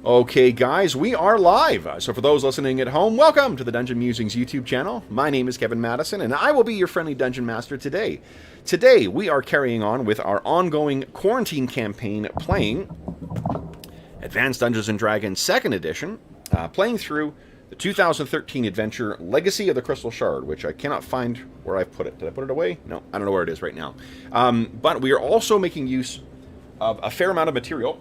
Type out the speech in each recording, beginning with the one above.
Okay, guys, we are live. So for those listening at home, welcome to the Dungeon Musings YouTube channel. My name is Kevin Madison, and I will be your friendly Dungeon Master today. Today, we are carrying on with our ongoing quarantine campaign, playing Advanced Dungeons & Dragons 2nd Edition, playing through the 2013 adventure Legacy of the Crystal Shard, which I cannot find where I've put it. Did I put it away? No, I don't know where it is right now. But we are also making use of a fair amount of material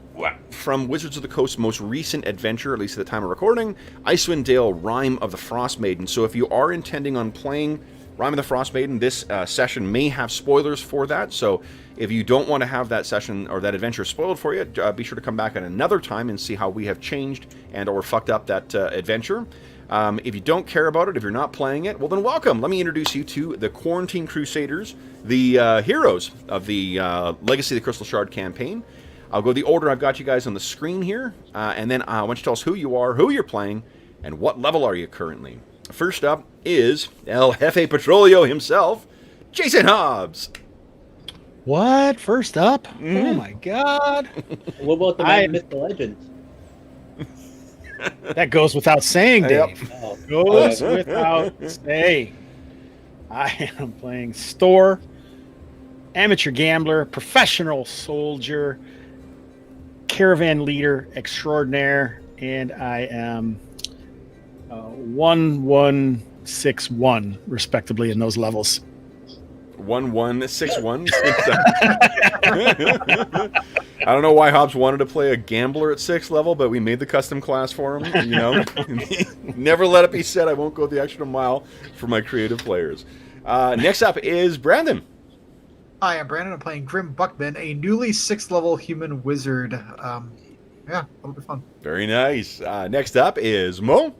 from Wizards of the Coast's most recent adventure, at least at the time of recording, Icewind Dale, Rime of the Frost Maiden. So if you are intending on playing Rime of the Frost Maiden, this session may have spoilers for that. So if you don't want to have that session or that adventure spoiled for you, be sure to come back at another time and see how we have changed and or fucked up that adventure. If you don't care about it, if you're not playing it, well then welcome. Let me introduce you to the Quarantine Crusaders, the heroes of the Legacy of the Crystal Shard campaign. I'll go the order I've got you guys on the screen here, and then I want you to tell us who you are, who you're playing, and what level are you currently. First up is El Jefe Petrolio himself, Jason Hobbs. What? First up? Oh my god. What about the man with the legend? That goes without saying, Dave. Yep. Oh, Goes without saying. I am playing Store, amateur gambler, professional soldier, caravan leader extraordinaire, and I am 1161 respectively in those levels. 1161. I don't know why Hobbs wanted to play a gambler at 6th level, but we made the custom class for him. You know, never let it be said I won't go the extra mile for my creative players. Next up is Brandon. Hi, I'm Brandon. I'm playing Grim Buckman, a newly 6th level human wizard. Yeah, that'll be fun. Very nice. Next up is Mo.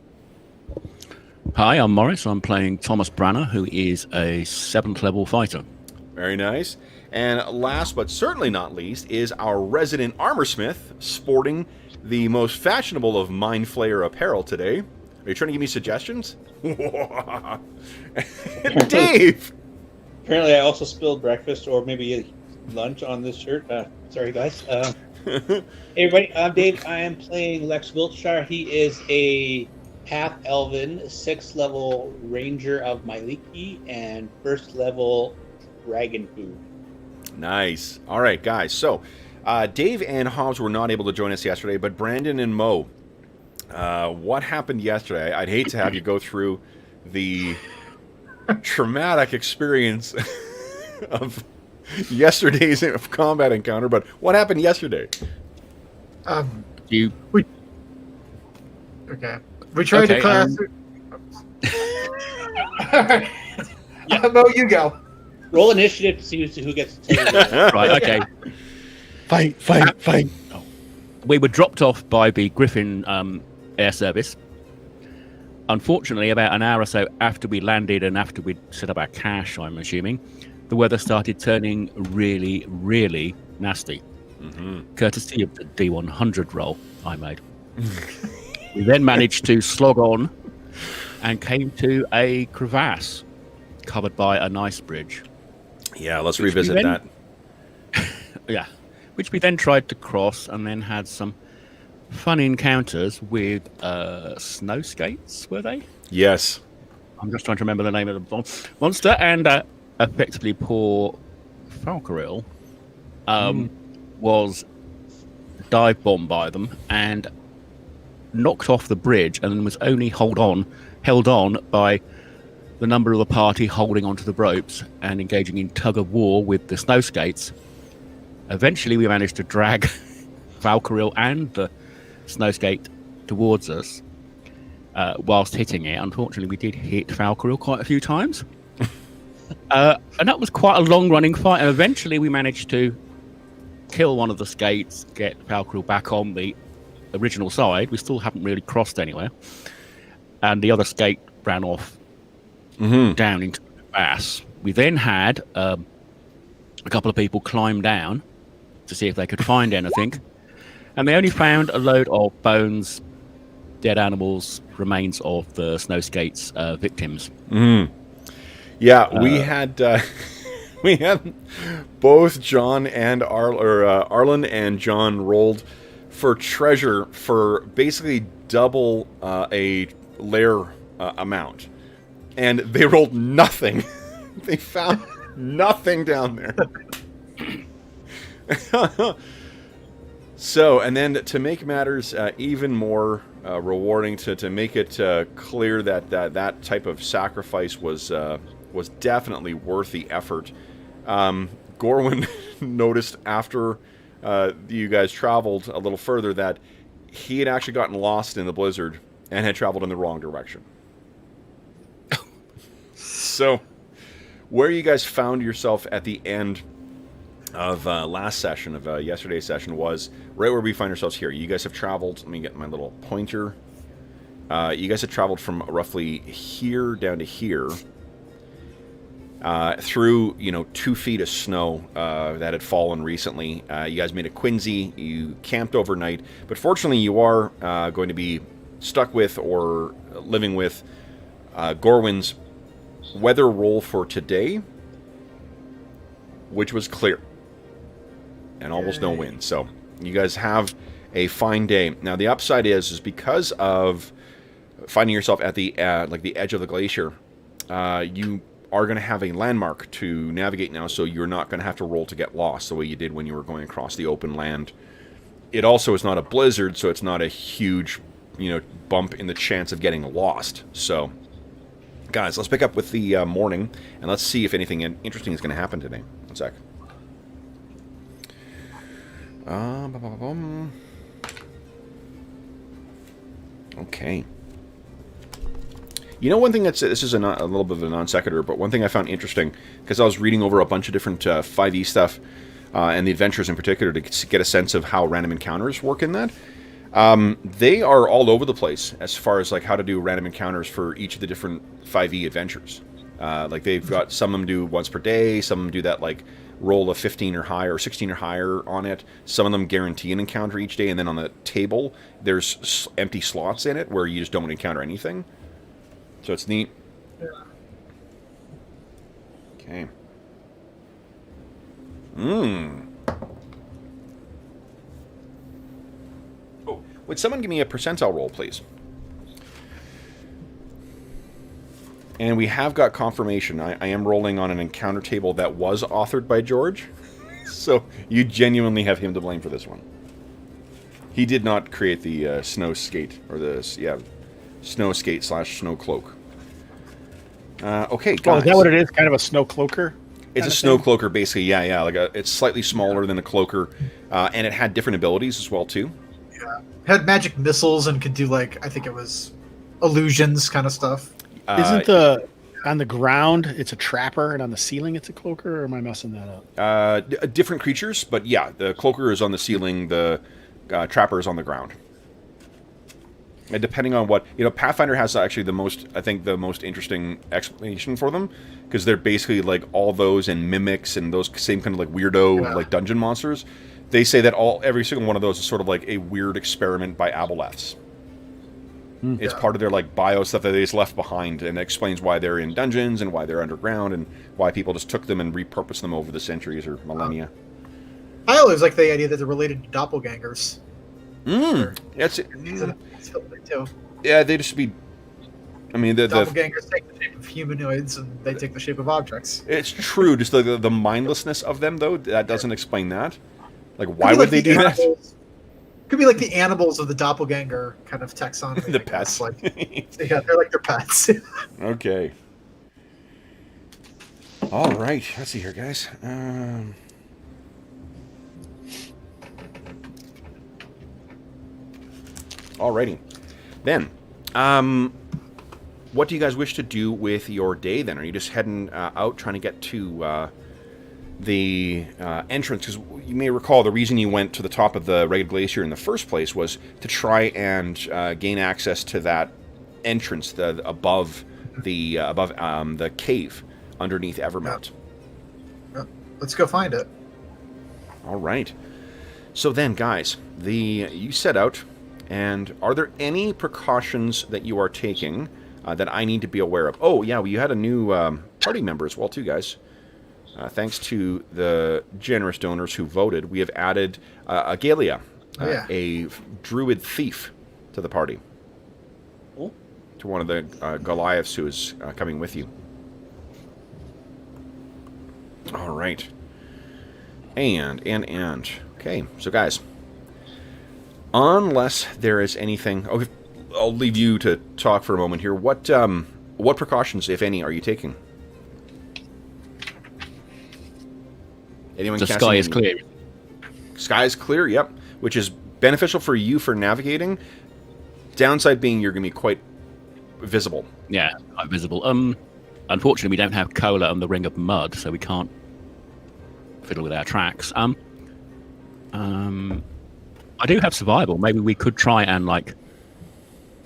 Hi, I'm Morris. I'm playing Thomas Branner, who is a 7th level fighter. Very nice. And last but certainly not least is our resident armor smith, sporting the most fashionable of Mind Flayer apparel today. Are you trying to give me suggestions? Dave! apparently, I also spilled breakfast or maybe lunch on this shirt. Sorry, guys. Hey, everybody, I'm Dave. I am playing Lex Wiltshire. He is a Path Elven, 6th level Ranger of Myliki, and 1st level Dragon Food. Nice. All right, guys. So, Dave and Hobbs were not able to join us yesterday, but Brandon and Mo, what happened yesterday? I'd hate to have you go through the traumatic experience of yesterday's combat encounter, but what happened yesterday? You Okay. We tried to class. Alright. Mo, you go. Roll initiative to see who gets to take it. right? Okay. Fight. Oh. We were dropped off by the Griffin Air Service. Unfortunately, about an hour or so after we landed and after we'd set up our cache, I'm assuming, the weather started turning really, really nasty. Courtesy of the D100 roll I made. We then managed to slog on and came to a crevasse covered by an ice bridge. Yeah, let's revisit that. Yeah, which we then tried to cross and then had some fun encounters with snow skates, were they? Yes. I'm just trying to remember the name of the monster. And effectively poor Falcaril was dive bombed by them and knocked off the bridge and was only held on by the number of the party holding onto the ropes and engaging in tug of war with the snow skates. Eventually we managed to drag Valkyrie and the snow skate towards us whilst hitting it. Unfortunately, we did hit Valkyrie quite a few times. And that was quite a long running fight. And eventually we managed to kill one of the skates, get Valkyrie back on the original side. We still haven't really crossed anywhere. And the other skate ran off down into the crevasse. We then had a couple of people climb down to see if they could find anything. And they only found a load of bones, dead animals, remains of the snow skates victims. Yeah, we had both John and Arlen and John rolled for treasure for basically double a lair amount. And they rolled nothing. They found nothing down there. So, and then to make matters even more rewarding, to make it clear that that type of sacrifice was definitely worth the effort, Gorwin noticed after you guys traveled a little further that he had actually gotten lost in the blizzard and had traveled in the wrong direction. So, where you guys found yourself at the end of last session, of yesterday's session, was right where we find ourselves here. You guys have traveled, let me get my little pointer. You guys have traveled from roughly here down to here, through, 2 feet of snow that had fallen recently. You guys made a Quincy, you camped overnight, but fortunately you are going to be stuck with or living with Gorwin's weather roll for today, which was clear and almost no wind. So you guys have a fine day. Now the upside is because of finding yourself at the the edge of the glacier, you are going to have a landmark to navigate now, so you're not going to have to roll to get lost the way you did when you were going across the open land. It also is not a blizzard, so it's not a huge, bump in the chance of getting lost. So, guys, let's pick up with the morning, and let's see if anything interesting is going to happen today. One sec. Okay. One thing this is a little bit of a non sequitur, but one thing I found interesting, because I was reading over a bunch of different 5e stuff, and the adventures in particular, to get a sense of how random encounters work in that. They are all over the place as far as how to do random encounters for each of the different 5e adventures. They've got, some of them do once per day, some of them do that roll a 15 or higher or 16 or higher on it. Some of them guarantee an encounter each day, and then on the table there's empty slots in it where you just don't encounter anything. So it's neat. Yeah. Okay. Oh, would someone give me a percentile roll, please? And we have got confirmation. I am rolling on an encounter table that was authored by George. So you genuinely have him to blame for this one. He did not create the snow skate, or the, snow skate / snow cloak. Okay, guys. Oh, is that what it is? Kind of a snow cloaker? It's a snow cloaker, basically. Yeah. It's slightly smaller than a cloaker, and it had different abilities as well too. Yeah, it had magic missiles and could do I think it was illusions kind of stuff. Isn't on the ground it's a trapper, and on the ceiling it's a cloaker, or am I messing that up? Different creatures, but yeah, the cloaker is on the ceiling, the trapper is on the ground. And depending on what, Pathfinder has actually the most interesting explanation for them, because they're basically all those and mimics and those same kind of weirdo dungeon monsters. They say that every single one of those is sort of a weird experiment by aboleths. It's part of their bio stuff that they just left behind, and it explains why they're in dungeons and why they're underground and why people just took them and repurposed them over the centuries or millennia. I always like the idea that they're related to doppelgangers. That's it. Too. Yeah, they just be. I mean, the doppelgangers take the shape of humanoids, and they take the shape of objects. It's true. Just the mindlessness of them, though, that doesn't explain that. Why would they do that? Could be like the animals of the doppelganger kind of taxonomy. The pets. Yeah, they're like their pets. Okay. All right. Let's see here, guys. Alrighty. Then, what do you guys wish to do with your day, then? Are you just heading out, trying to get to the entrance? Because you may recall the reason you went to the top of the Ragged Glacier in the first place was to try and gain access to that entrance above the cave underneath Evermount. Yeah. Let's go find it. All right. So then, guys, you set out. And are there any precautions that you are taking that I need to be aware of? Oh, yeah, well, you had a new party member as well, too, guys. Thanks to the generous donors who voted, we have added Agalia a druid thief to the party. Oh. To one of the Goliaths who is coming with you. All right. And. Okay, so guys, unless there is anything... Oh, I'll leave you to talk for a moment here. What precautions, if any, are you taking? Anyone The casting sky is clear. Sky is clear, yep. Which is beneficial for you for navigating. Downside being you're going to be quite visible. Yeah, quite visible. Unfortunately, we don't have cola and the ring of mud, so we can't fiddle with our tracks. I do have survival. Maybe we could try and like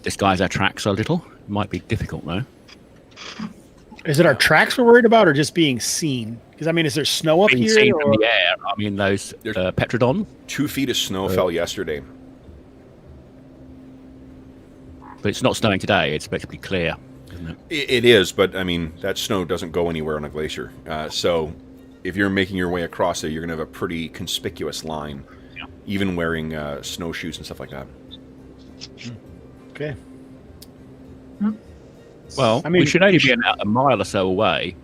disguise our tracks a little. It might be difficult though. Is it our tracks we're worried about, or just being seen? Because I mean, is there snow up Being here? seen or- from the air. I mean, those Petrodon, 2 feet of snow fell yesterday. but it's not snowing today. It's supposed to be clear, isn't it? It is, but I mean, that snow doesn't go anywhere on a glacier. So if you're making your way across there, you're going to have a pretty conspicuous line, Yeah. even wearing snowshoes and stuff like that. Okay. Well, I mean- we should only be a mile or so away.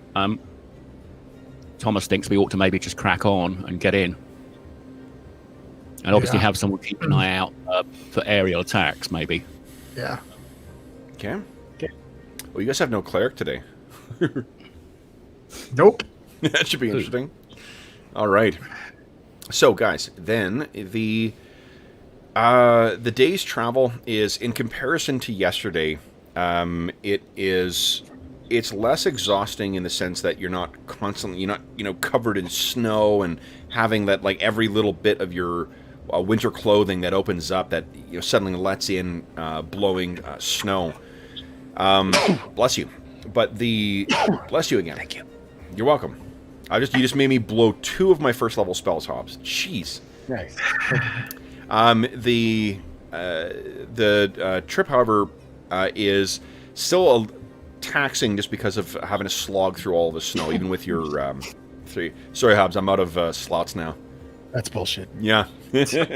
Thomas thinks we ought to maybe just crack on and get in. And obviously Yeah. have someone keep an eye out for aerial attacks, maybe. Yeah. Okay? Okay. Well, you guys have no cleric today. Nope. That should be interesting. All right. So, guys, then the day's travel is, in comparison to yesterday, it's less exhausting in the sense that you're not constantly, covered in snow and having that, like, every little bit of your winter clothing that opens up that suddenly lets in blowing snow. Bless you. But bless you again. Thank you. You're welcome. You just made me blow 2 of my first level spells, Hobbs. Jeez. Nice. The trip, however, is still taxing just because of having to slog through all the snow, even with your 3. Sorry, Hobbs, I'm out of slots now. That's bullshit. Yeah.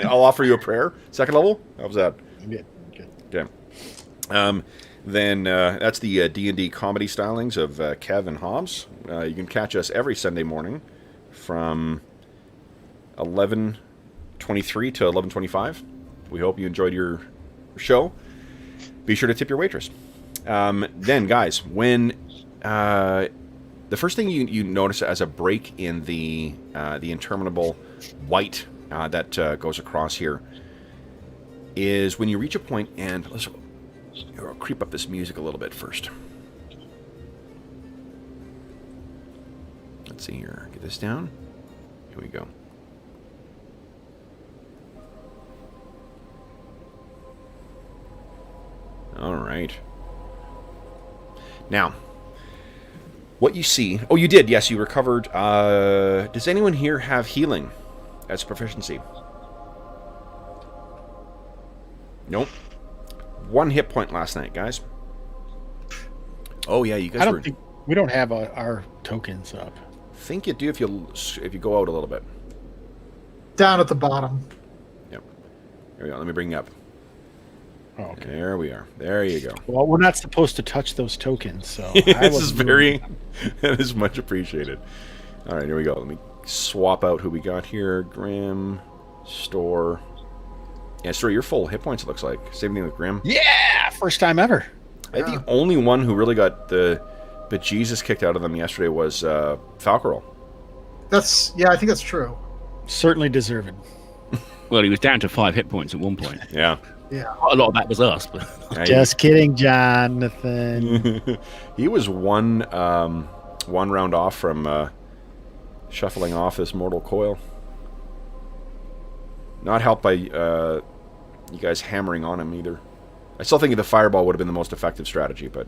I'll offer you a prayer. 2nd level? How's that? Good. Okay. Then that's the D&D comedy stylings of Kev and Hobbs. You can catch us every Sunday morning from 11:23 to 11:25. We hope you enjoyed your show. Be sure to tip your waitress. Then, guys, when the first thing you notice as a break in the interminable white that goes across here is when you reach a point, and I'll creep up this music a little bit first. Let's see here. Get this down. Here we go. All right. Now, what you see... Oh, you did. Yes, you recovered. Does anyone here have healing as proficiency? Nope. 1 hit point last night, guys. Oh, yeah, you guys I don't think we don't have our tokens up. think you do if you go out a little bit. Down at the bottom. Yep. Here we go. Let me bring you up. Oh, okay. There we are. There you go. Well, we're not supposed to touch those tokens, so This is that is much appreciated. All right, here we go. Let me swap out who we got here. Grim, Store. Yeah, Store, you're full hit points, it looks like. Same thing with Grim. Yeah, first time ever. I think the only one who really got the bejesus kicked out of them yesterday was Falcarol. I think that's true. Certainly deserved. Well, he was down to 5 hit points at one point. Yeah. Yeah. Quite a lot of that was us. But Yeah, Just kidding, Jonathan. he was one round off from shuffling off this mortal coil. Not helped by you guys hammering on him either. I still think the fireball would have been the most effective strategy, but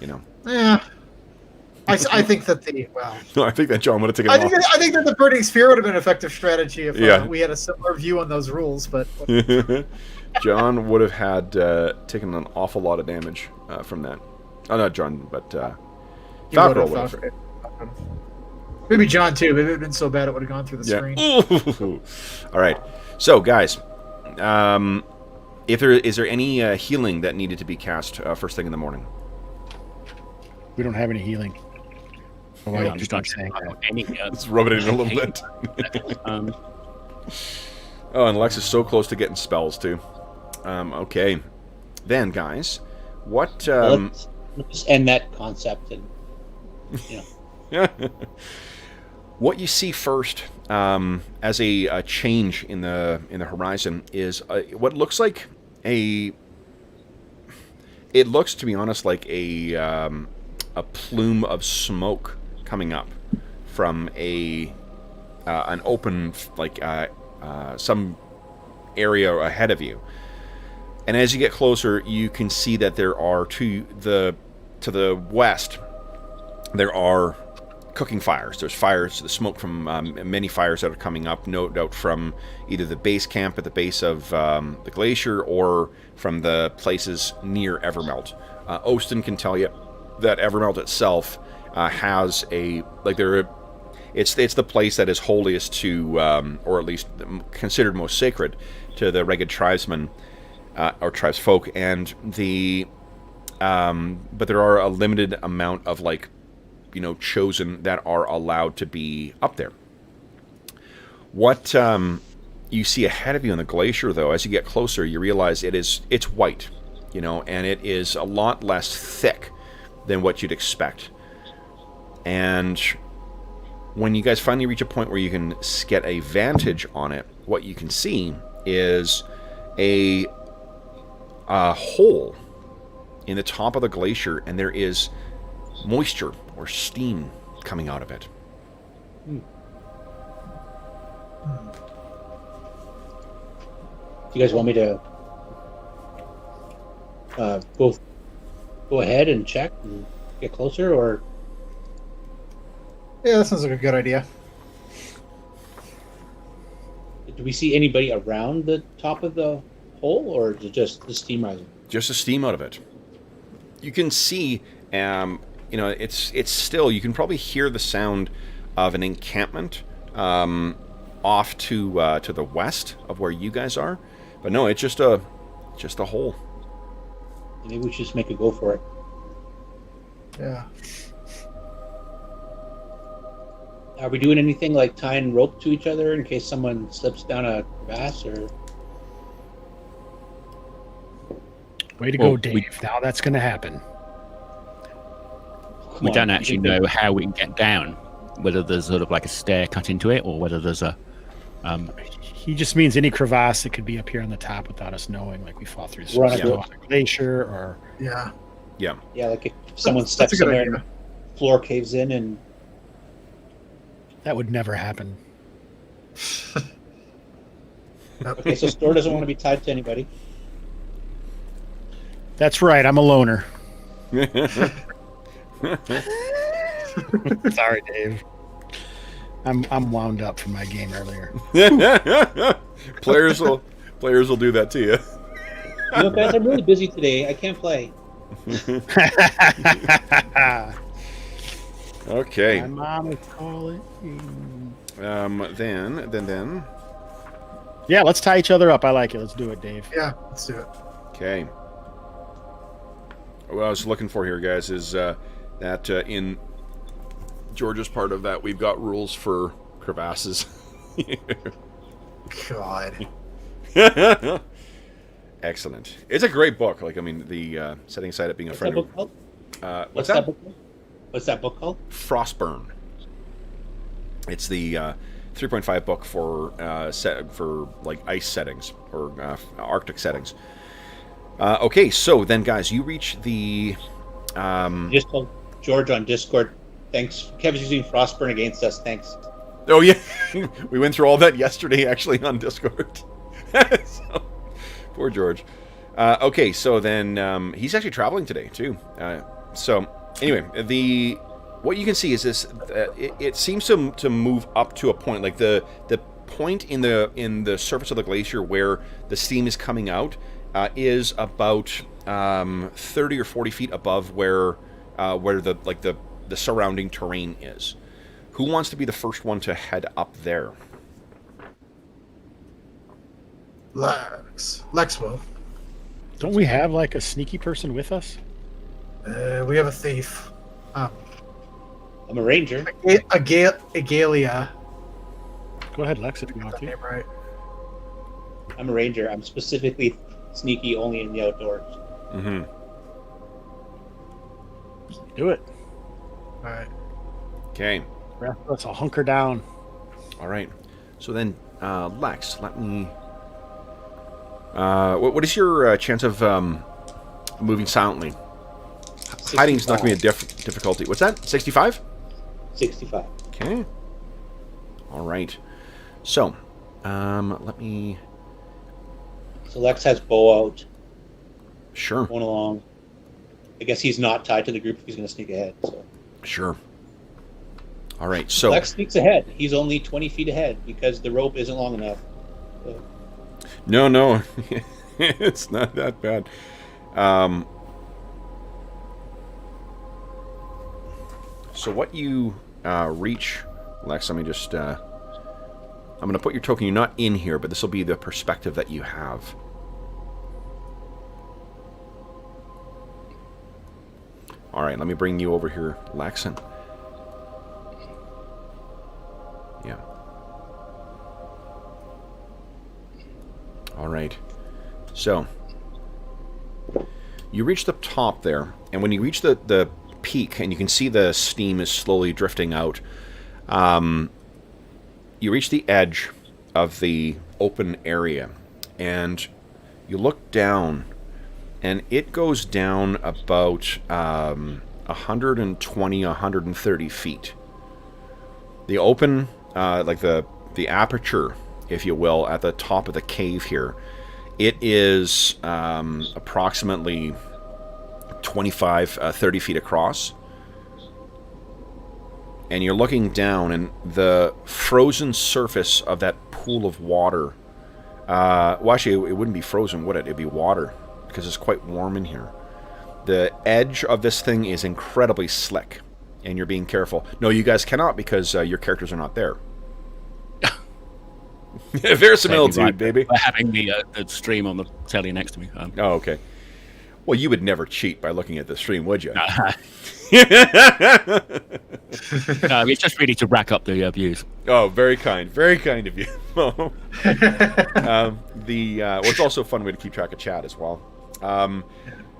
Yeah. I think that no, I think that John would have taken him off. I think that the burning spear would have been an effective strategy if Yeah. we had a similar view on those rules. But John would have had taken an awful lot of damage from that. Oh, not John, but Falcarol would have. Maybe John too. Maybe it would have been so bad it would have gone through the screen. All right. So, guys, Is there any healing that needed to be cast first thing in the morning? We don't have any healing. Oh, I'm just not saying any. Let's rub it in a little bit. Oh, and Lex is so close to getting spells too. Okay, then guys, what? Let's just end that concept and What you see first as a change in the horizon is what looks like a. It looks, to be honest, like a plume of smoke coming up from an open some area ahead of you. And as you get closer, you can see that there are to the west. There are cooking fires. There's fires, the smoke from many fires that are coming up, no doubt from either the base camp at the base of the glacier or from the places near Evermelt. Ostin can tell you that Evermelt itself has it's the place that is holiest to, or at least considered most sacred to the Ragged tribesmen or tribesfolk, and but there are a limited amount of chosen that are allowed to be up there. What you see ahead of you on the glacier, though, as you get closer, you realize it's white, and it is a lot less thick than what you'd expect. And when you guys finally reach a point where you can get a vantage on it, what you can see is a hole in the top of the glacier, and there is moisture or steam coming out of it. Do you guys want me to go ahead and check and get closer, or? Yeah, that sounds like a good idea. Do we see anybody around the top of the hole, or is it just the steam rising? Just the steam out of it. You can see, it's still. You can probably hear the sound of an encampment off to the west of where you guys are, but no, it's just a hole. Maybe we should just make a go for it. Yeah. Are we doing anything like tying rope to each other in case someone slips down a crevasse, or? Way to go, Dave. Now that's going to happen. We don't actually know how we can get down, whether there's sort of like a stair cut into it, or whether there's a... He just means any crevasse that could be up here on the top without us knowing, like we fought through the glacier, or... Yeah. Yeah. Yeah, like if someone steps in there and the floor caves in and... That would never happen. Okay, so Store doesn't want to be tied to anybody. That's right, I'm a loner. Sorry, Dave. I'm wound up from my game earlier. Players will do that to you. You know, guys, I'm really busy today. I can't play. Okay. My mom is calling. Then. Yeah, let's tie each other up. I like it. Let's do it, Dave. Yeah, let's do it. Okay. What I was looking for here, guys, is that in George's part of that, we've got rules for crevasses. God. Excellent. It's a great book. The setting aside it being a friend. What's that book called? What's that? What's that book called? Frostburn. It's the 3.5 book for ice settings or Arctic settings. Okay, so then, guys, you reach the. Just told George on Discord. Thanks. Kevin's using Frostburn against us. Thanks. Oh yeah, we went through all that yesterday actually on Discord. So, poor George. Okay, so then he's actually traveling today too. So anyway, what you can see is this. It seems to move up to a point, like the point in the surface of the glacier where the steam is coming out is about 30 or 40 feet above where the surrounding terrain is. Who wants to be the first one to head up there? Lex will. Don't we have like a sneaky person with us? We have a thief. I'm a ranger. Agalia. Go ahead, Lex, if you want Got that to. name right. I'm a ranger. I'm specifically sneaky only in the outdoors. Mm-hmm. Do it. All right. Okay. Let's all hunker down. All right. So then, Lex, let me... what is your chance of moving silently? 65. Hiding's not going to be a difficulty. What's that? 65? 65. Okay. All right. So, let me... So Lex has bow out, Sure. going along. I guess he's not tied to the group if he's going to sneak ahead. So Sure. All right. So, Lex sneaks ahead. He's only 20 feet ahead because the rope isn't long enough. So, no. It's not that bad. So what you reach, Lex, let me just... I'm going to put your token. You're not in here, but this will be the perspective that you have. All right, let me bring you over here, Lex. And... yeah. All right. So, you reach the top there, and when you reach the peak, and you can see the steam is slowly drifting out, you reach the edge of the open area, and you look down, and it goes down about 120, 130 feet. The open, like the aperture, if you will, at the top of the cave here, it is approximately 25, 30 feet across. And you're looking down, and the frozen surface of that pool of water... well, actually, it wouldn't be frozen, would it? It'd be water, because it's quite warm in here. The edge of this thing is incredibly slick, and you're being careful. No, you guys cannot, because your characters are not there. Verisimilitude, baby. By having the stream on the telly next to me. Oh, okay. Well, you would never cheat by looking at the stream, would you? No, it's just really to rack up the views. Oh, very kind of you. It's also a fun way to keep track of chat as well.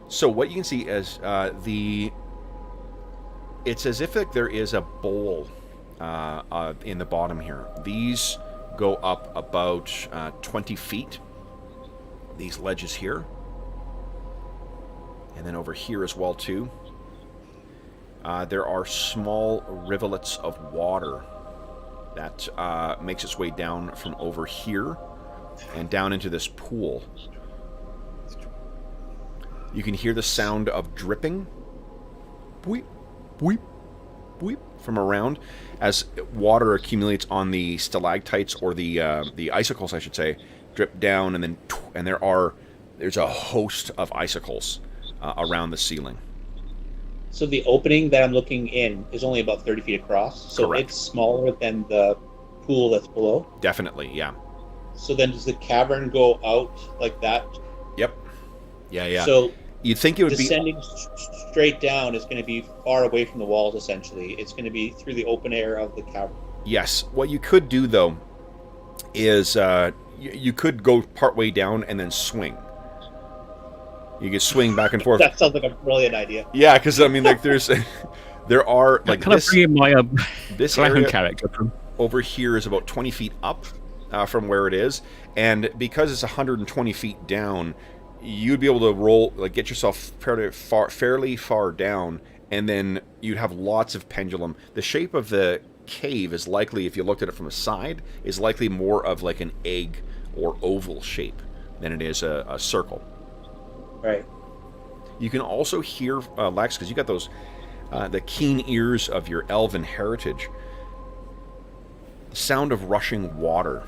So what you can see is it's as if there is a bowl in the bottom here. These go up about 20 feet. These ledges here, and then over here as well too. There are small rivulets of water that makes its way down from over here and down into this pool. You can hear the sound of dripping, boop, boop, boop, from around as water accumulates on the stalactites, or the icicles, I should say, drip down, and then there's a host of icicles around the ceiling. So the opening that I'm looking in is only about 30 feet across. So Correct. It's smaller than the pool that's below. Definitely, yeah. So then does the cavern go out like that? Yep. Yeah. So You'd think it would be... descending straight down is going to be far away from the walls, essentially. It's going to be through the open air of the cavern. Yes. What you could do, though, is you could go partway down and then swing. You could swing back and forth. That sounds like a brilliant idea. Yeah, because, I mean, like, there are, like, Can I bring in my this clown area character from... over here is about 20 feet up from where it is, and because it's 120 feet down, you'd be able to roll, like, get yourself fairly far down, and then you'd have lots of pendulum. The shape of the cave is likely, if you looked at it from the side, is likely more of like an egg or oval shape than it is a circle. Right. You can also hear, Lex, because you got those, the keen ears of your elven heritage, the sound of rushing water.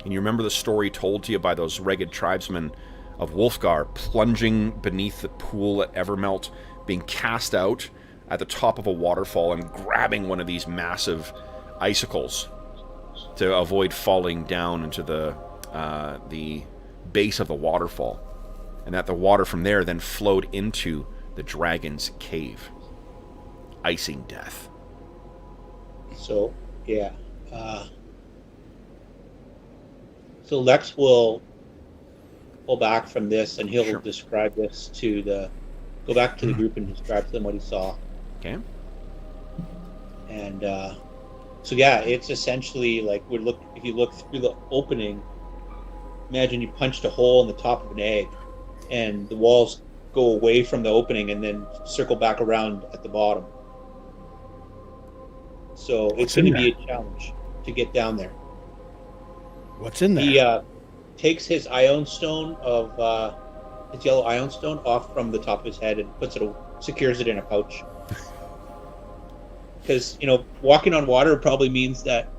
And you remember the story told to you by those ragged tribesmen of Wolfgar plunging beneath the pool at Evermelt, being cast out at the top of a waterfall and grabbing one of these massive icicles to avoid falling down into the the base of the waterfall, and that the water from there then flowed into the dragon's cave, icing death. So, yeah. So Lex will pull back from this, and he'll describe this go back to the group and describe to them what he saw. Okay. And so yeah, it's essentially like if you look through the opening, imagine you punched a hole in the top of an egg, and the walls go away from the opening and then circle back around at the bottom. So it's going to be a challenge to get down there. What's in there? He takes his ion stone his yellow ion stone off from the top of his head and secures it in a pouch. Because walking on water probably means that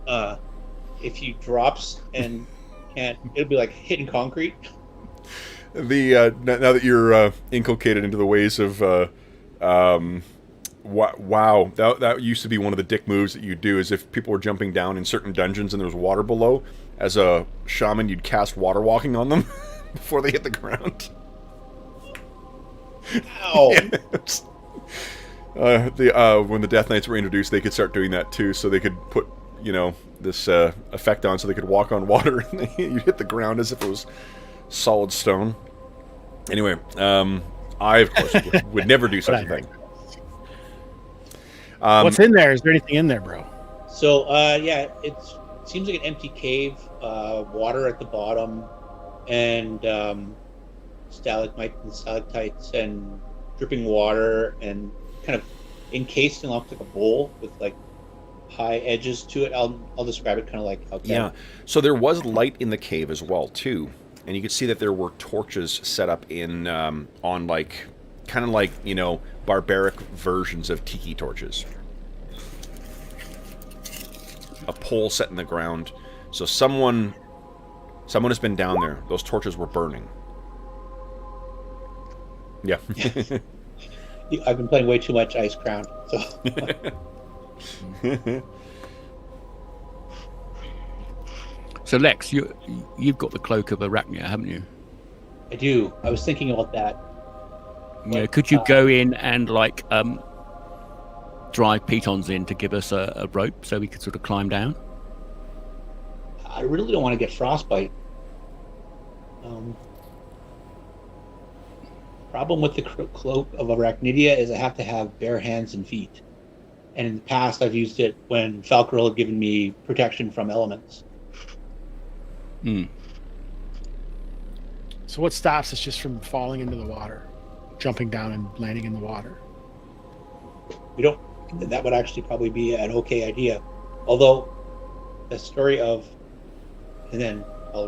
if he drops and can't, it'll be like hitting concrete. Now that you're inculcated into the ways of wow, that used to be one of the dick moves that you'd do, is if people were jumping down in certain dungeons and there was water below, as a shaman you'd cast water walking on them before they hit the ground. Ow! When the Death Knights were introduced, they could start doing that too, so they could put this effect on so they could walk on water and you'd hit the ground as if it was solid stone. Anyway, I of course would never do such a thing. What's in there? Is there anything in there, bro? So yeah, it seems like an empty cave, water at the bottom, and stalagmites and stalactites and dripping water, and kind of encased in like a bowl with like high edges to it. I'll describe it kind of like outside. Yeah. So there was light in the cave as well too, and you could see that there were torches set up in on like kind of like barbaric versions of tiki torches. A pole set in the ground, so someone has been down there. Those torches were burning. Yeah. I've been playing way too much Ice Crown, so. So Lex, you've got the cloak of Arachnia, haven't you? I do. I was thinking about that. Yeah. Could you go in and drive pitons in to give us a rope so we could sort of climb down? I really don't want to get frostbite. Problem with the cloak of Arachnidia is I have to have bare hands and feet. And in the past, I've used it when Falcarel had given me protection from elements. So what stops us just from falling into the water, jumping down and landing in the water? That would actually probably be an okay idea. Although, the story of, and then got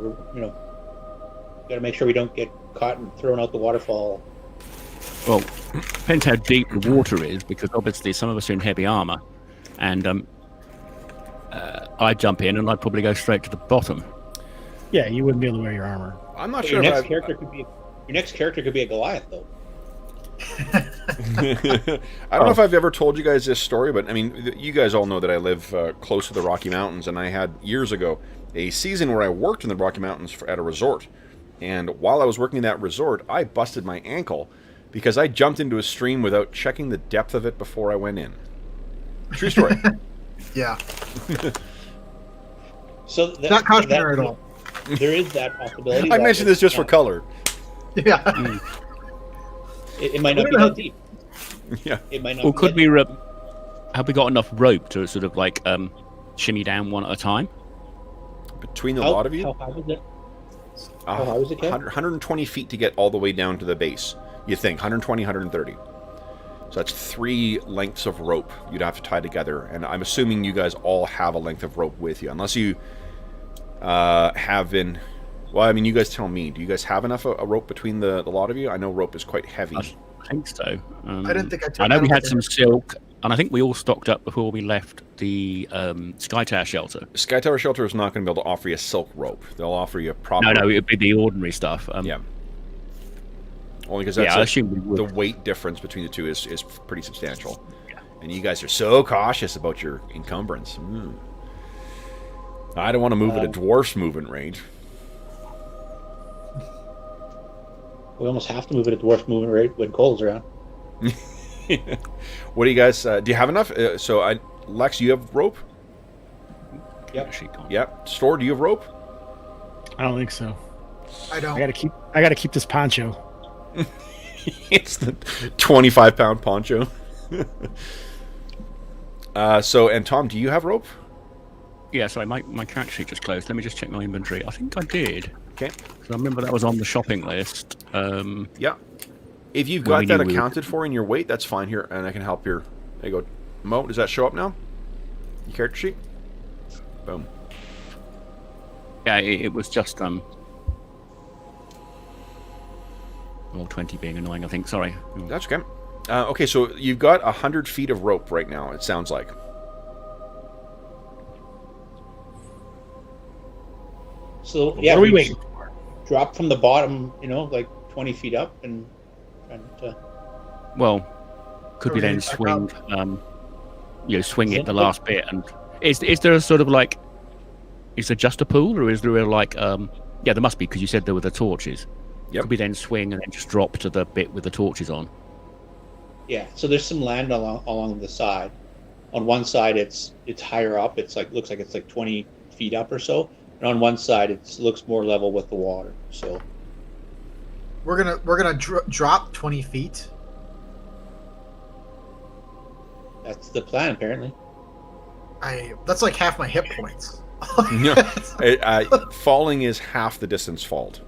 to make sure we don't get caught and thrown out the waterfall. Well, depends how deep the water is, because obviously some of us are in heavy armor, and I'd jump in and I'd probably go straight to the bottom. Yeah, you wouldn't be able to wear your armor. I'm not But sure. Your next character could be a Goliath, though. I don't know if I've ever told you guys this story, but I mean, you guys all know that I live close to the Rocky Mountains, and I had years ago a season where I worked in the Rocky Mountains at a resort. And while I was working in that resort, I busted my ankle because I jumped into a stream without checking the depth of it before I went in. True story. Yeah. So Not cautionary at all. There is that possibility. I mentioned this just for color. Yeah. It might not be that deep. Yeah. It might not. Or be could that we deep. have we got enough rope to sort of shimmy down one at a time? Between the lot of you? How high was it? How high was it, Kev? 120 feet to get all the way down to the base. You think 120, 130. So that's 3 lengths of rope you'd have to tie together, and I'm assuming you guys all have a length of rope with you, unless you have been. Well, I mean, you guys tell me. Do you guys have enough a rope between the lot of you? I know rope is quite heavy. I think so. I didn't think I took I know we that had with some it. silk, and I think we all stocked up before we left the Sky Tower shelter. Sky Tower Shelter is not going to be able to offer you a silk rope. They'll offer you a proper. No, it would be the ordinary stuff. Yeah. Only because I assume we would. the weight difference between the two is pretty substantial. Yeah. And you guys are so cautious about your encumbrance. I don't want to move at a dwarf's movement range. We almost have to move it at dwarf movement rate when Cole's around. What do you guys? Do you have enough? Lex, you have rope? Yep. Yep. Store, do you have rope? I don't think so. I don't. I gotta keep this poncho. It's the 25-pound poncho. And Tom, do you have rope? Yeah, sorry, my character sheet just closed. Let me just check my inventory. I think I did. Okay. So I remember that was on the shopping list. Yeah. If you've got that accounted for in your weight, that's fine here, and I can help your... There you go. Mo, does that show up now? Your character sheet? Boom. Yeah, it was just... Well, 20 being annoying, I think. Sorry. That's okay. Okay, so you've got 100 feet of rope right now, it sounds like. So, yeah, What are we waiting for? Drop from the bottom, like 20 feet up and... Well, could we then swing... swing it the last bit, and... Is there a sort of like... Is there just a pool, or is there a like... yeah, there must be, because you said there were the torches. Yep. Could we then swing and then just drop to the bit with the torches on? Yeah, so there's some land along the side. On one side, it's higher up. It's looks like it's like 20 feet up or so. And on one side, it looks more level with the water. So We're gonna drop 20 feet. that's the plan, apparently. That's like half my hit points. No, falling is half the distance fault.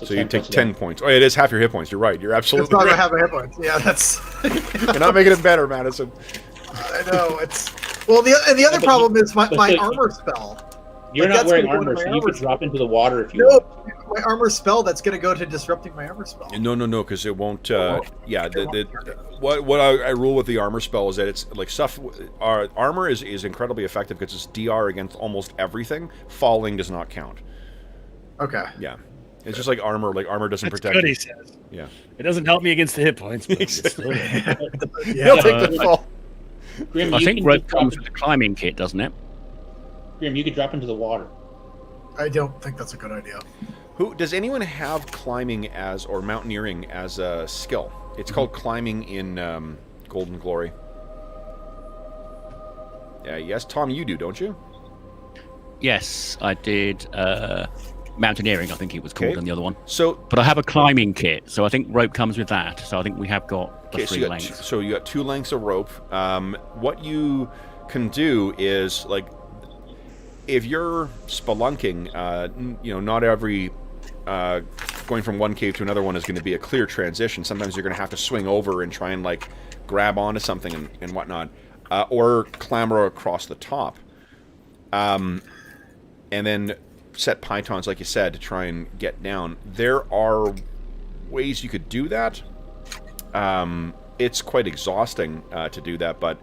So you take 10 points. Oh, it is half your hit points. You're right. You're absolutely It's not right. half my hit points. Yeah, that's. You're not making it better, Madison. I know it's. Well, the other problem is my armor spell. You're not wearing armor, so you could drop into the water if you No, want. my armor spell that's going to go to disrupting my armor spell. No, because it won't. What I rule with the armor spell is that it's like stuff. Our armor is incredibly effective because it's DR against almost everything. Falling does not count. Okay. Yeah, it's just like armor. Like armor doesn't That's protect. good, he you. says. Yeah, It doesn't help me against the hit points. But it's still good. He'll take the fall. Grim, I you think can rope drop comes with the climbing kit, doesn't it? Grim, you could drop into the water. I don't think that's a good idea. Does anyone have climbing or mountaineering as a skill? It's called climbing in Golden Glory. Yes, Tom, you do, don't you? Yes, I did. Mountaineering, I think it was called, Okay. and the other one. So, But I have a climbing kit, so I think rope comes with that. So I think we have got the okay, three lengths. so you got 2 lengths of rope. What you can do is like, if you're spelunking, not every going from one cave to another one is going to be a clear transition. Sometimes you're going to have to swing over and try and like grab onto something and whatnot, or clamber across the top, and then set pythons, like you said, to try and get down. There are ways you could do that. It's quite exhausting to do that, but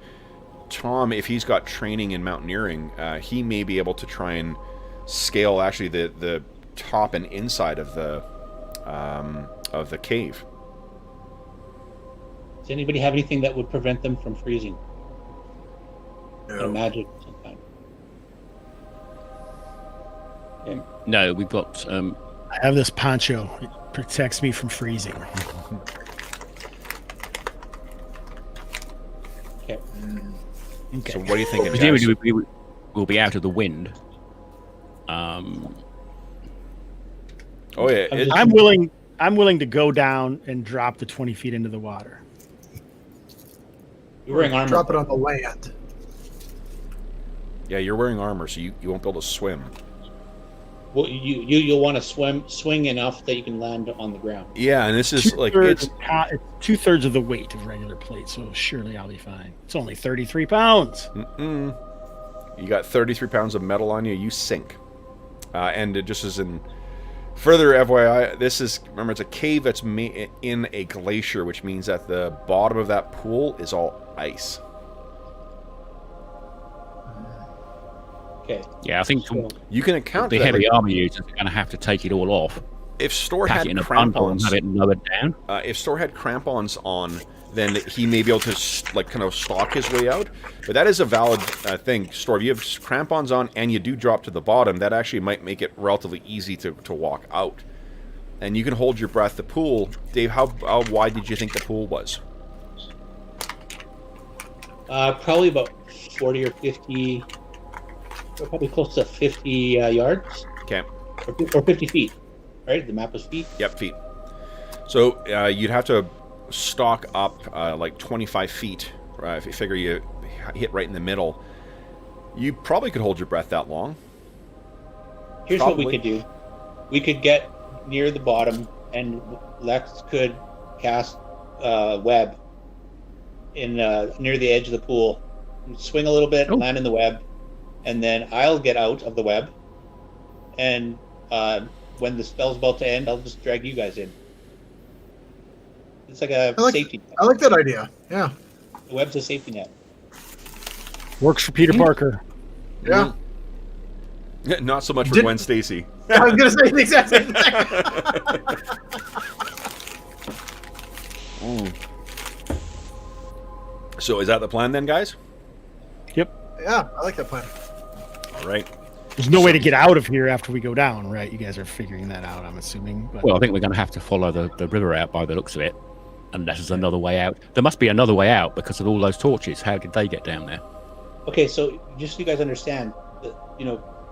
Tom, if he's got training in mountaineering, he may be able to try and scale actually the top and inside of the cave. Does anybody have anything that would prevent them from freezing? No. Magic sometime. Okay. No, we've got. I have this poncho. It protects me from freezing. Okay. Okay. So what do you think? Presumably we'll be out of the wind. Oh yeah, I'm willing to go down and drop the 20 feet into the water. You're wearing armor. Drop it on the land. yeah, you're wearing armor, so you won't be able to swim. Well, you'll want to swing enough that you can land on the ground. Yeah, and this is like it's 2/3 of the weight of regular plate, so surely I'll be fine. It's only 33 pounds. You got 33 pounds of metal on you. You sink, and it just is in further FYI. Remember, it's a cave that's in a glacier, which means that the bottom of that pool is all ice. Okay. Yeah, I think You can account the for that. heavy armor users are going to have to take it all off, If Store pack had it in a bundle, and crampons, have it lowered down. if Store had crampons on, then he may be able to kind of stalk his way out. But that is a valid thing. Store, if you have crampons on and you do drop to the bottom, that actually might make it relatively easy to walk out. and you can hold your breath. The pool, Dave, how wide did you think the pool was? Probably about 40 or 50, probably close to 50 yards. Okay. Or 50 feet, right? The map was feet? Yep, feet. So you'd have to stalk up like 25 feet. If you figure you hit right in the middle, you probably could hold your breath that long. Here's Probably. what we could do. We could get near the bottom, and Lex could cast web in near the edge of the pool. Swing a little bit, land in the web, and then I'll get out of the web. And when the spell's about to end, I'll just drag you guys in. It's like a safety net. I like that idea. Yeah. The web's a safety net. Works for Peter Parker. Yeah. Not so much for Gwen Stacy. I was gonna say the exact same thing. So is that the plan then, guys? Yep. Yeah, I like that plan. All right. There's no way to get out of here after we go down, right? You guys are figuring that out, I'm assuming. But... Well, I think we're going to have to follow the river out by the looks of it, unless there's another way out. There must be another way out because of all those torches. How did they get down there? Okay, so just so you guys understand,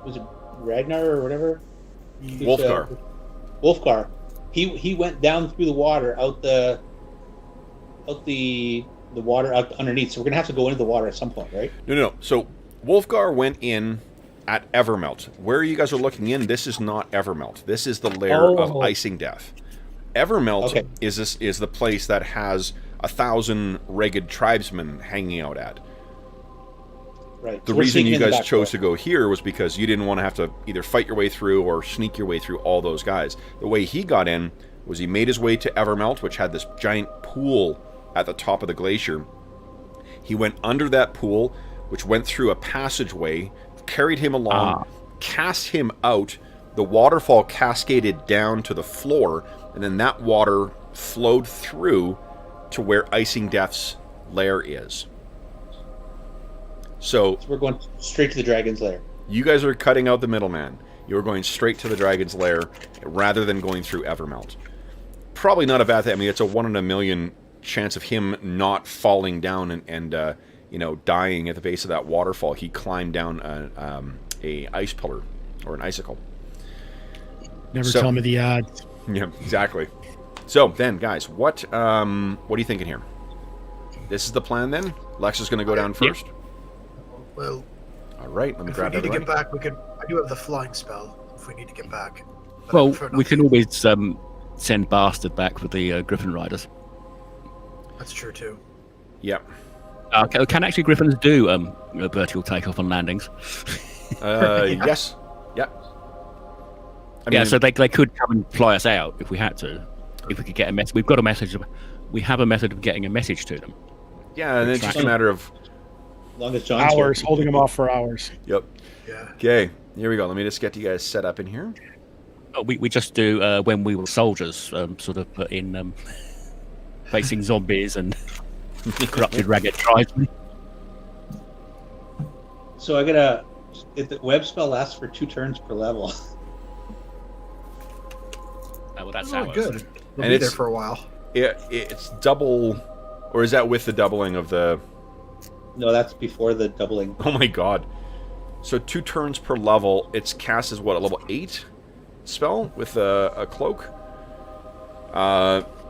was it Ragnar or whatever? Wolfgar. Wolfgar. He went down through the water, out the water out underneath. So we're gonna have to go into the water at some point, right? No. So Wolfgar went in at Evermelt. Where you guys are looking in, this is not Evermelt. This is the lair of Icing Death. Evermelt is the place that has 1,000 ragged tribesmen hanging out at. Right. The reason you guys chose to go here was because you didn't want to have to either fight your way through or sneak your way through all those guys. The way he got in was he made his way to Evermelt, which had this giant pool at the top of the glacier. He went under that pool, which went through a passageway, carried him along, cast him out. The waterfall cascaded down to the floor, and then that water flowed through to where Icing Death's lair is. So we're going straight to the dragon's lair. You guys are cutting out the middleman. You're going straight to the dragon's lair rather than going through Evermelt. Probably not a bad thing. I mean, it's a 1 in a million chance of him not falling down and dying at the base of that waterfall. He climbed down a ice pillar or an icicle. Never tell me the odds. Yeah, exactly. So then, guys, what are you thinking here? This is the plan then? Lex is going to go down first? Well, all right, let me grab if we need everybody. to get back, I do have the flying spell if we need to get back. But Well, we can always send Bastard back with the Griffin Riders. That's true too. Yep. Can actually Griffins do vertical takeoff and landings? Yes. Yep. I mean, so they could come and fly us out if we had to. If we could get a message. We have a method of getting a message to them. Yeah, and it's just a matter of long as John's hours, here. holding them off for hours. Yep. Yeah. Okay, here we go. Let me just get you guys set up in here. We just do when we were soldiers, sort of put in facing zombies and corrupted ragged tribesmen. So if the web spell lasts for 2 turns per level. Well, that's Oh, ours. good. We'll And be it's- there for a while. It's double, or is that with the doubling of the... No, that's before the doubling. Oh my god. So 2 turns per level. It's cast as what, a level 8 spell with a cloak?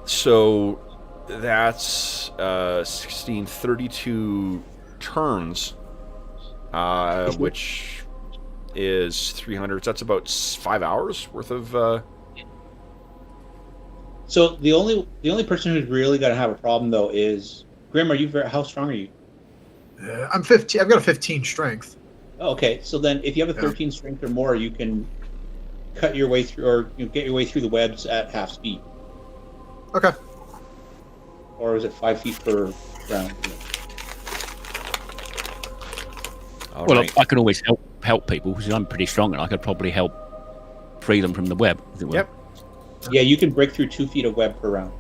So that's 16, 32 turns, which is 300. That's about 5 hours worth of... So the only person who's really going to have a problem though is Grim. How strong are you? I'm 15. I've got a 15 strength. Oh, okay, so then if you have a 13 strength or more, you can cut your way through, or get your way through the webs at half speed. Okay. Or is it 5 feet per round? All Well, right. I can always help people because I'm pretty strong, and I could probably help free them from the web. As it were. Yep. Yeah, you can break through 2 feet of web per round.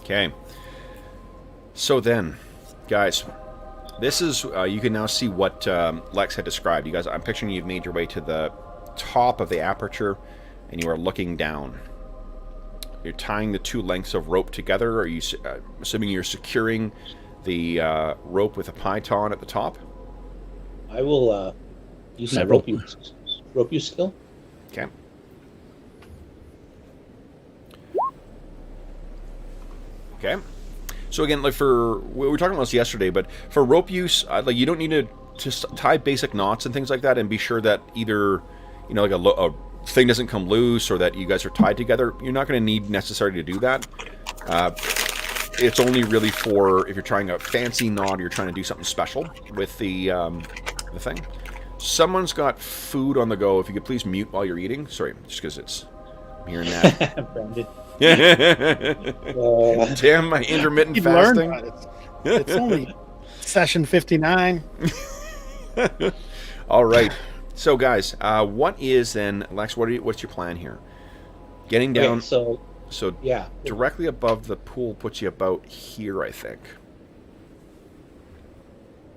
Okay. So then, guys, this is you can now see what Lex had described. You guys, I'm picturing you've made your way to the top of the aperture, and you are looking down. You're tying the two lengths of rope together. Are you assuming you're securing the rope with a python at the top? I will use my Several. rope use skill. Okay. Okay. So again, like we were talking about this yesterday, but for rope use, like you don't need to just tie basic knots and things like that, and be sure that either like a thing doesn't come loose or that you guys are tied together. You're not going to need necessarily to do that. It's only really for if you're trying a fancy knot or you're trying to do something special with the thing. Someone's got food on the go. If you could please mute while you're eating. Sorry, just because I'm hearing that. Branded. Damn my intermittent You've learned fasting. about it. It's only session 59. All right. So, guys, what is then, Lex? What's your plan here? Getting down. Okay, so yeah, directly above the pool puts you about here, I think.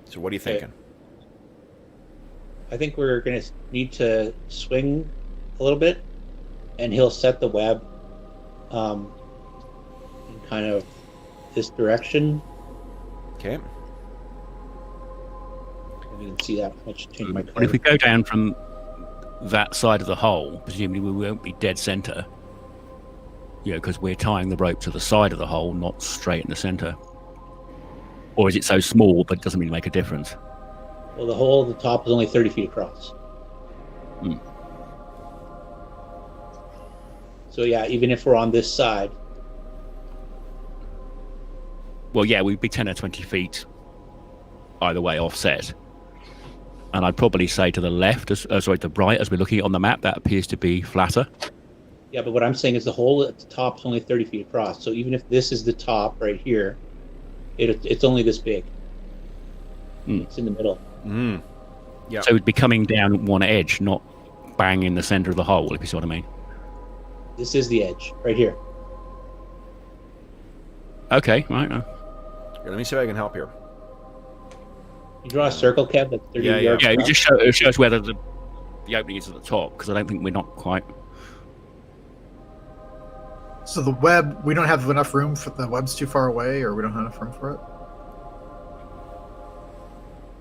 So, what are you thinking? I think we're going to need to swing a little bit, and he'll set the web in kind of this direction. Okay. You can see that much change my But if we go down from that side of the hole, presumably we won't be dead center. Because we're tying the rope to the side of the hole, not straight in the center. Or is it so small but it doesn't really make a difference? Well, the hole at the top is only 30 feet across. Hmm. So yeah, even if we're on this side, Well, yeah, we'd be 10 or 20 feet either way offset. And I'd probably say to the left, the right, as we're looking on the map, that appears to be flatter. yeah, but what I'm saying is the hole at the top is only 30 feet across. So even if this is the top right here, it's only this big. It's in the middle. Mm. Yeah. So it'd be coming down one edge, not bang in the center of the hole, if you see what I mean. This is the edge right here. Okay, right. Here, let me see if I can help here. You draw a circle, Kev, that's 30 Yeah, yards Yeah, across. it shows whether the opening is at the top, because I don't think we're not quite... So the web, we don't have enough room for the web's too far away, or we don't have enough room for it.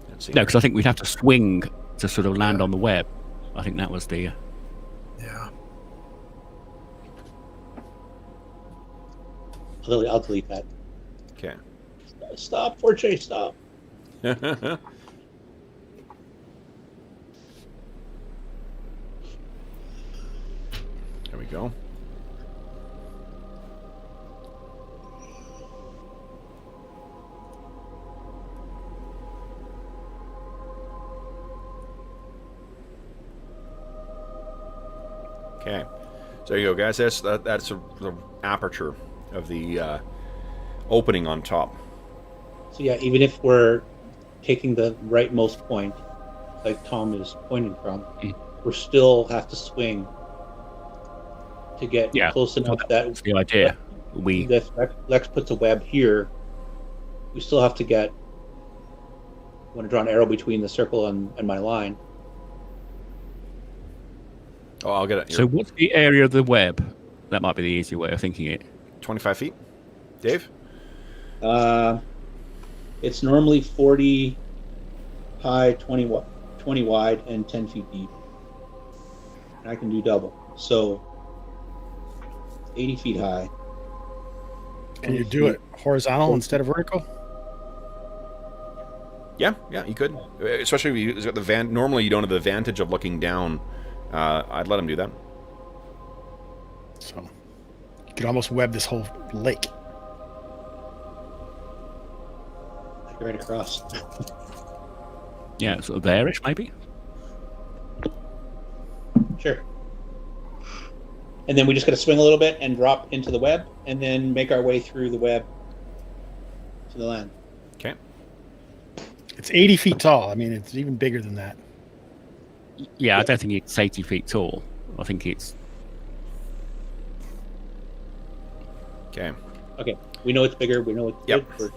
Let's see. No, because I think we'd have to swing to sort of land on the web. I think that was the... Yeah. I'll delete that. Okay. Stop, Forte, stop. There we go. Okay, so there you go, guys. That's the aperture of the opening on top. So yeah, even if we're taking the rightmost point, like Tom is pointing from, we still have to swing to get close enough That's the idea. If Lex puts a web here, we still have to get... I want to draw an arrow between the circle and my line. Oh, I'll get it. So what's the area of the web? That might be the easier way of thinking it. 25 feet. Dave? It's normally 40 high, 20 wide, and 10 feet deep. And I can do double. So 80 feet high. Can you do it horizontal instead of vertical? Yeah, you could. Especially if you got the van. Normally, you don't have the advantage of looking down. I'd let him do that. So you could almost web this whole lake. Right across. Yeah, sort of there-ish, maybe? Sure. And then we just got to swing a little bit and drop into the web, and then make our way through the web to the land. Okay. It's 80 feet tall. I mean, it's even bigger than that. Yeah, I don't think it's 80 feet tall. I think it's... Okay. Okay. We know it's bigger. We know it's Yep. good.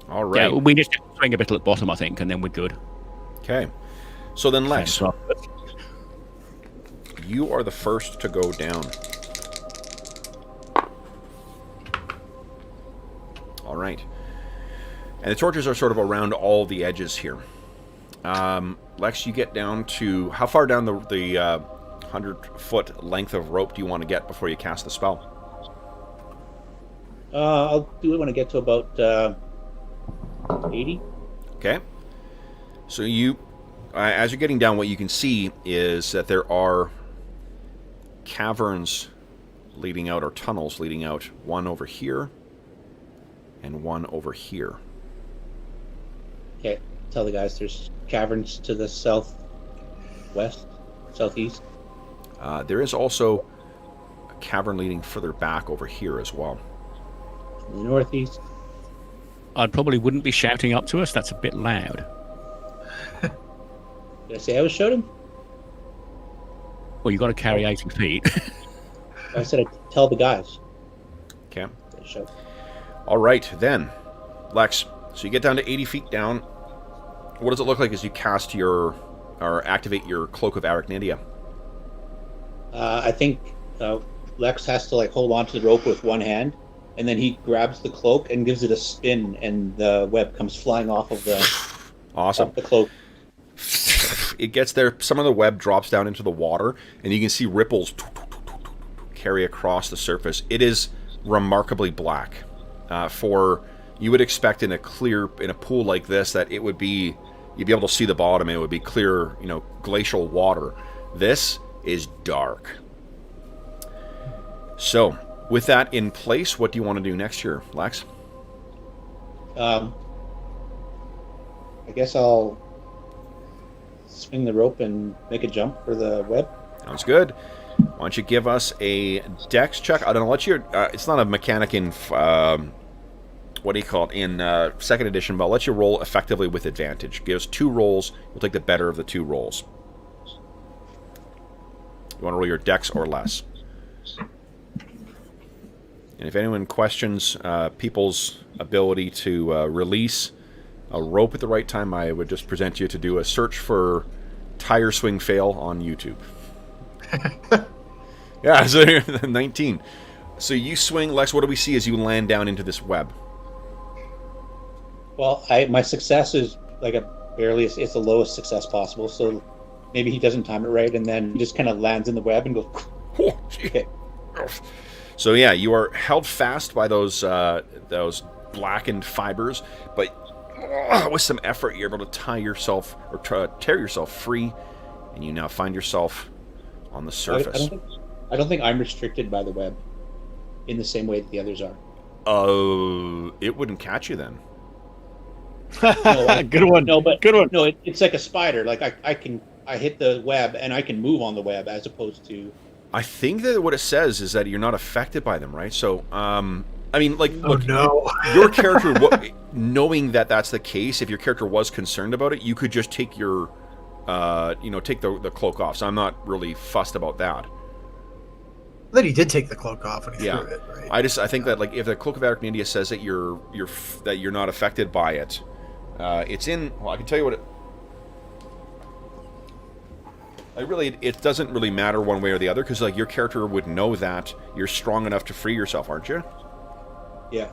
All right. Yeah, we just swing a bit at the bottom, I think, and then we're good. Okay. So then, Lex, So, you are the first to go down. All right. And the torches are sort of around all the edges here. Lex, you get down to... How far down the 100-foot length of rope do you want to get before you cast the spell? I'll do it when I get to about 80. Okay. So you... as you're getting down, what you can see is that there are caverns leading out, or tunnels leading out. One over here, and one over here. Okay, tell the guys there's caverns to the southwest, southeast. There is also a cavern leading further back over here as well. In the northeast. I probably wouldn't be shouting up to us. That's a bit loud. Did I say I was shouting? Well, you got to carry 80 feet. I said I'd tell the guys. Okay. Shout. All right, then. Lex, so you get down to 80 feet down. What does it look like as you cast your... or activate your Cloak of Arachnidia? I think Lex has to like hold on to the rope with one hand, and then he grabs the cloak and gives it a spin, and the web comes flying off of the... Awesome. Off the cloak. It gets there, some of the web drops down into the water, and you can see ripples carry across the surface. It is remarkably black. You would expect in a pool like this that it would be, you'd be able to see the bottom, and it would be clear, glacial water. This is dark. So, with that in place, what do you want to do next year, Lex? I guess I'll swing the rope and make a jump for the web. Sounds good. Why don't you give us a dex check? I don't know, it's not a mechanic in, what do you call it, in 2nd edition, but I'll let you roll effectively with advantage. Give us 2 rolls. We'll take the better of the 2 rolls. You want to roll your dex or less. And if anyone questions people's ability to release a rope at the right time, I would just present you to do a search for tire swing fail on YouTube. Yeah, so 19. So you swing, Lex, what do we see as you land down into this web? Well, my success is like it's the lowest success possible, so maybe he doesn't time it right, and then he just kind of lands in the web and goes... Oh, okay. So yeah, you are held fast by those blackened fibers, but with some effort, you're able to tie yourself or tear yourself free, and you now find yourself on the surface. I don't think I'm restricted by the web in the same way that the others are. It wouldn't catch you then. No, Good one. No, but good one. No, it's like a spider. Like I hit the web and I can move on the web as opposed to. I think that what it says is that you're not affected by them, right? So, I mean, like, look, no. your character, knowing that that's the case, if your character was concerned about it, you could just take your, take the cloak off. So I'm not really fussed about that. Then he did take the cloak off when he Yeah. threw it, right? I think that, like, if the Cloak of Arachnidia says that you're not affected by it, it's in. Well, I can tell you what it. It doesn't really matter one way or the other, because like your character would know that you're strong enough to free yourself, aren't you? Yeah.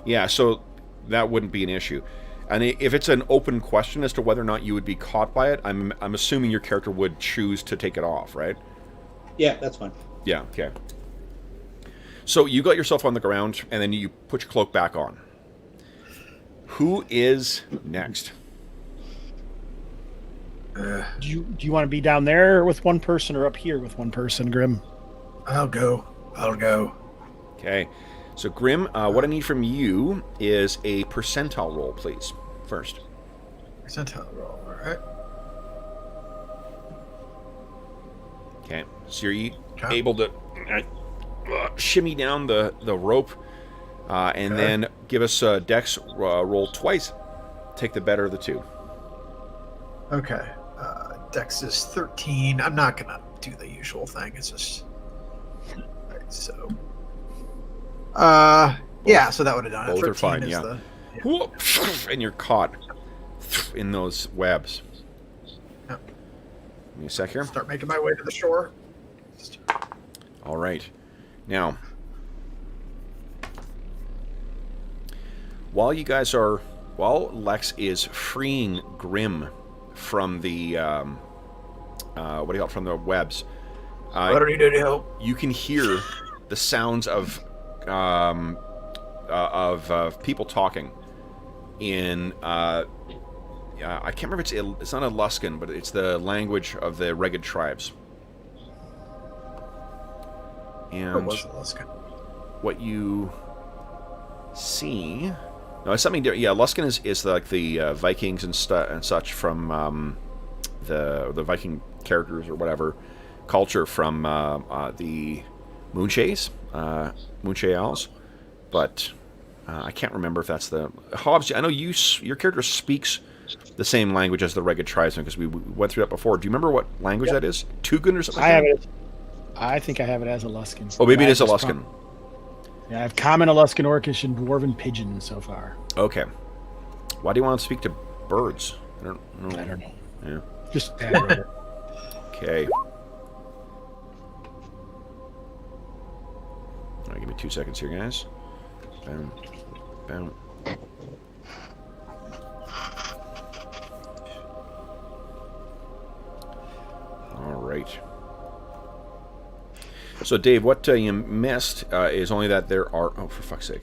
Yeah, so that wouldn't be an issue. And if it's an open question as to whether or not you would be caught by it, I'm assuming your character would choose to take it off, right? Yeah, that's fine. Yeah, okay. So you got yourself on the ground, and then you put your cloak back on. Who is next? Do you want to be down there with one person or up here with one person, Grim? I'll go. Okay. So, Grim, what I need from you is a percentile roll, please, first. Percentile roll, alright. Okay. So you're able to shimmy down the rope, and then give us a dex roll twice. Take the better of the 2. Okay. Dex is 13. I'm not going to do the usual thing. It's just... Alright, so... yeah, so that would have done it. Both are fine, is yeah. And you're caught in those webs. Yep. Give me a sec here. Start making my way to the shore. All right. Now, while Lex is freeing Grim from the from the webs, I don't need any help. you can hear the sounds of people talking in I can't remember. It's not Eluskan, but it's the language of the Ragged tribes. And what you see, no, it's something different. Yeah, Luskan is like the Vikings and such from the Viking characters or whatever culture from the Moonshaes, Moonshae Owls, but I can't remember if that's the Hobbs. I know your character speaks the same language as the Ragged tribesmen because we went through that before. Do you remember what language that is? Tugun or something? I think I have it as Eluskan. Oh, maybe it is Eluskan. Yeah, I have Common, Eluskan, Orcish, and Dwarven Pigeon so far. Okay. Why do you want to speak to birds? I don't know. Yeah. Just okay. All right, give me 2 seconds here, guys. Boom. Boom. All right. So, Dave, what you missed is only that there are... Oh, for fuck's sake.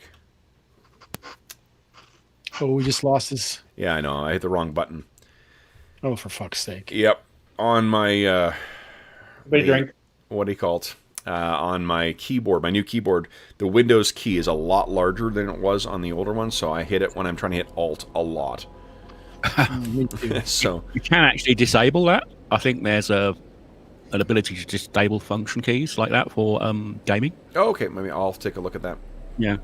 Oh, we just lost his... Yeah, I know. I hit the wrong button. Oh, for fuck's sake. Yep. On my... drink. What do you call it? On my keyboard, my new keyboard, the Windows key is a lot larger than it was on the older one, so I hit it when I'm trying to hit Alt a lot. Me too. So You can actually disable that. I think there's an ability to disable function keys like that for gaming. Oh, okay, maybe I'll take a look at that. Yeah.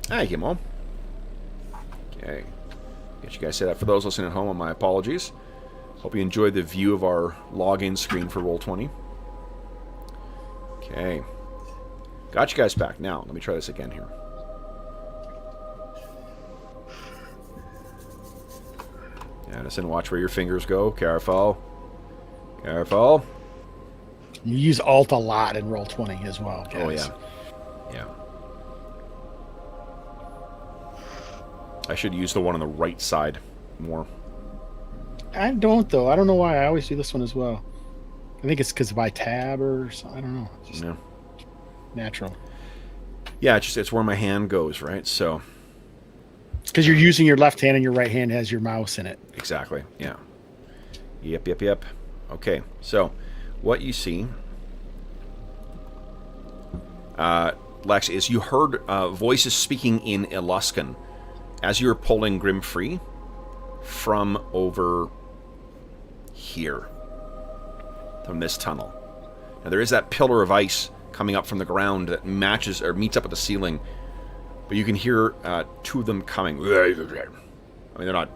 Hi, Gimo. Okay. Get you guys set up. For those listening at home, my apologies. Hope you enjoyed the view of our login screen for Roll20. Okay. Got you guys back. Now, let me try this again here. Addison, watch where your fingers go. Careful. Careful. You use Alt a lot in Roll20 as well, guys. Oh, yeah. Yeah. I should use the one on the right side more. I don't, though. I don't know why. I always do this one as well. I think it's because of my tab or something. I don't know. It's just natural. Yeah, it's where my hand goes, right? So... Because you're using your left hand and your right hand has your mouse in it. Exactly, yeah. Yep. Okay, so what you see, Lex, is you heard voices speaking in Eluskan as you were pulling Grim free from over here, from this tunnel. Now there is that pillar of ice coming up from the ground that matches or meets up with the ceiling, but you can hear two of them coming. I mean, they're not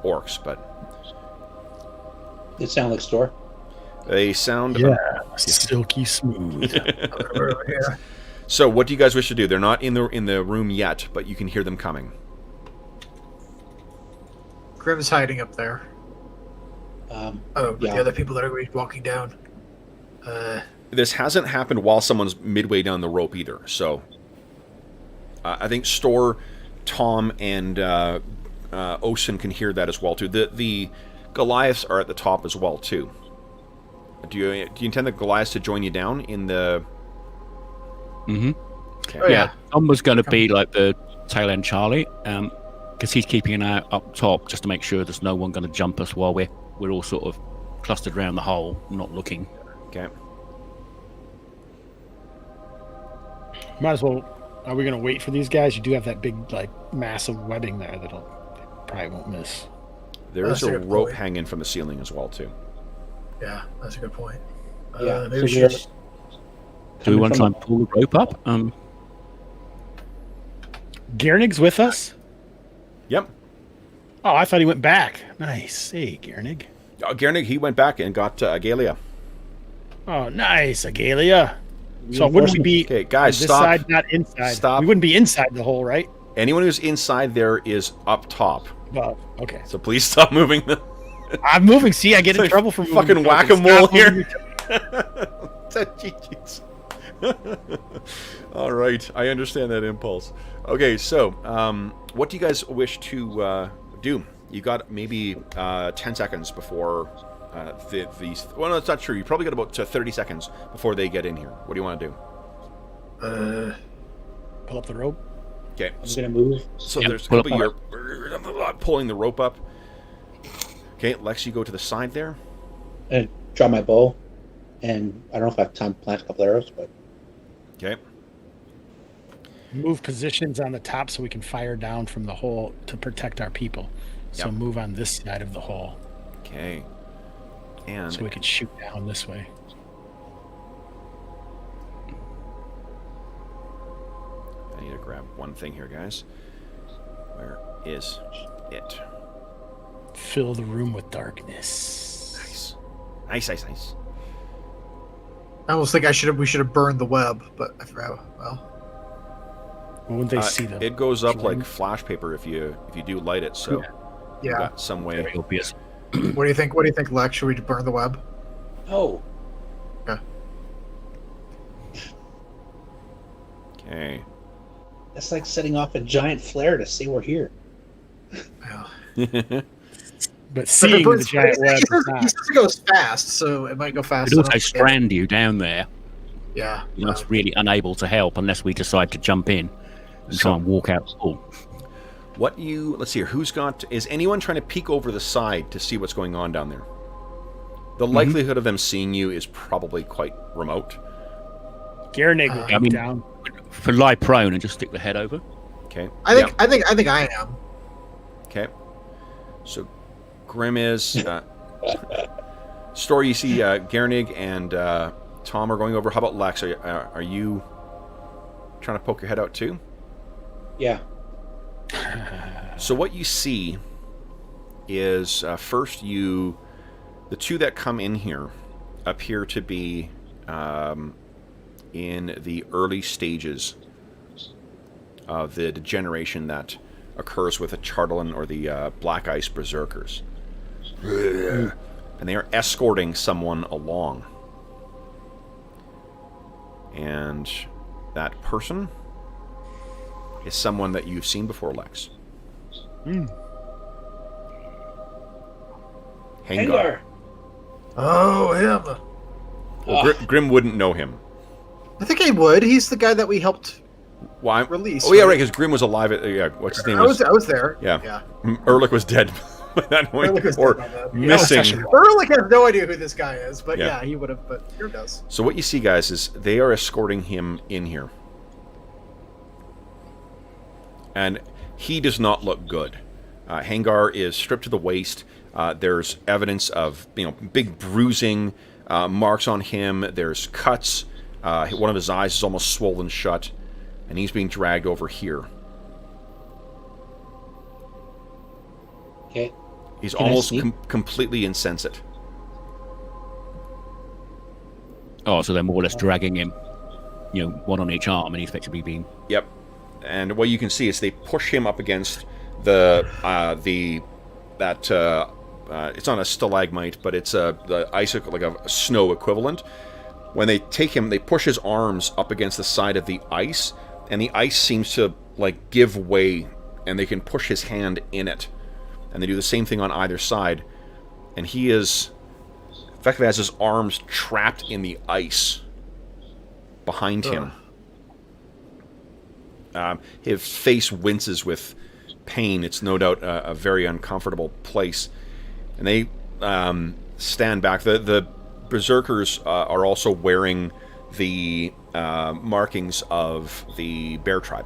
orcs, but It sounds like Store. they sound silky smooth. Yeah. So, what do you guys wish to do? They're not in the room yet, but you can hear them coming. Grim's hiding up there. The other people that are going to be walking down. This hasn't happened while someone's midway down the rope either. So, I think Store, Tom, and Ocean can hear that as well too. The Goliaths are at the top as well too. Do you intend the Goliaths to join you down in the? Mm-hmm. Okay. Oh, yeah. Tom was going to be like the tail end Charlie, because he's keeping an eye up top just to make sure there's no one going to jump us while we're all sort of clustered around the hole, not looking. Okay. Might as well. Are we going to wait for these guys? You do have that big, massive webbing there that probably won't miss. There That's is a a good rope point. hanging from the ceiling as well too. Yeah, that's a good point. Yeah. Maybe we should. Do we want to try and pull the rope up? Gernig's with us? Yep. Oh, I thought he went back. Nice. Hey, Gernig. Gernig, he went back and got Agalia. Oh, nice, Agalia. So wouldn't we be Okay, guys, this stop. side, not inside? Stop. We wouldn't be inside the hole, right? Anyone who's inside there is up top. Well, okay. So please stop moving them. I'm moving. See, I get in trouble for moving. Fucking Okay, whack-a-mole stop moving here. your- All right, I understand that impulse. Okay, so what do you guys wish to do? You got maybe 10 seconds before these. Well, no, that's not true. You probably got about 30 seconds before they get in here. What do you want to do? Pull up the rope. Okay, I'm gonna move. so Yep, there's a pull couple up you're pulling the rope up. Okay, Lex, you go to the side there. And draw my bow, and I don't know if I have time to plant a couple arrows, but Okay. Move positions on the top so we can fire down from the hole to protect our people. So Yep. move on this side of the hole Okay. And so we can shoot down this way. I need to grab one thing here, guys. Where is it? Fill the room with darkness. Nice. Nice, nice, nice. I almost think we should have burned the web, but I forgot. Well, Wouldn't they see them? It goes up flame? like flash paper if you do light it, so you've yeah. got some way. Very obvious. What do you think? What do you think, Lex? Should we burn the web? oh, Okay. that's like setting off a giant flare to say we're here. Yeah. But But seeing it the burns- giant web he is says not. it goes fast, so it might go fast It also enough. strand you down there. Yeah. You're just really unable to help unless we decide to jump in and try and walk out. Oh, Let's see here. Who's got? Is anyone trying to peek over the side to see what's going on down there? The likelihood of them seeing you is probably quite remote. Garanig will I come mean- down. for lie prone and just stick the head over. Okay. I think I am. Okay. So, Grim is. Story, you see Gernig and Tom are going over. How about Lex? Are you trying to poke your head out too? Yeah. So what you see is first the two that come in here appear to be in the early stages of the degeneration that occurs with the Chartolin or the Black Ice Berserkers. And they are escorting someone along. And that person is someone that you've seen before, Lex. Hangar. Oh, him. Well, Grim wouldn't know him. I think I would. He's the guy that we helped Why? release. Oh yeah, right. Because Grim was alive. What's his name? I was there. Yeah. Yeah. Ehrlich was dead by that point, Ehrlich was or dead by then. missing. Ehrlich has no idea who this guy is, but Yeah. yeah, he would have. But here does. So what you see, guys, is they are escorting him in here, and he does not look good. Hangar is stripped to the waist. There's evidence of big bruising marks on him. There's cuts. One of his eyes is almost swollen shut, and he's being dragged over here. Okay. He's Can I almost sneak? completely insensate. Oh, so they're more or less dragging him, one on each arm, and he's effectively being. Yep. And what you can see is they push him up against it's not a stalagmite, but it's the icicle, like a snow equivalent. When they take him, they push his arms up against the side of the ice, and the ice seems to give way, and they can push his hand in it. And they do the same thing on either side, and he is effectively has his arms trapped in the ice behind him. His face winces with pain. It's no doubt a very uncomfortable place. And they stand back. The Berserkers are also wearing the markings of the Bear Tribe.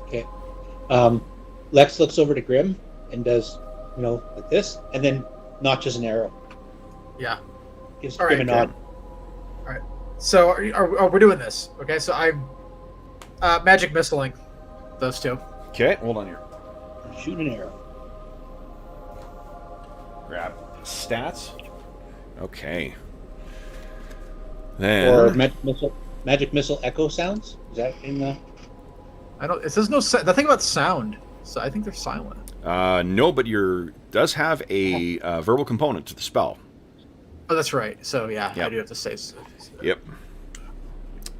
Okay. Lex looks over to Grim and does, like this, and then notches an arrow. Yeah. Gives All Grim a right, nod. All right. So we're doing this. Okay. So I'm magic missiling those two. Okay, hold on here. Shoot an arrow. Grab stats. Okay. Or Then magic missile echo sounds. Is that in the? I don't. It says no. The thing about sound. So I think they're silent. no, but does have a verbal component to the spell. Oh, that's right. So yeah, Yep. I do have to say. So. Yep.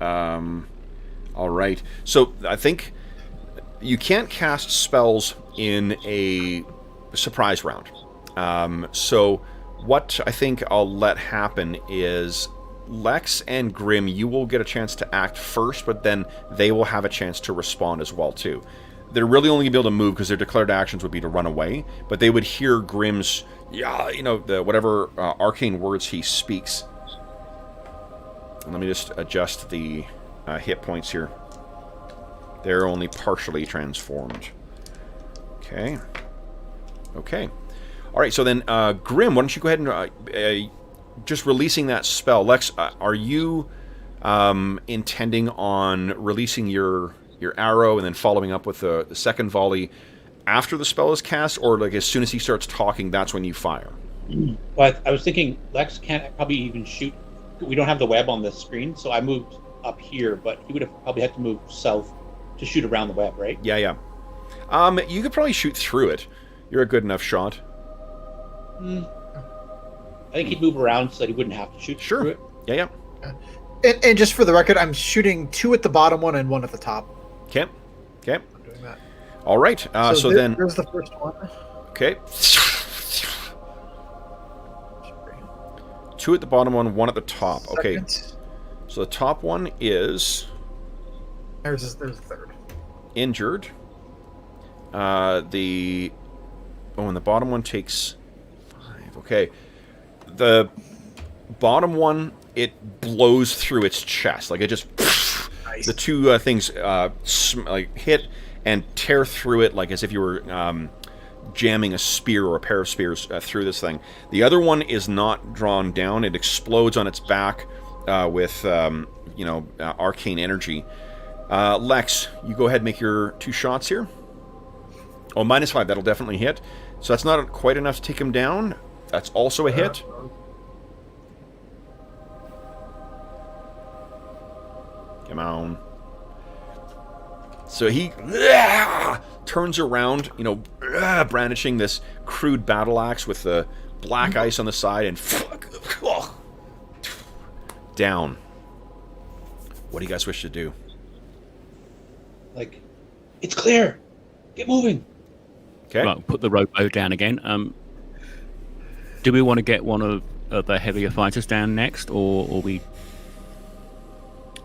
All right. So I think you can't cast spells in a surprise round. So what I think I'll let happen is Lex and Grim, you will get a chance to act first, but then they will have a chance to respond as well too. They're really only going to be able to move because their declared actions would be to run away, but they would hear Grim's, the whatever arcane words he speaks. And let me just adjust the hit points here. They're only partially transformed. Okay. Okay. All right, so then, Grim, why don't you go ahead and just releasing that spell. Lex, are you intending on releasing your arrow and then following up with the second volley after the spell is cast, or like as soon as he starts talking, that's when you fire? But I was thinking Lex can't probably even shoot. We don't have the web on the screen, so I moved up here, but he would have probably had to move south to shoot around the web, right? Yeah, yeah. You could probably shoot through it. You're a good enough shot. I think he'd move around so that he wouldn't have to shoot through it. Yeah, yeah. And just for the record, I'm shooting 2 at the bottom one and 1 at the top. Okay. Okay. I'm doing that. All right. So then. There's the first one. Okay. 2 at the bottom one, 1 at the top. Okay. So the top one is. There's the third. Injured. And the bottom one takes 5. Okay. The bottom one, it blows through its chest. Like it just... Nice. The two things hit and tear through it like as if you were jamming a spear or a pair of spears through this thing. The other one is not drawn down. It explodes on its back with, arcane energy. Lex, you go ahead and make your 2 shots here. Oh, -5. That'll definitely hit. So that's not quite enough to take him down. That's also a hit. Come on. So he turns around, brandishing this crude battle axe with the black ice on the side and down. What do you guys wish to do? Like, it's clear. Get moving. Okay. Right, put the rowboat down again. Do we want to get one of the heavier fighters down next, or we?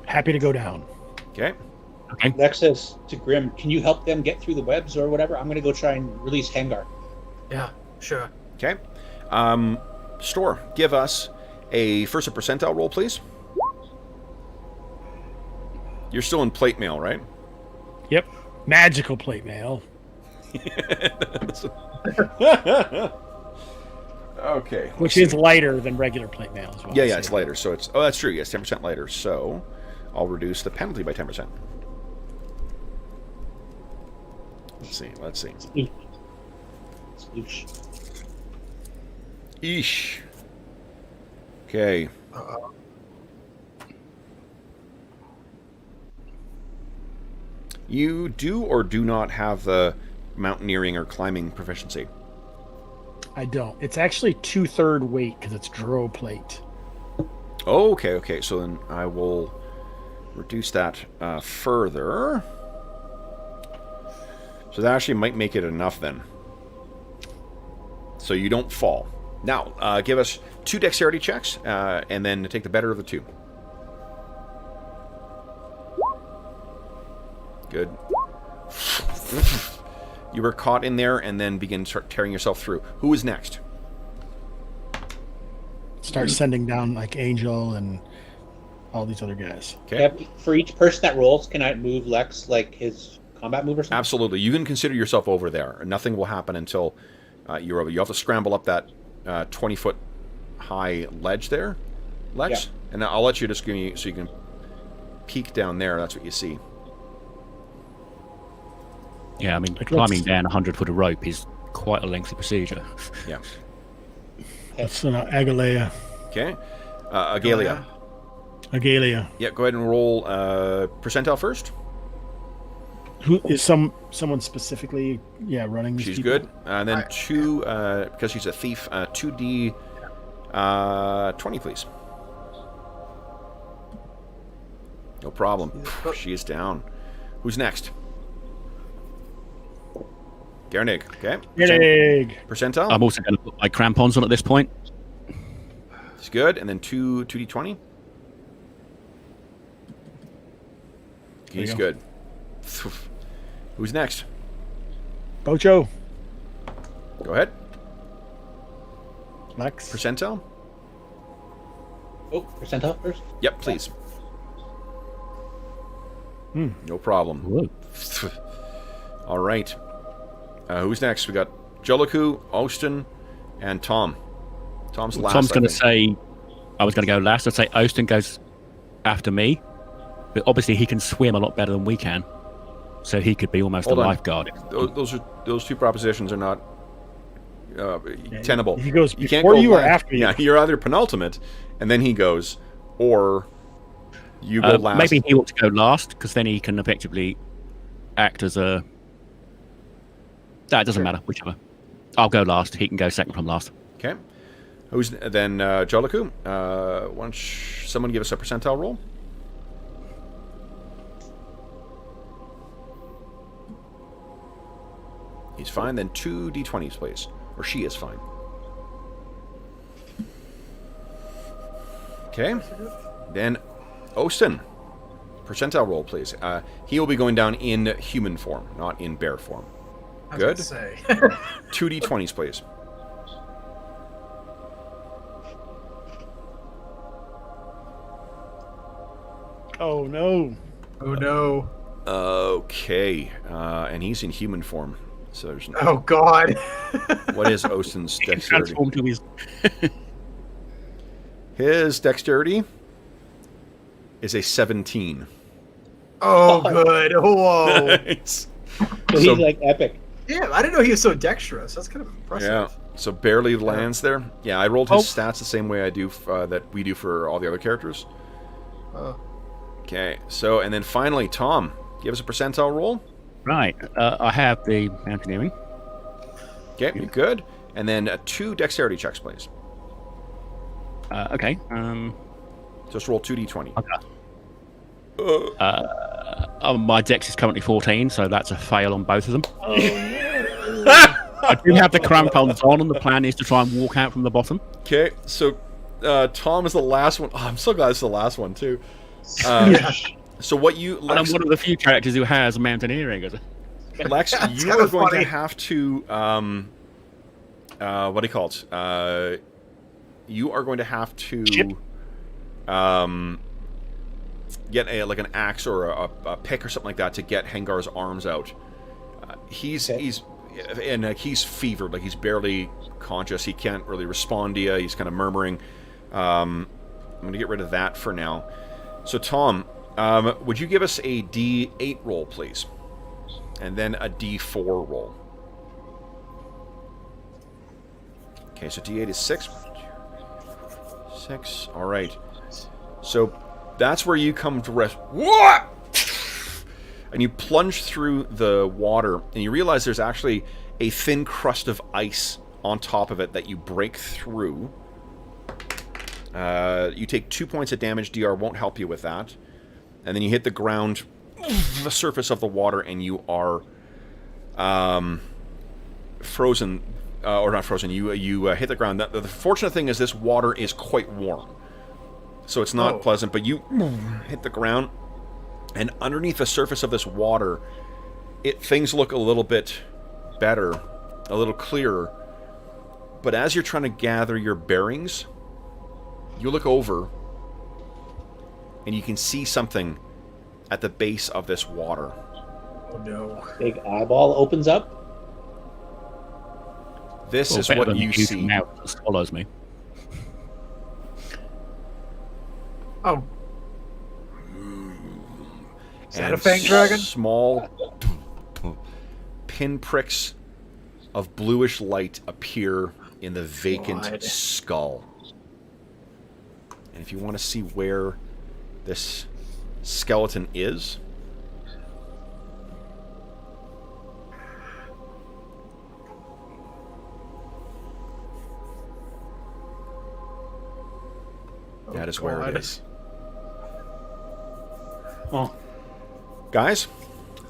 Happy to go down. Okay. Okay. Lex says to Grim, "Can you help them get through the webs or whatever? I'm going to go try and release Hangar." Yeah, sure. Okay. Store, give us first a percentile roll, please. You're still in plate mail, right? Yep. Magical plate mail. Okay. Which is lighter than regular plate mail as well. Yeah, it's lighter. So it's... Oh, that's true. Yes, 10% lighter. So I'll reduce the penalty by 10%. Let's see. Sploosh. Eesh. Okay. You do or do not have the mountaineering or climbing proficiency? I don't. It's actually 2/3 weight because it's Dro plate. Oh, okay. So then I will reduce that further. So that actually might make it enough then. So you don't fall. Now, give us 2 dexterity checks, and then take the better of the 2. Good. You were caught in there and then begin tearing yourself through. Who is next? Start sending down like Angel and all these other guys. Okay. Yeah, for each person that rolls, can I move Lex like his combat move or something? Absolutely. You can consider yourself over there. Nothing will happen until you're over. You have to scramble up that 20-foot high ledge there, Lex. Yeah. And I'll let you just give me so you can peek down there. That's what you see. Yeah, I mean, climbing down 100 foot of rope is quite a lengthy procedure. Yeah. That's Agalea. Okay. Agalia. Agalia. Yeah, go ahead and roll percentile first. Who is someone specifically? Yeah, running. These She's people? good. And then 2, because she's a thief. 2d 20, please. No problem. She is down. Who's next? Gernig. Okay. Gernig. Percentile? I'm also going to put my crampons on at this point. It's good. And then 2d20. He's good. Who's next? Bocho. Go ahead. Lex. Percentile? Oh, percentile first? Yep, please. No problem. Whoa. All right. Who's next? We got Joliku, Austin, and Tom. Tom's last. Tom's going to say, I was going to go last. I'd say Austin goes after me. But obviously he can swim a lot better than we can. So he could be almost Hold a on. lifeguard. Those two propositions are not tenable. He goes You can't before go you or last. after you. Yeah, you're either penultimate, and then he goes, or you go last. Maybe he ought to go last, because then he can effectively act as a... That doesn't matter, whichever. I'll go last. He can go second from last. Okay. Who's then Joliku? Why don't someone give us a percentile roll? He's fine. Then 2 d20s, please. Or she is fine. Okay. Then Austin. Percentile roll, please. He will be going down in human form, not in bear form. Good. 2 d20s, please. Oh no. Oh no. Okay. And he's in human form. So there's Oh god. what is Austin's He can dexterity? transform to his... His dexterity is a 17. Oh good. Whoa. Nice. So he's like epic. Yeah, I didn't know he was so dexterous. That's kind of impressive. Yeah. So barely lands there. Yeah, I rolled his stats the same way I do that we do for all the other characters. Oh. Okay. So and then finally, Tom, give us a percentile roll. Right. I have the mountaineering. Okay, you're good. And then 2 dexterity checks, please. Okay. Just roll 2 d20. Okay. My dex is currently 14, so that's a fail on both of them. Oh, no. I do have the crampons on, and the plan is to try and walk out from the bottom. Okay, so Tom is the last one. Oh, I'm so glad it's the last one too. Yeah. So what you And I'm one of the few characters who has mountaineering. Lex, That's you kinda are going funny. to have to what do you call it? You are going to have to Chip? get an axe or a pick or something like that to get Hengar's arms out. He's fevered, like he's barely conscious. He can't really respond to you. He's kind of murmuring. I'm going to get rid of that for now. So Tom, would you give us a D8 roll, please? And then a D4 roll. Okay, so D8 is 6. 6. All right. So that's where you come to rest. What? And you plunge through the water, and you realize there's actually a thin crust of ice on top of it that you break through. You take 2 points of damage. DR won't help you with that. And then you hit the ground, the surface of the water, and you are frozen. Or not frozen. You hit the ground. The fortunate thing is this water is quite warm. So it's not pleasant, but you hit the ground, and underneath the surface of this water, things look a little bit better, a little clearer. But as you're trying to gather your bearings, you look over, and you can see something at the base of this water. Oh no. Big eyeball opens up. This is better what than you the huge see. mouth that swallows me. Oh. Is that a fang dragon? Small pinpricks of bluish light appear in the vacant God. skull. And if you want to see where this skeleton is, that is where it God. is. Oh, Guys,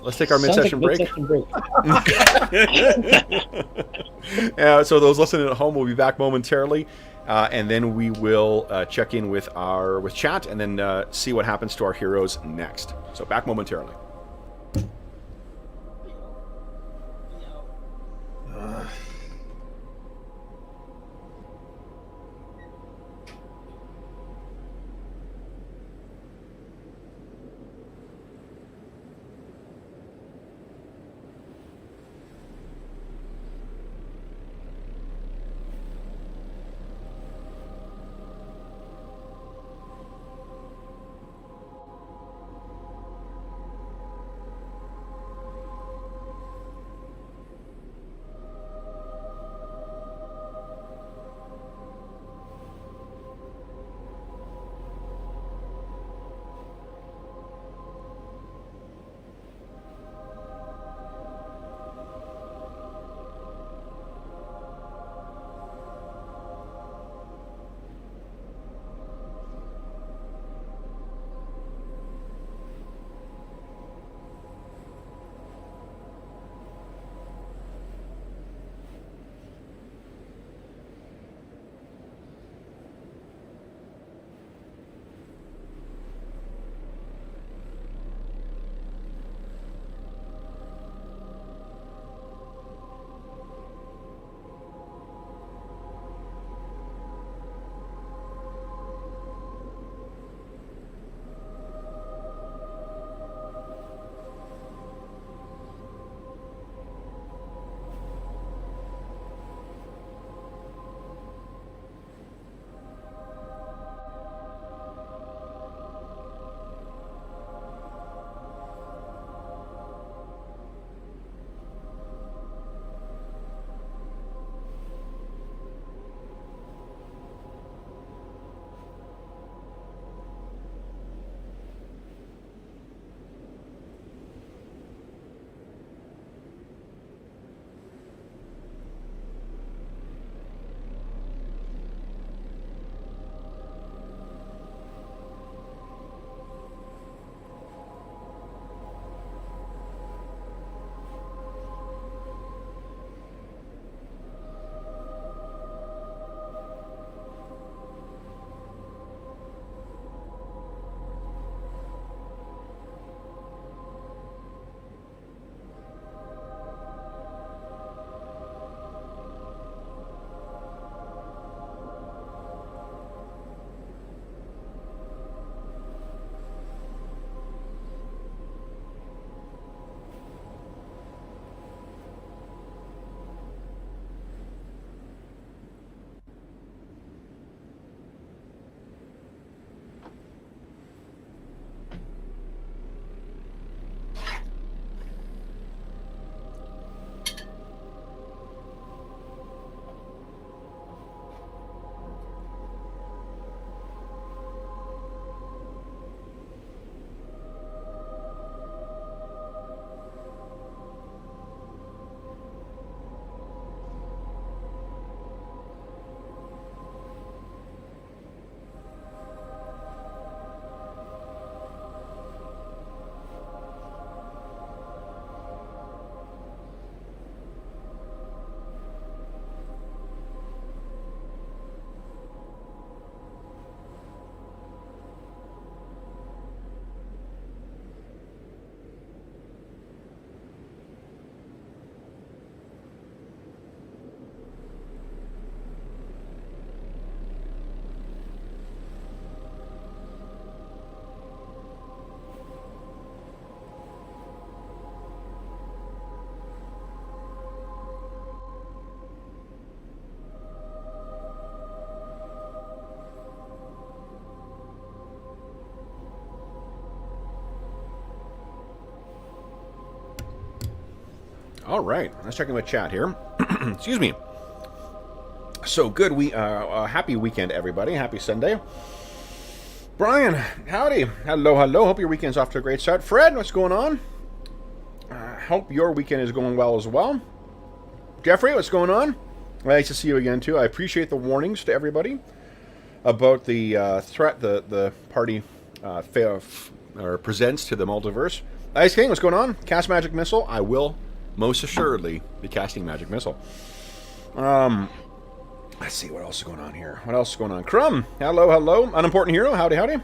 let's take our sounds mid-session break. mid-session break. So those listening at home will be back momentarily, and then we will check in with chat, and then see what happens to our heroes next. So back momentarily. All right, let's check in with chat here. Excuse me. So good. Happy weekend, everybody. Happy Sunday. Brian, howdy. Hello, hello. Hope your weekend's off to a great start. Fred, what's going on? Hope your weekend is going well as well. Jeffrey, what's going on? Nice to see you again, too. I appreciate the warnings to everybody about the threat, the party or presents to the multiverse. Ice King, what's going on? Cast Magic Missile. I will most assuredly be casting Magic Missile. Let's see what else is going on here. What else is going on? Crumb, hello, hello. Unimportant Hero, howdy, howdy.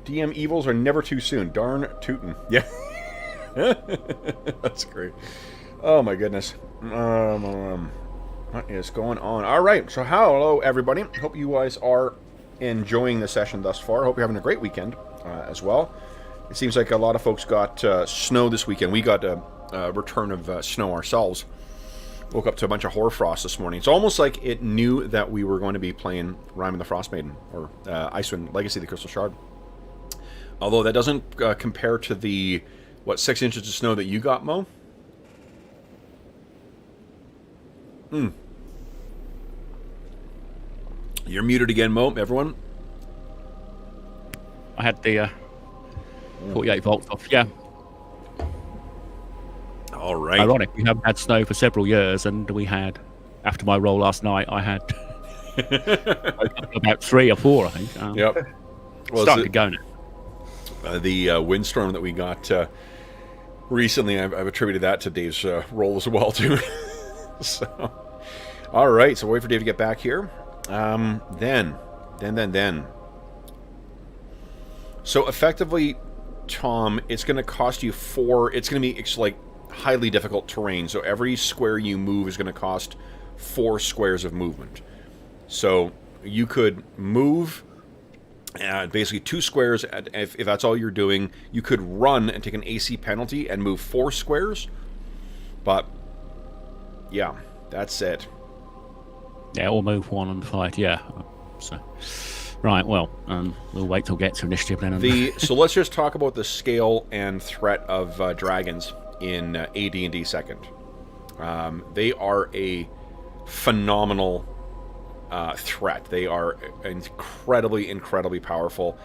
DM evils are never too soon. Darn tootin'. Yeah. That's great. Oh my goodness. What is going on? All right. So hello everybody. Hope you guys are enjoying the session thus far. Hope you're having a great weekend as well. It seems like a lot of folks got snow this weekend. We got a return of snow ourselves. Woke up to a bunch of hoarfrost this morning. It's almost like it knew that we were going to be playing Rime of the Frost Maiden or Icewind Legacy: The Crystal Shard. Although that doesn't compare to the 6 inches of snow that you got, Mo. You're muted again, Mo. Everyone. I had the 48 volts off. Yeah. All right. Ironic. We haven't had snow for several years, and we had, after my roll last night, I had about 3 or 4, I think. Yep. Well, starting to go now. The windstorm that we got recently, I've attributed that to Dave's roll as well, too. So, all right. So wait for Dave to get back here. Then. So effectively, Tom, it's going to cost you 4. It's going to be like highly difficult terrain. So every square you move is going to cost 4 squares of movement. So you could move basically 2 squares. If that's all you're doing, you could run and take an AC penalty and move 4 squares. But yeah, that's it. Yeah, or move 1 and fight. Yeah. So, right. Well, we'll wait till we get to initiative then. So let's just talk about the scale and threat of dragons in AD&D second. They are a phenomenal threat. They are incredibly, incredibly powerful.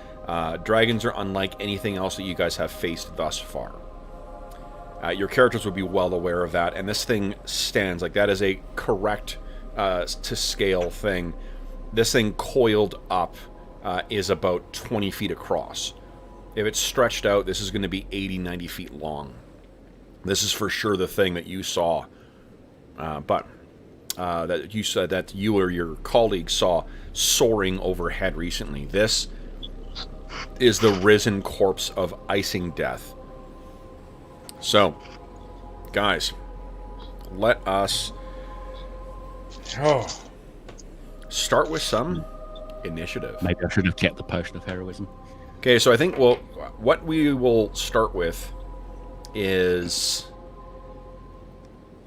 Dragons are unlike anything else that you guys have faced thus far. Your characters would be well aware of that, and this thing stands like that is a correct to scale thing. This thing coiled up is about 20 feet across. If it's stretched out, this is going to be 80, 90 feet long. This is for sure the thing that you saw, but that you said that you or your colleague saw soaring overhead recently. This is the risen corpse of icing death. So, guys, let us start with some initiative. Maybe I should have kept the potion of heroism. Okay, so I think what we will start with is,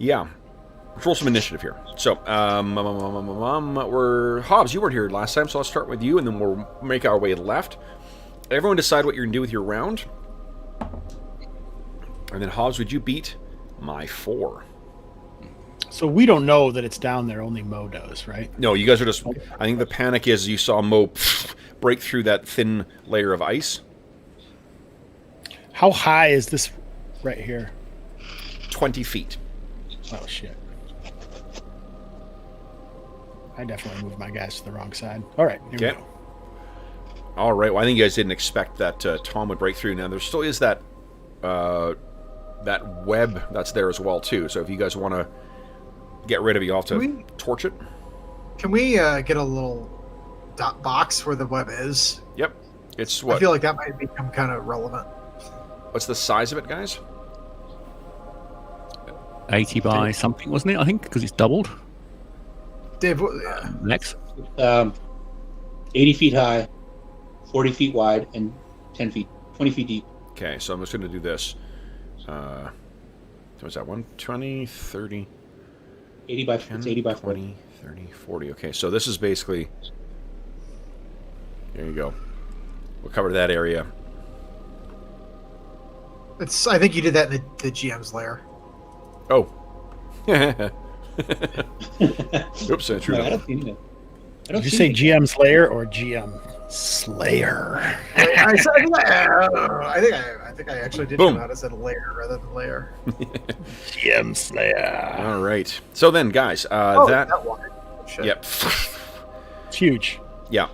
let's roll some initiative here. So, Hobbs, you weren't here last time, so I'll start with you, and then we'll make our way left. Everyone decide what you're going to do with your round. And then, Hobbs, would you beat my 4? So we don't know that it's down there. Only Mo does, right? No, you guys are just... I think the panic is you saw Mo break through that thin layer of ice. How high is this right here? 20 feet. Oh, shit. I definitely moved my guys to the wrong side. All right, here we go. All right, well, I think you guys didn't expect that Tom would break through. Now, there still is that that web that's there as well, too. So if you guys want to get rid of it, you'll have to torch it. Can we get a little dot box where the web is? Yep. It's what? I feel like that might become kind of relevant. What's the size of it, guys? 80 by something, wasn't it? I think, because it's doubled. Dave, Lex? 80 feet high, 40 feet wide, and 20 feet deep. Okay, so I'm just going to do this. What's that? 120, 30... 80 by 10, it's 80 by 40. 20, 30, 40. Okay, so this is basically... There you go. We'll cover that area. I think you did that in the GM's lair. Oh. Oops, I true. No, I don't see anything. Did you say GM's lair or GM Slayer? I think I actually did come out as a lair rather than lair. GM Slayer. All right. So then, guys, that one. Shit. Yep. It's huge. Yeah.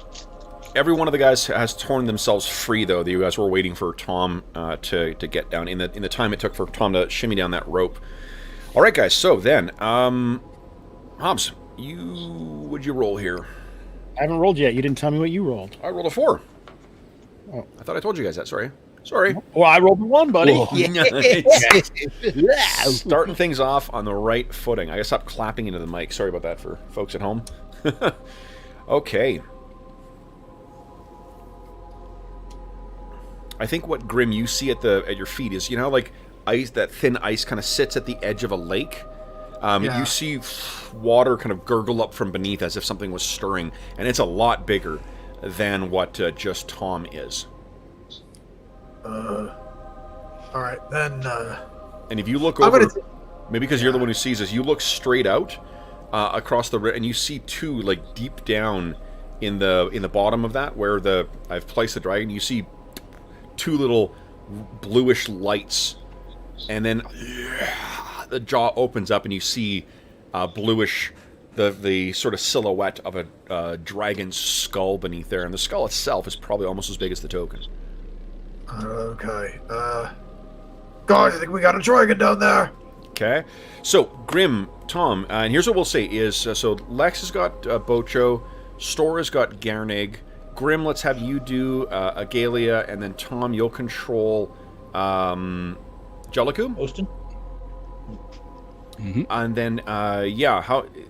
every one of the guys has torn themselves free, though. You guys were waiting for Tom to get down in the time it took for Tom to shimmy down that rope. All right, guys. So then, Hobbs, would you roll here? I haven't rolled yet. You didn't tell me what you rolled. I rolled a 4. Oh. I thought I told you guys that. Sorry. Sorry. Well, I rolled a 1, buddy. Starting things off on the right footing. I gotta stop clapping into the mic. Sorry about that for folks at home. Okay. I think what, Grim, you see at your feet is, you know, like ice, that thin ice kind of sits at the edge of a lake. You see water kind of gurgle up from beneath as if something was stirring, and it's a lot bigger than what just Tom is. All right, then. And if you look over, maybe because you're the one who sees this, you look straight out across the river, and you see two, like, deep down in the bottom of that, where I've placed the dragon. You see two little bluish lights, and then the jaw opens up, and you see bluish, the sort of silhouette of a dragon's skull beneath there, and the skull itself is probably almost as big as the token. Okay. Guys, I think we got a dragon down there. Okay. So, Grim, Tom, and here's what we'll say is, so Lex has got Bocho, Stor has got Garnig, Grim, let's have you do Agalia, and then Tom, you'll control Jellicoe? Austin? Mm-hmm. And then,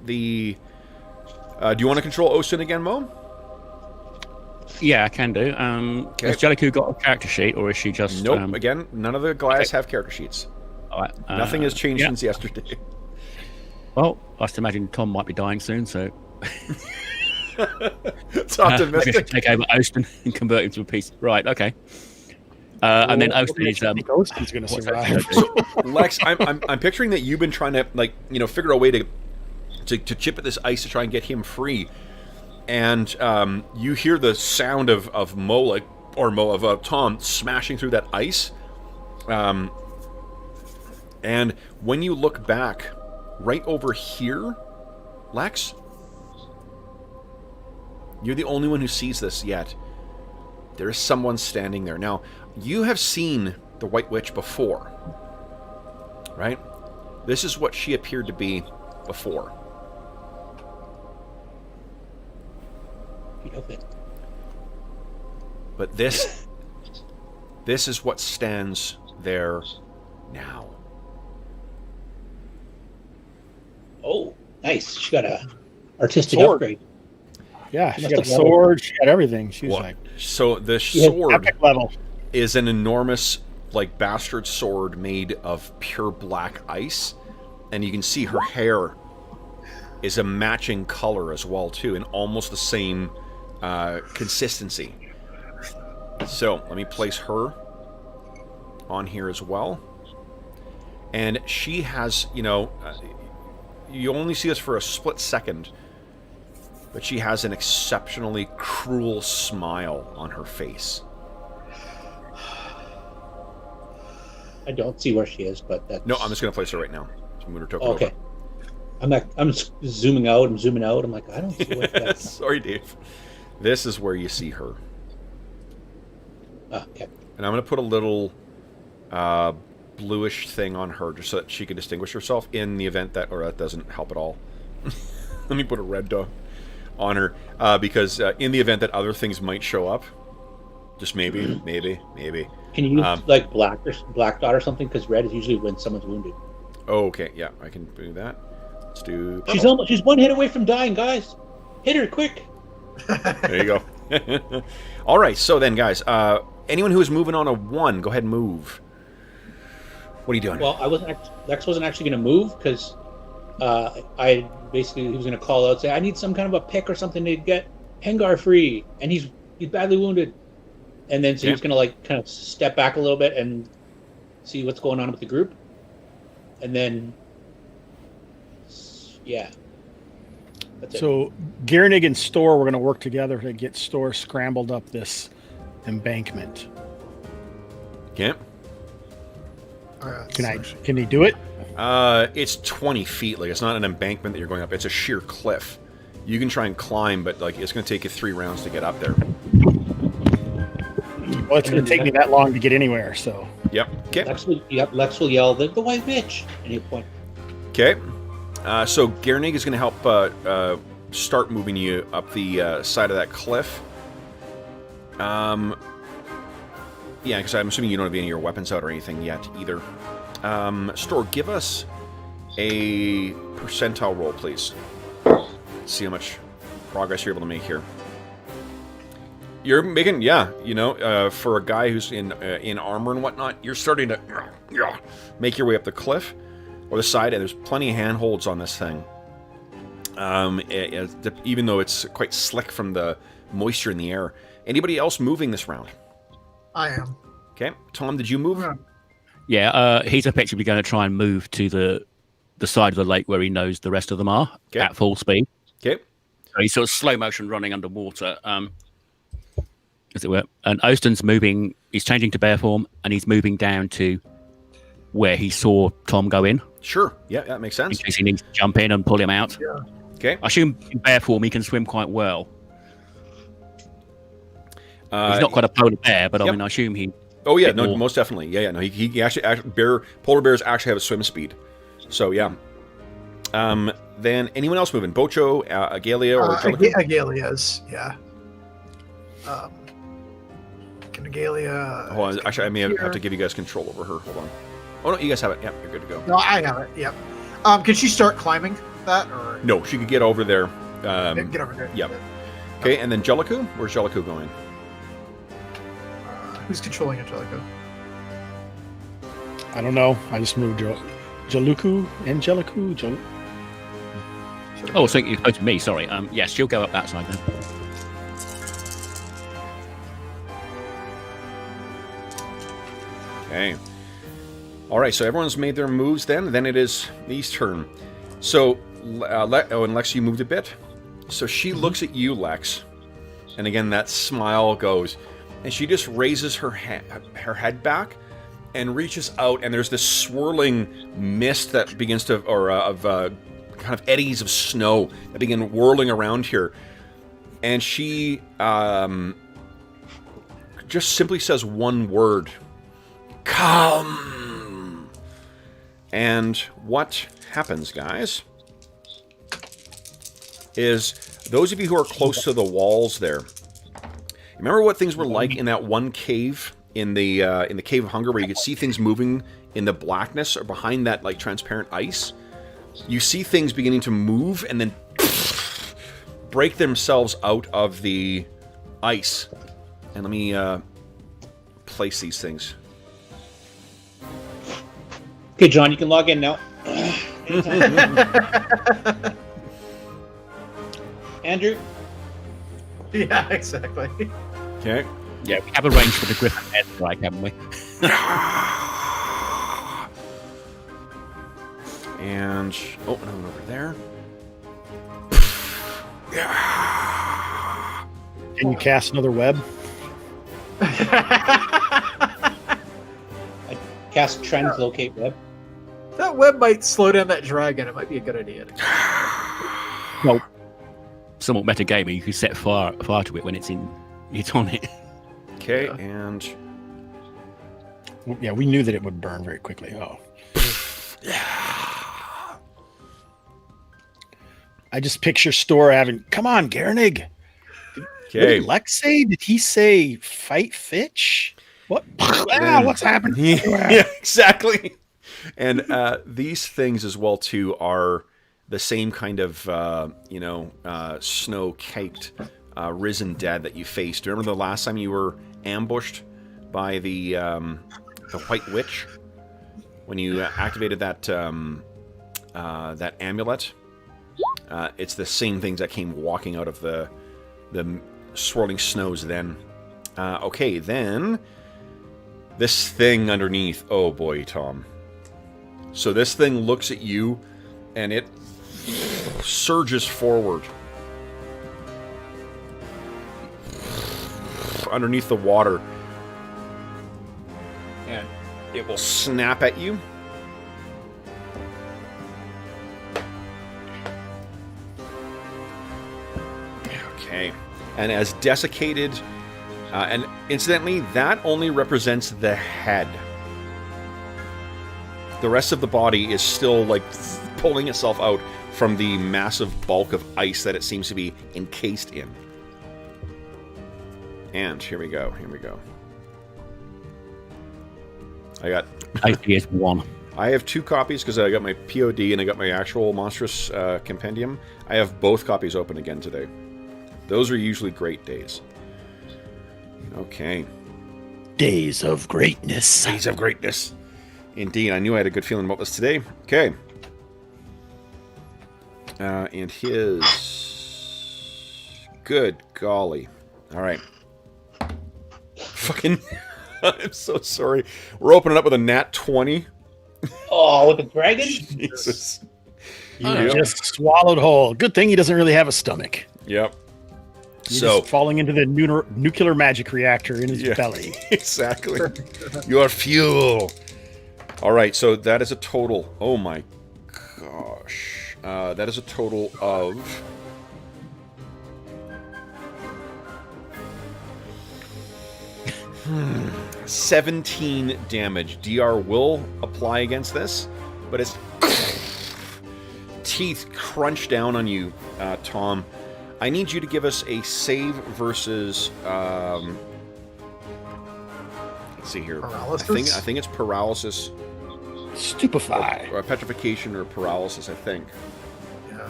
do you want to control Austin again, Mo? Yeah, I can do. Okay. Has Jellicoe got a character sheet, or is she just... Nope. Again, none of the guys have character sheets. All right, Nothing has changed since yesterday. Well, I just imagine Tom might be dying soon, so... It's maybe I optimistic. should take over Austin and convert him to a piece. Right, okay. And then Austin is... I think Austin's going to what's survive. Austin gonna do? Lex, I'm picturing that you've been trying to, like, you know, figure a way to chip at this ice to try and get him free, and you hear the sound of Tom smashing through that ice, and when you look back, right over here, Lex, you're the only one who sees this yet. There is someone standing there. Now, you have seen the White Witch before, right? This is what she appeared to be before. But this is what stands there now. Oh, nice. She got a artistic Sword. upgrade. Yeah, she Must got a have sword. She got everything. She was What? like So the she had sword epic level. is an enormous, like, bastard sword made of pure black ice, and you can see her hair is a matching color as well too, and almost the same consistency. So let me place her on here as well, and she has, you know, you only see this for a split second, but she has an exceptionally cruel smile on her face. I don't see where she is, but that's... No, I'm just going to place her right now. So I'm going to token Okay. over. I'm zooming out. I'm zooming out. I'm like, I don't see where that's... Sorry, Dave. This is where you see her. Okay. And I'm going to put a little bluish thing on her just so that she can distinguish herself in the event that... Or that doesn't help at all. Let me put a red dot on her because in the event that other things might show up, just maybe. Can you use like black dot or something? Because red is usually when someone's wounded. Oh, okay. Yeah, I can do that. Let's do... purple. She's one hit away from dying, guys. Hit her quick. There you go. All right, so then, guys, anyone who is moving on a 1, go ahead and move. What are you doing? Well, Lex wasn't actually going to move because he was going to call out, say, I need some kind of a pick or something to get Hengar free, and he's badly wounded. And then so he's going to like kind of step back a little bit and see what's going on with the group, and then yeah. That's it. So Garnig and Stor were going to work together to get Stor scrambled up this embankment. Okay. Can he do it? It's 20 feet. Like, it's not an embankment that you're going up. It's a sheer cliff. You can try and climb, but like it's going to take you 3 rounds to get up there. Well, it's going to take me that long to get anywhere, so. Yep. Okay. Lex will yell, the white witch, and he'll point. Okay. So Gernig is going to help start moving you up the side of that cliff. Yeah, because I'm assuming you don't have any of your weapons out or anything yet either. Store, give us a percentile roll, please. Let's see how much progress you're able to make here. You're making, yeah, you know, for a guy who's in armor and whatnot, you're starting to make your way up the cliff or the side, and there's plenty of handholds on this thing. Even though it's quite slick from the moisture in the air. Anybody else moving this round? I am. Okay, Tom, did you move? Yeah, he's effectively going to try and move to the side of the lake where he knows the rest of them are at full speed. Okay. So he's sort of slow motion running underwater, as it were. And Osten's moving, he's changing to bear form, and he's moving down to where he saw Tom go in. Sure, yeah, that makes sense. In case he needs to jump in and pull him out. Yeah. Okay. I assume in bear form he can swim quite well. He's not quite a polar bear, but I mean, I assume he... Oh, yeah, no, most definitely. Yeah, no, he actually polar bears actually have a swim speed. So, yeah. Then, anyone else moving? Bocho, Agalia, or Agalia's, yeah. Can Agalia... Hold on, actually, I may have to give you guys control over her. Hold on. Oh, no, you guys have it. Yeah, you're good to go. No, I have it, yep. Can she start climbing that, or...? No, she could get over there. Get over there. Yep. Okay, and then Jellicoe? Where's Jellicoe going? Who's controlling Angelica? I don't know. I just moved Jaluku. Oh, so you're to me, sorry. Yes, she'll go up that side then. Okay. All right, so everyone's made their moves then. Then it is Lee's turn. So, and Lex, you moved a bit. So she looks at you, Lex. And again, that smile goes... And she just raises her head back and reaches out, and there's this swirling mist that begins to, kind of eddies of snow that begin whirling around here. And she just simply says one word. Come! And what happens, guys, is those of you who are close to the walls there, remember what things were like in that one cave in the Cave of Hunger, where you could see things moving in the blackness or behind that like transparent ice? You see things beginning to move and then break themselves out of the ice. And let me place these things. Okay, John, you can log in now. Andrew? Yeah, exactly. Okay. Yeah, we have arranged for the griffin head strike, haven't we? And no, over there. Can you cast another web? I cast translocate web. That web might slow down that dragon. It might be a good idea. Well, somewhat metagaming, you can set fire to it when it's on it. Okay, Yeah. and Yeah, we knew that it would burn very quickly. Oh. I just picture Store having, come on, Gernig. What okay. did Lex say? Did he say fight Fitch? What? What's happening? Yeah, exactly. And these things as well too are the same kind of snow-caked risen dead that you faced. Remember the last time you were ambushed by the White Witch when you activated that that amulet? It's the same things that came walking out of the swirling snows then. Okay, then this thing underneath. Oh boy, Tom. So this thing looks at you, and it surges forward underneath the water, and it will snap at you. Okay, and as desiccated And incidentally, that only represents the head. The rest of the body is still, like, pulling itself out from the massive bulk of ice that it seems to be encased in. And here we go, here we go. IP is 1. I have 2 copies because I got my POD and I got my actual monstrous compendium. I have both copies open again today. Those are usually great days. Okay. Days of greatness. Days of greatness. Indeed, I knew I had a good feeling about this today. Okay. And his... Good golly. All right. Fucking... I'm so sorry. We're opening up with a nat 20. Oh, with the dragon? Jesus. You just swallowed whole. Good thing he doesn't really have a stomach. Yep. You're So just falling into the nuclear magic reactor in his belly. Exactly. Your fuel. All right, so that is a total. Oh my gosh. That is a total of 17 damage. DR will apply against this, but its teeth crunch down on you, Tom. I need you to give us a save versus. Let's see here. Paralysis? I think it's paralysis, Stupefy. or petrification, or paralysis. I think. Yeah.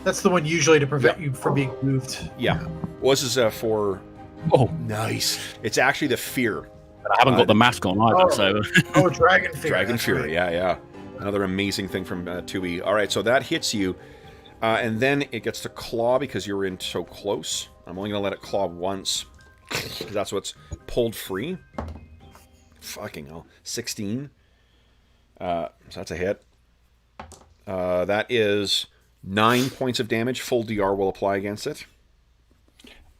That's the one usually to prevent you from being moved. Yeah. Well, this is for. Oh, Nice. It's actually the fear. I haven't got the mask on either, so... Oh, Dragon Fury. Dragon that's Fury, right. yeah. Another amazing thing from 2E. All right, so that hits you, and then it gets to claw because you're in so close. I'm only going to let it claw once, because that's what's pulled free. Fucking hell. 16. So that's a hit. That is 9 points of damage. Full DR will apply against it.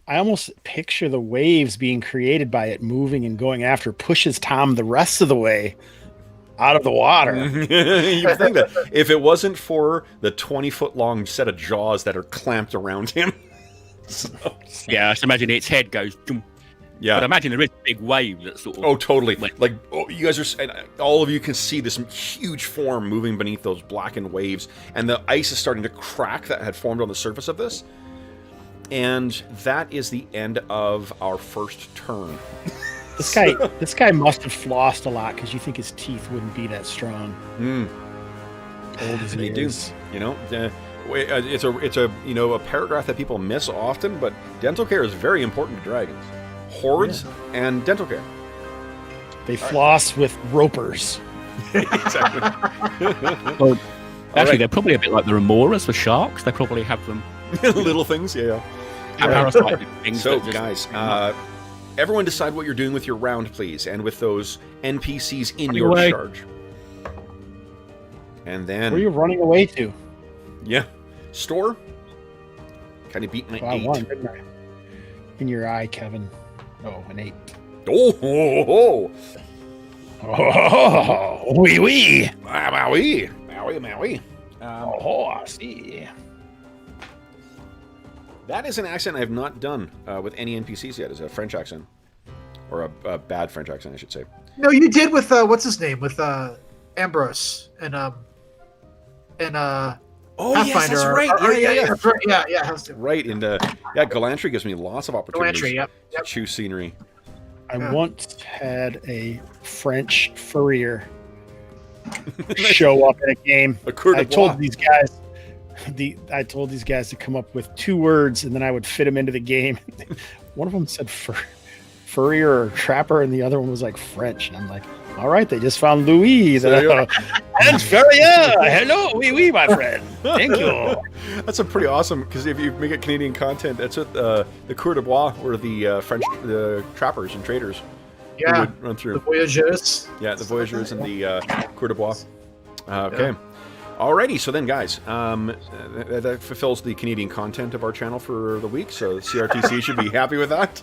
I almost picture the waves being created by it moving and going after pushes Tom the rest of the way out of the water. You think that if it wasn't for the 20-foot long set of jaws that are clamped around him. So, Yeah, I just imagine its head goes... Jump. yeah. But imagine there is a big wave that sort of... Oh, totally. Like- Like, you guys are, and all of you can see this huge form moving beneath those blackened waves, and the ice is starting to crack that had formed on the surface of this. And that is the end of our first turn. This guy must have flossed a lot because you think his teeth wouldn't be that strong. Old as They he do. is. You know, it's a a paragraph that people miss often, but dental care is very important to dragons. Hordes and dental care. They floss with ropers. Exactly. Well, actually, right. they're probably a bit like the remoras for sharks. They probably have them... Little things, yeah. Parasitic things So, that just- guys, everyone decide what you're doing with your round, please, and with those NPCs in Running your away. charge. And then, Where are you running away to? yeah, store. Kind of beat my Well, I 8. won, didn't I? In your eye, Kevin. Oh, an 8. Oh, ho, ho. Oh, wee wee. Maui, Maui, Maui. Oh, I see. That is an accent I have not done with any NPCs yet. Is a French accent, or a bad French accent, I should say. No, you did with what's his name with Ambrose and Oh yes, Pathfinder. that's right. Yeah. That's right. Yeah. How's it? Right, and Galantry gives me lots of opportunities Galantry, yep. to choose scenery. I once had a French furrier show up at a game. A coeur I d'Ivoire. told these guys to come up with 2 words, and then I would fit them into the game. One of them said furrier or trapper, and the other one was like French. And I'm like, all right, they just found Louis. And furrier. Hello, oui, my friend. Thank you. That's a pretty awesome, because if you make it Canadian content, that's what the coeur d'Ivoire or the French trappers and traders who Yeah. would run The through. Voyageurs. Yeah, the voyageurs and the coeur d'Ivoire. Okay. Alrighty, so then, guys, that fulfills the Canadian content of our channel for the week, so CRTC should be happy with that.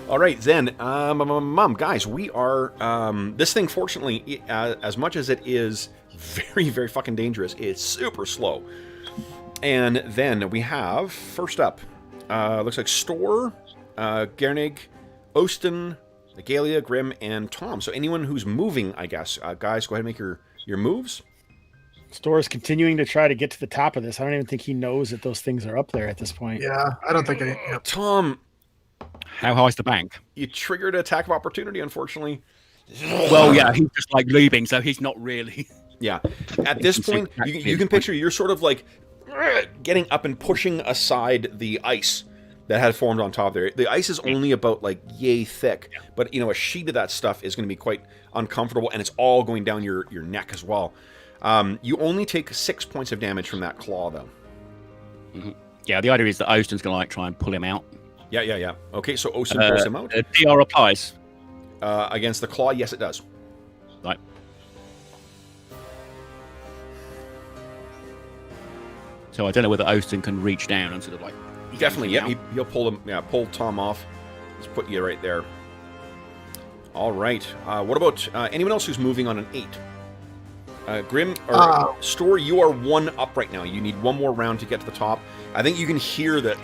All right, then, guys, we are, this thing, fortunately, as much as it is very, very fucking dangerous, it's super slow. And then we have, first up, looks like Store Gernig, Ostin, Agalia, Grim, and Tom. So anyone who's moving, I guess. Guys, go ahead and make your moves. Stor's continuing to try to get to the top of this. I don't even think he knows that those things are up there at this point. Yeah, I don't think any. Yep. Tom, How high is the bank? you triggered an attack of opportunity, unfortunately. Well, yeah, he's just like leaving, so he's not really. Yeah. At this point, you can picture you're sort of like getting up and pushing aside the ice that had formed on top there. The ice is only about like yay thick, but a sheet of that stuff is going to be quite uncomfortable, and it's all going down your neck as well. You only take 6 points of damage from that claw, though. Mm-hmm. Yeah, the idea is that Ostin's going to like try and pull him out. Yeah. Okay, so Ostin pulls him out. DR applies. Against the claw, yes, it does. Right. So I don't know whether Ostin can reach down and sort of like... Definitely, yeah. He'll pull him. Yeah, pull Tom off. Just put you right there. All right. What about anyone else who's moving on an 8? Grim or Store, you are 1 up right now. You need 1 more round to get to the top. I think you can hear the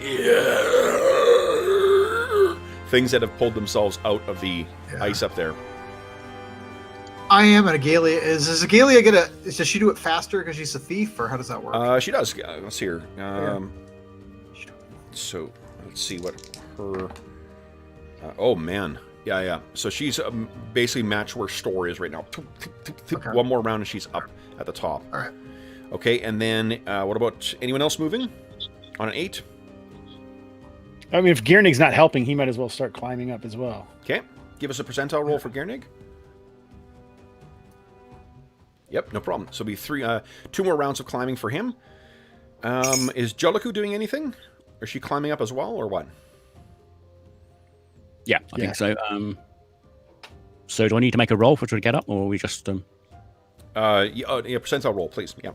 things that have pulled themselves out of the ice up there. I am an Agalia. Is Agalia gonna? Does she do it faster because she's a thief, or how does that work? She does. Let's see her. So let's see what her. Oh man, yeah. So she's basically match where Store is right now. Okay. 1 more round and she's up at the top. All right. Okay, and then what about anyone else moving on an 8? I mean, if Gearnig's not helping, he might as well start climbing up as well. Okay, give us a percentile roll for Gearnig. Yep, no problem. So it'll be 2 more rounds of climbing for him. Is Joliku doing anything? Is she climbing up as well, or what? Yeah, I think so. So do I need to make a roll for her to get up, or are we just... percentile roll, please. Yeah.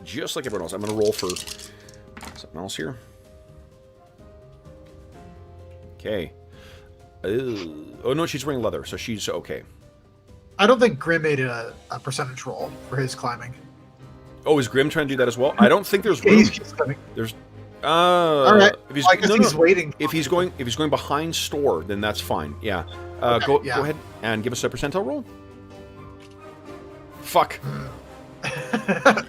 Just like everyone else. I'm going to roll for something else here. Okay. Oh, no, she's wearing leather, so she's okay. I don't think Grim made a percentage roll for his climbing. Oh, is Grim trying to do that as well? I don't think there's room. He's climbing. There's... all right. I guess he's waiting. If he's going behind Store, then that's fine. Yeah. Okay, go ahead and give us a percentile roll. Fuck.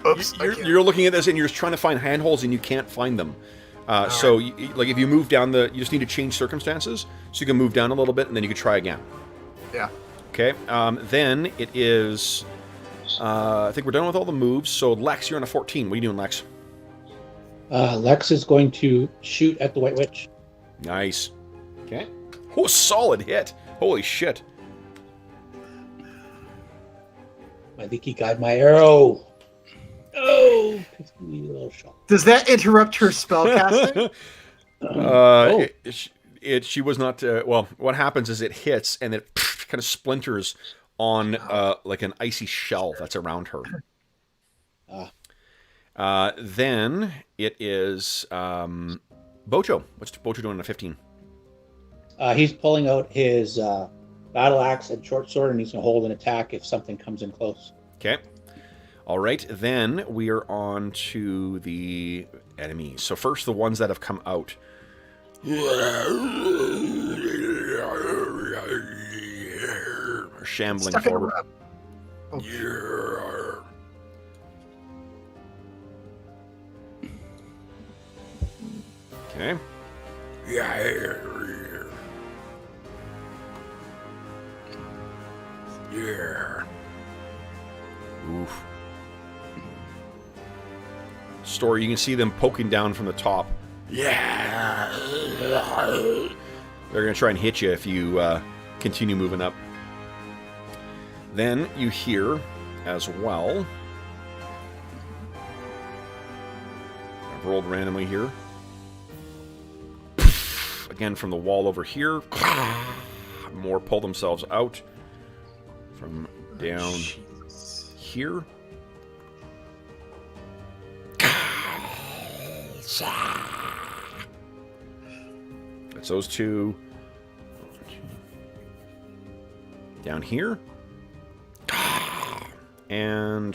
Oops, you're looking at this and you're just trying to find handholds and you can't find them. So, like, if you move down you just need to change circumstances, so you can move down a little bit and then you can try again. Yeah. Okay. Then it is. I think we're done with all the moves. So, Lex, you're on a 14. What are you doing, Lex? Lex is going to shoot at the White Witch. Nice. Okay. Oh, solid hit. Holy shit. My leaky guide, my arrow. Oh, little shot. Does that interrupt her spell casting? She was not. Well, what happens is it hits and it kind of splinters on like an icy shell that's around her. Then it is Bocho. What's Bocho doing on a 15? He's pulling out his battle axe and short sword, and he's going to hold an attack if something comes in close. Okay. All right. Then we are on to the enemies. So first, the ones that have come out. Are shambling forward. Okay. Yeah. Oof. Story, you can see them poking down from the top. Yeah. They're going to try and hit you if you continue moving up. Then you hear as well. I've rolled randomly here. Again from the wall over here. More pull themselves out from down here. That's those two. Down here. And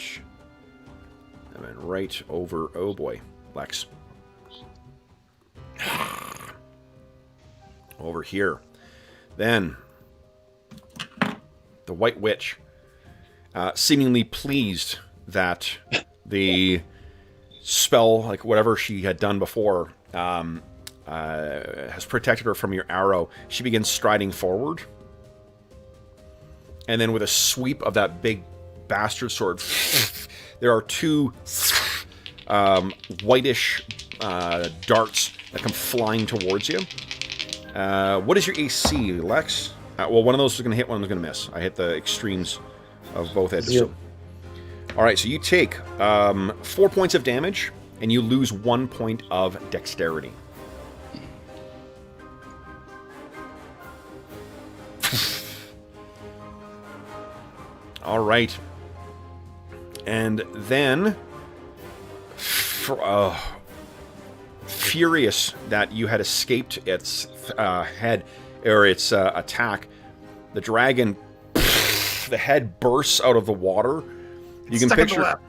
then right over, oh boy, Lex. over here. Then, the White Witch, seemingly pleased that the spell, like whatever she had done before, has protected her from your arrow. She begins striding forward. And then with a sweep of that big bastard sword, there are two whitish darts that come flying towards you. What is your AC, Lex? Well, one of those is going to hit, one is going to miss. I hit the extremes of both edges. 0. All right, so you take 4 points of damage, and you lose 1 point of dexterity. All right. And then, furious that you had escaped its head, or its attack, the dragon, the head bursts out of the water. You can picture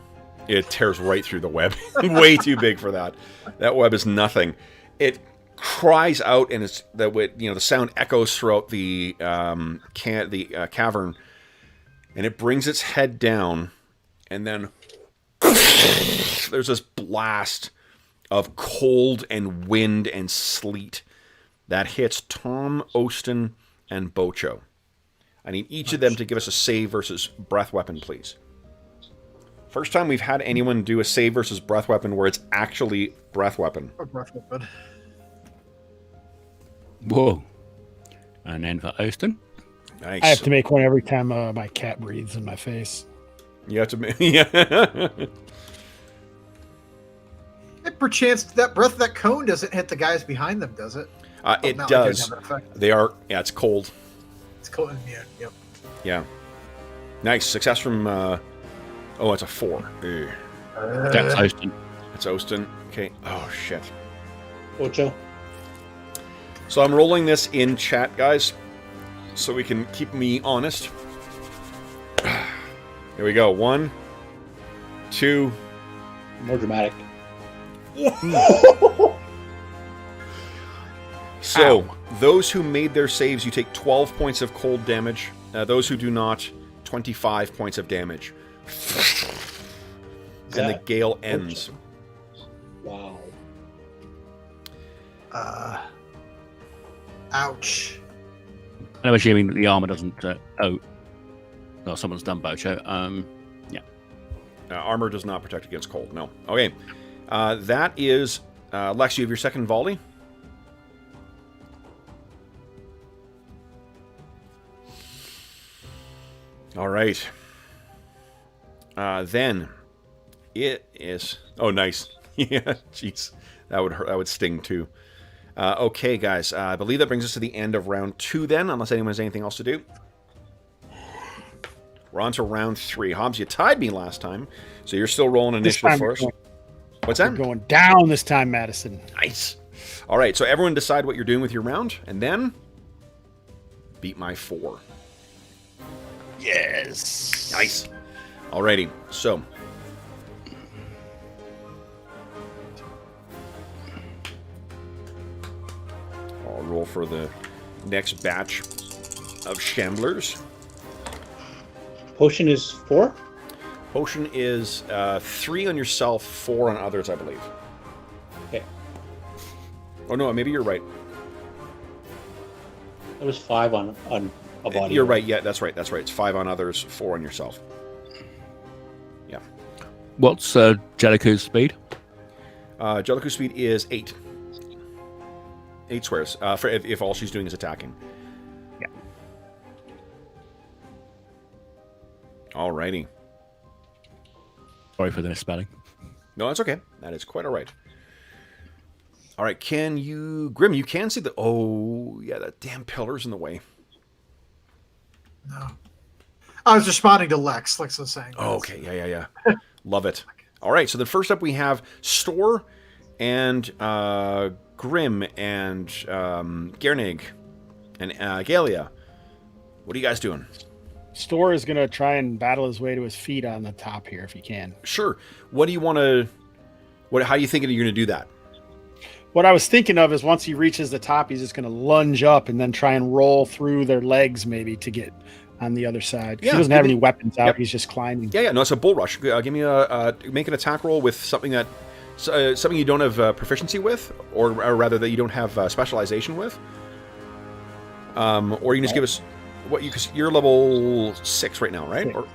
it tears right through the web. Way too big for that. That web is nothing. It cries out, and it's the sound echoes throughout the cavern, and it brings its head down, and then there's this blast of cold and wind and sleet that hits Tom, Ostin, and Bocho. I need each of them to give us a save versus breath weapon, please. First time we've had anyone do a save versus breath weapon where it's actually breath weapon. A breath weapon. Whoa. And then for Ostin. Nice. I have to make one every time my cat breathes in my face. You have to make... Yeah. If perchance that that cone doesn't hit the guys behind them, does it? It no, does. It have an effect. They are... Yeah, it's cold. It's cold. Yeah, yep. Yeah. Nice. Success from... Oh, it's a 4. Ugh. That's Ostin. It's Ostin. Okay. Oh, shit. Ocho. So I'm rolling this in chat, guys, so we can keep me honest. Here we go. 1, 2... More dramatic. So, those who made their saves, you take 12 points of cold damage. Those who do not, 25 points of damage. And the gale ends. Wow. Ouch. I'm assuming that the armor doesn't. Oh, someone's done Bocho. Yeah. Armor does not protect against cold, no. Okay. That is... Lex, you have your second volley. All right. Then it is... Oh, nice. Yeah, jeez. That would hurt. That would sting, too. Okay, guys. I believe that brings us to the end of round 2, then, unless anyone has anything else to do. We're on to round 3. Hobbs, you tied me last time, so you're still rolling initiative for us. What's that? We're going down this time, Madison. Nice. All right, so everyone decide what you're doing with your round, and then beat my 4. Yes. Nice. Alrighty, so I'll roll for the next batch of Shamblers. Potion is 4? Potion is 3 on yourself, 4 on others, I believe. Okay. Oh no, maybe you're right. It was 5 on a body. You're right, yeah, that's right, that's right. It's 5 on others, 4 on yourself. Yeah. What's Jellicoe's speed? Jellicoe's speed is 8. 8 squares, for if all she's doing is attacking. Yeah. Alrighty. Sorry for the misspelling. No, that's okay. That is quite alright. Alright, can you... Grim, you can see the... Oh, yeah, that damn pillar's in the way. No. I was responding to Lex. Lex was saying. Oh, okay, yeah. Love it. Alright, so the first up we have Store and Grim and Gernig and Galia. What are you guys doing? Store is going to try and battle his way to his feet on the top here if he can. Sure. What do you want to... How are you thinking you're going to do that? What I was thinking of is once he reaches the top, he's just going to lunge up and then try and roll through their legs maybe to get on the other side. Yeah, He doesn't have any me- weapons out. Yep. He's just climbing. Yeah, no, it's a bull rush. Give me make an attack roll with something that something you don't have proficiency with, or rather that you don't have specialization with. Or you can just give us what you, because you're level 6 right now, right? 6. Or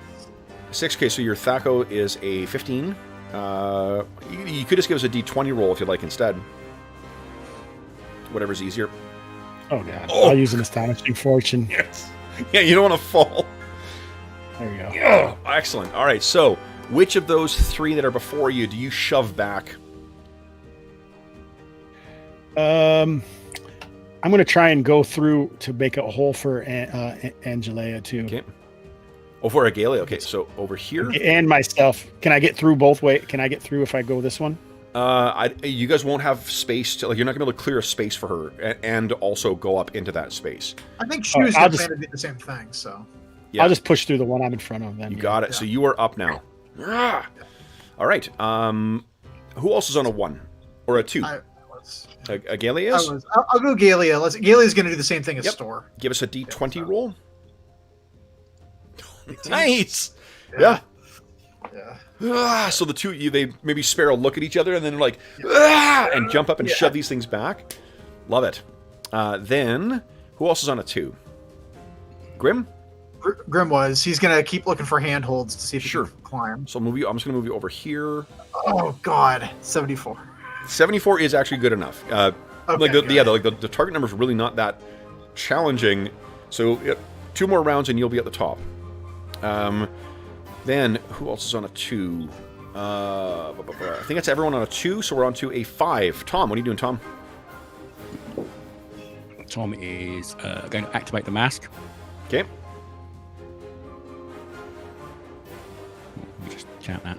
6. Okay, so your Thaco is a 15. You could just give us a D20 roll if you'd like instead. Whatever's easier. Oh god! Oh. I'll use an astonishing fortune. Yes. Yeah, you don't want to fall. There you go. Oh, excellent. All right, so which of those 3 that are before you do you shove back? I'm going to try and go through to make a hole for Angelea too, Okay. Oh, for Agalia. Okay, so over here. and myself. Can I get through both ways? Can I get through if I go this one? You guys won't have space to, like, you're not gonna be able to clear a space for her and also go up into that space. I think she Oh, was I'll going to just- plan to do the same thing. So Yeah. I'll just push through the one I'm in front of. Then You got it. So you are up now. Ah! All right. Who else is on a 1 or a 2? Agalia is? I'll go Galia. Galia's going to do the same thing as Yep. Store. Give us a D20 roll. Nice. Yeah. Yeah. So the two they maybe spare a look at each other and then like and jump up and Yeah. shove these things back. Love it. Then who else is on a 2? Grim. Grim was. He's going to keep looking for handholds to see if he Sure. can climb. So I'm just gonna move you over here. Oh God, 74. 74 is actually good enough. Okay, Like good. the target number is really not that challenging. So 2 more rounds and you'll be at the top. Then who else is on a 2? I think that's everyone on a 2. So we're on to a 5. Tom, what are you doing, Tom? Tom is going to activate the mask. Okay. Let me just count that.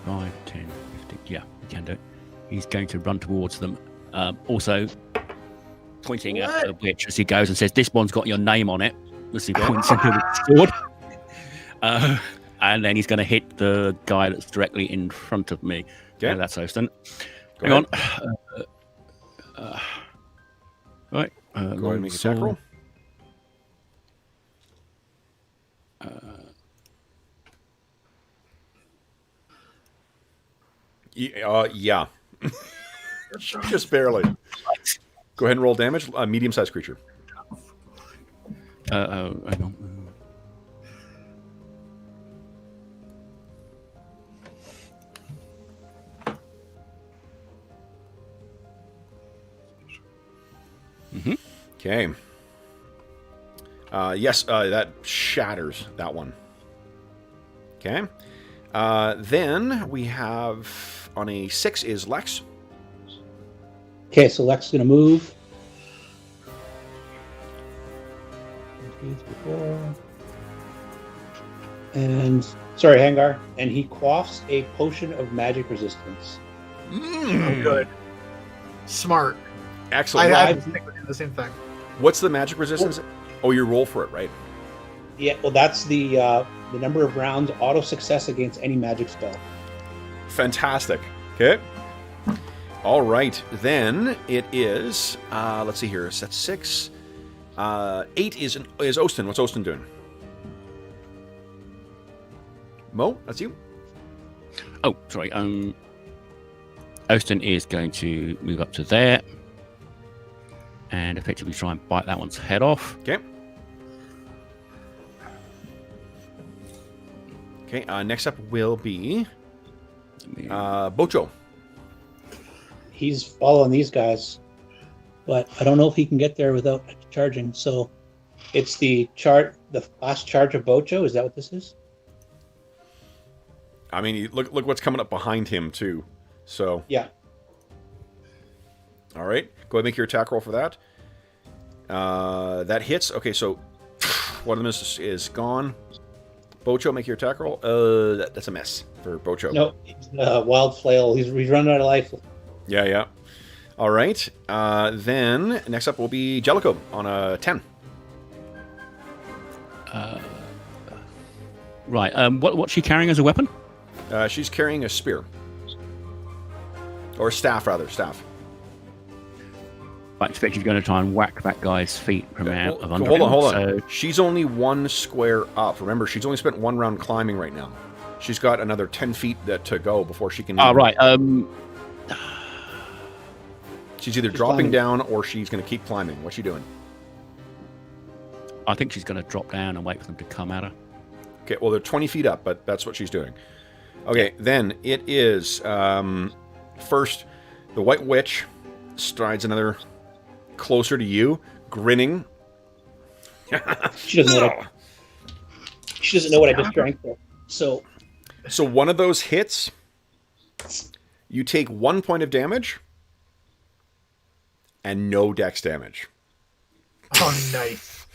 5, 10, 15. Yeah, you can do it. He's going to run towards them. Also, pointing at the witch as he goes and says, "This one's got your name on it." As he points into the sword. And then he's going to hit the guy that's directly in front of me. Okay. That's Ostin. Go Hang ahead. on. Right. Go ahead and make a attack roll. Yeah. Just barely. Go ahead and roll damage. Medium-sized creature. Hang on. Okay. Yes, that shatters that one. Okay. Then we have on a 6 is Lex. Okay, so Lex is going to move. 1, 2, 3, 4. And, sorry, Hangar. And he quaffs a potion of magic resistance. Oh, good. Smart. Excellent. I think we're doing the same thing. What's the magic resistance? Oh, you roll for it, right? Yeah, well, that's the number of rounds auto success against any magic spell. Fantastic. Okay. All right. Then it is. Let's see here. So that's 6. 8 is Ostin. What's Ostin doing? Mo, that's you. Oh, sorry. Ostin is going to move up to there and effectively try and bite that one's head off. Okay. Okay. Next up will be Bocho. He's following these guys, but I don't know if he can get there without charging. So it's the last charge of Bocho. Is that what this is? I mean, look what's coming up behind him too. So Yeah. all right, go ahead and make your attack roll for that. That hits. Okay, so one of them is gone. Bocho, make your attack roll. That's a miss for Bocho. No, Wild Flail. He's running out of life. Yeah. All right. Then next up will be Jellicoe on a 10. Right. What's she carrying as a weapon? She's carrying a spear. Or staff, rather. Staff. I expect she's going to try and whack that guy's feet from out of under hold him. on. So, She's only 1 square up. Remember, she's only spent 1 round climbing right now. She's got another 10 feet to go before she can... right. She's either She's dropping climbing. down or she's going to keep climbing. What's she doing? I think she's going to drop down and wait for them to come at her. Okay, well, they're 20 feet up, but that's what she's doing. Okay, then it is... first, the White Witch strides another closer to you, grinning. She doesn't know what I just drank for. So So one of those hits, you take 1 point of damage and no dex damage. Oh, nice.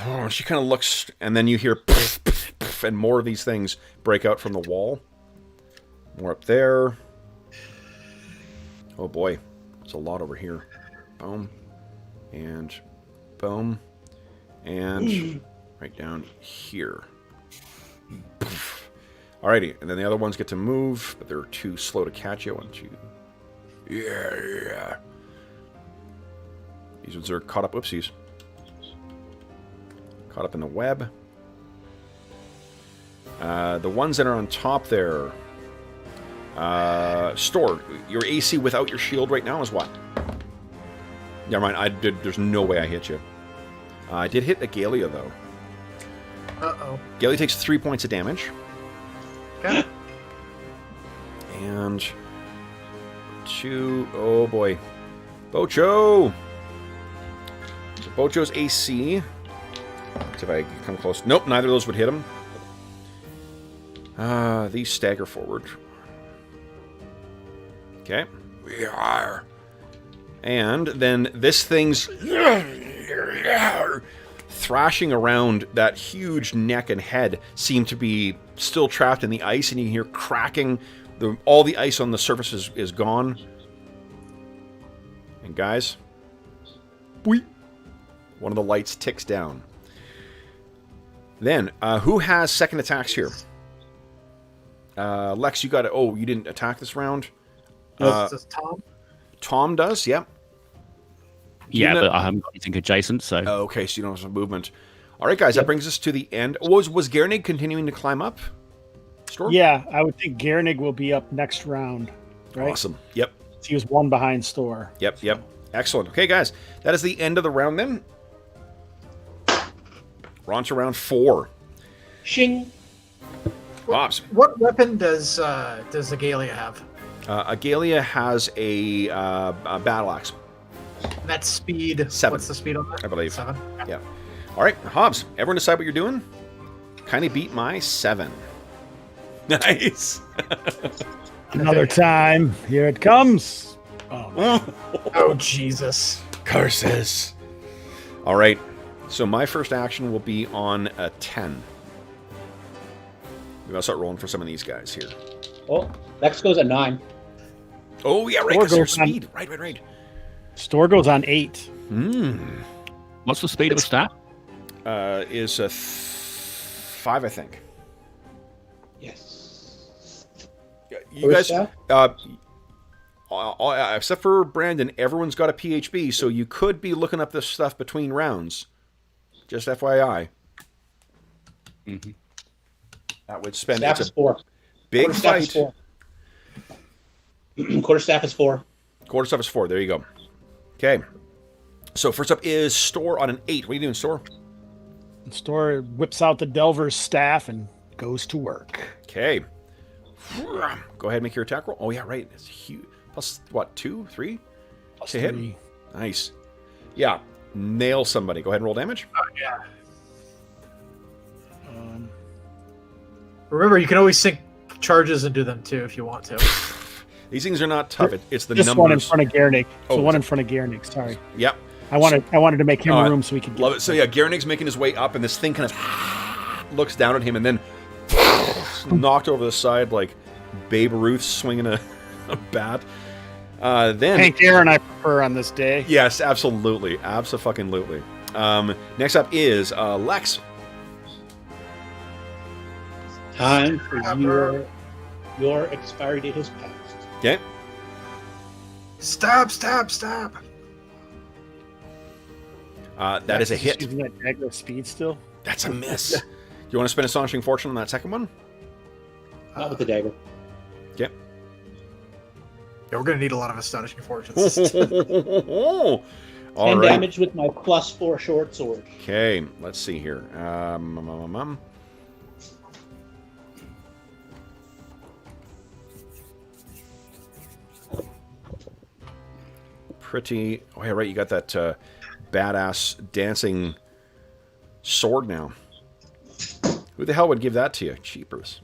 Oh, she kind of looks, and then you hear pff, pff, pff, and more of these things break out from the wall. More up there. Oh boy, it's a lot over here. Boom. And boom. And right down here. Alrighty, and then the other ones get to move, but they're too slow to catch you. 1, 2. Yeah. These ones are caught up. Oopsies. Caught up in the web. The ones that are on top there. Store. Your AC without your shield right now is what? Never mind. There's no way I hit you. I did hit Agalia, though. Uh-oh. Agalia takes 3 points of damage. Okay. And 2. Oh boy. Bocho! So Bocho's AC. Let's see if I can come close. Nope, neither of those would hit him. These stagger forward. Okay. We are. And then this thing's thrashing around that huge neck and head seem to be still trapped in the ice, and you can hear cracking. All the ice on the surface is gone. And guys, boing, one of the lights ticks down. Then, who has second attacks here? Lex, you got it. Oh, you didn't attack this round? Does Tom? Tom does, yep. Yeah, Gina- but I haven't got anything adjacent, so... Oh, okay, so you don't have some movement. All right, guys, that brings us to the end. Was Gernig continuing to climb up? Storm? Yeah, I would think Gernig will be up next round, right? Awesome. Yep. He was 1 behind Store. Yep. Excellent. Okay, guys, that is the end of the round then. We're on to round 4. shing. Ops. What weapon does Agalia have? Agalia has a battle axe, That's speed. 7. What's the speed on that? I believe. 7. Yeah. All right, Hobbs, everyone decide what you're doing? Kind of beat my 7. Nice. Another time. Here it comes. Oh, Oh, Jesus. Curses. All right, so my first action will be on a 10. Maybe I'll start rolling for some of these guys here. Oh, Lex goes at 9. Oh, yeah, right, Or because your goes on- speed. Right. Store goes on 8. What's the speed of a staff? Is a 5, I think. Yes. You Or guys, staff? except for Brandon, everyone's got a PHB, so you could be looking up this stuff between rounds. Just FYI. Mm-hmm. That would spend Staff it's is a 4. big Quarterstaff is fight. 4. Quarterstaff is 4. Quarterstaff is 4. There you go. Okay. So first up is Store on an 8. What are you doing, Store? Store whips out the Delver's staff and goes to work. Okay. Go ahead and make your attack roll. Oh, yeah, right. It's huge. Plus, what, 2, 3? Plus To hit. 3. Nice. Yeah. Nail somebody. Go ahead and roll damage. Oh, yeah. Remember, you can always sink charges into them, too, if you want to. These things are not tough. It's the This numbers. one in front of Gernig. Oh, The one in front of Gernig. Sorry. Yep. I wanted to make him Oh, room so he could get Love it. So yeah, Gernick's making his way up, and this thing kind of looks down at him, and then knocked over the side like Babe Ruth swinging a bat. Then Hank Aaron I prefer on this day. yes, absolutely, abso-fucking-lutely. Next up is Lex. Time for your expiry date has passed. Okay. Stab, stab, stab. That is a hit. Using that dagger of speed still. That's a miss. You want to spend Astonishing Fortune on that second one? Not with the dagger. Okay. Yeah, we're gonna need a lot of astonishing fortunes. All 10 right. damage with my +4 short sword. Okay, let's see here. Pretty. Oh, yeah, right. You got that badass dancing sword now. Who the hell would give that to you? Cheapers.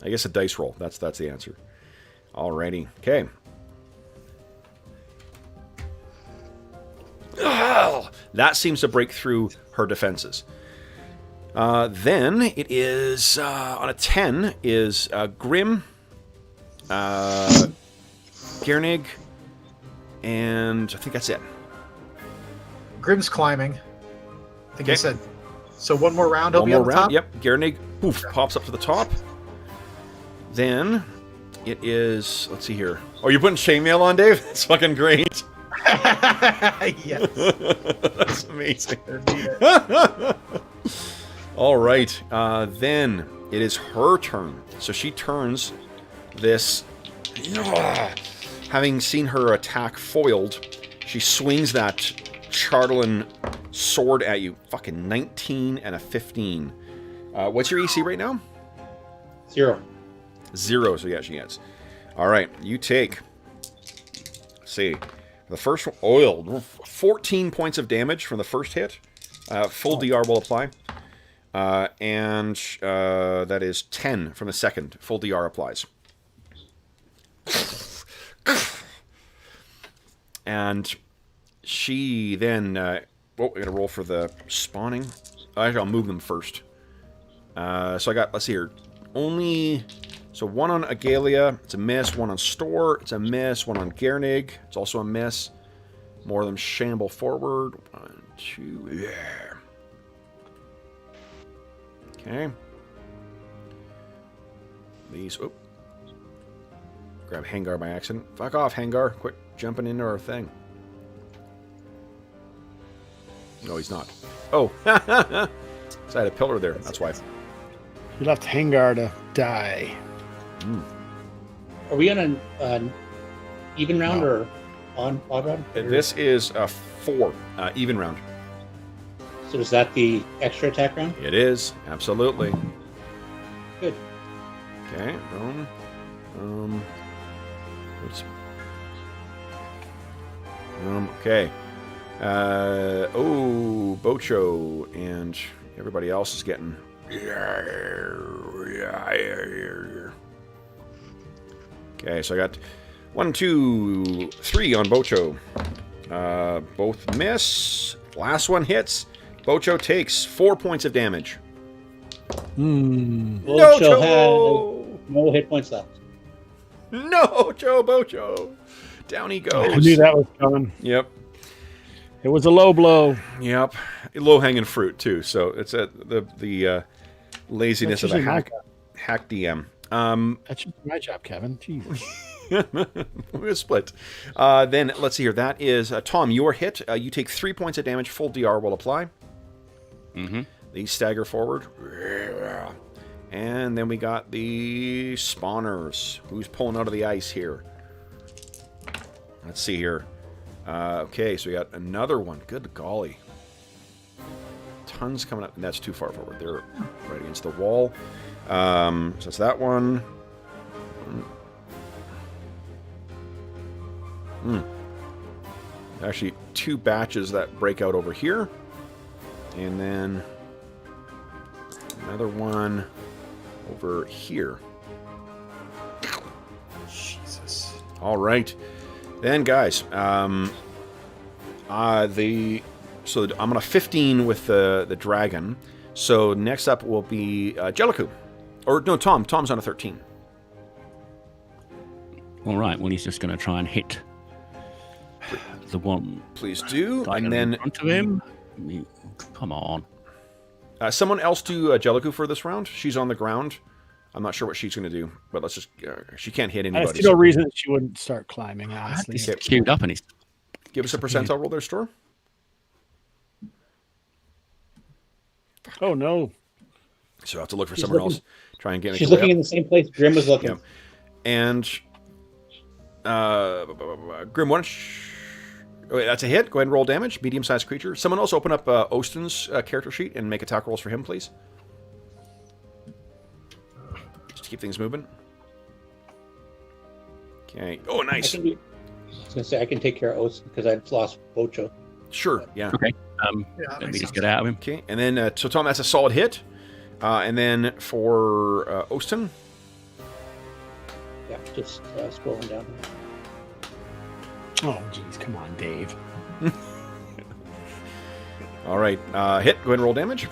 I guess a dice roll. That's the answer. Alrighty. Okay. Oh, that seems to break through her defenses. Then it is on a 10 is Grim, Giernig, and I think that's it. Grim's climbing. I think Okay. he said. So one more round, he'll One be more on the round. top. Yep. Giernig, poof, pops up to the top. Then it is. Let's see here. Oh, you're putting chainmail on, Dave? That's fucking great. Yes. That's amazing. Indeed it. All right. Then it is her turn. So she turns this. Having seen her attack foiled, she swings that Charlton sword at you. Fucking 19 and a 15. What's your EC right now? 0. 0. So yeah, she gets. All right. You take. Let's see. The first one, oiled. 14 points of damage from the first hit. Full DR will apply. And that is 10 from the second. Full DR applies. And she then... I gotta roll for the spawning. Actually, I'll move them first. So I got, let's see here. So one on Agalia, it's a miss. One on Store, it's a miss. One on Giernig, it's also a miss. More of them shamble forward. 1, 2, yeah. Okay. These, grab Hangar by accident. Fuck off, Hangar. Quit jumping into our thing. No, he's not. Oh. So I had a pillar there, that's why. You left Hangar to die. Are we on an even round or odd round? This is a 4, even round. So is that the extra attack round? It is, absolutely. Good. Okay, oops. Okay. Bocho and everybody else is getting. Okay, so I got 1, 2, 3 on Bocho. Both miss. Last one hits. Bocho takes 4 points of damage. Bocho has no hit points left. No, Bocho. Down he goes. I knew that was coming. Yep. It was a low blow. Yep. Low hanging fruit too. So it's the laziness of a hack DM. That's just my job, Kevin. Jesus. We're split. Then let's see here. That is Tom. Your hit. You take 3 points of damage. Full DR will apply. Mm-hmm. They stagger forward. And then we got the spawners. Who's pulling out of the ice here? Let's see here. Okay, so we got another one. Good golly. Tons coming up. And that's too far forward. They're right against the wall. So it's that one. Actually, 2 batches that break out over here. And then another one over here. Jesus. All right. Then, guys, so I'm on a 15 with the dragon. So next up will be Jellicoe. Or no, Tom. Tom's on a 13. All right. Well, he's just going to try and hit the one. Please do. Dragon And then in front of him. Come on. someone else do Jellicoe for this round. She's on the ground. I'm not sure what she's going to do, but let's just... she can't hit I anybody. see no reason that she wouldn't start climbing, honestly. He's queued up and he's... Give us a percentile roll there, Store. Oh no. So I have to look for She's somewhere looking- else. Try and get She's make a way looking in up. the same place Grim was looking. Yeah. And Grim, why don't oh, wait, that's a hit. Go ahead and roll damage. Medium-sized creature. Someone else open up Ostin's character sheet and make attack rolls for him, please. Just to keep things moving. Okay. Oh, nice. I was gonna say I can take care of Oats because I've lost Bocho. Sure. Yeah. Okay. Yeah, Let makes me just sense. get out of him. Okay. And then, so Tom, that's a solid hit. And then for Ostin. Yeah, just scrolling down. Oh jeez, come on, Dave. All right. Hit. Go ahead and roll damage.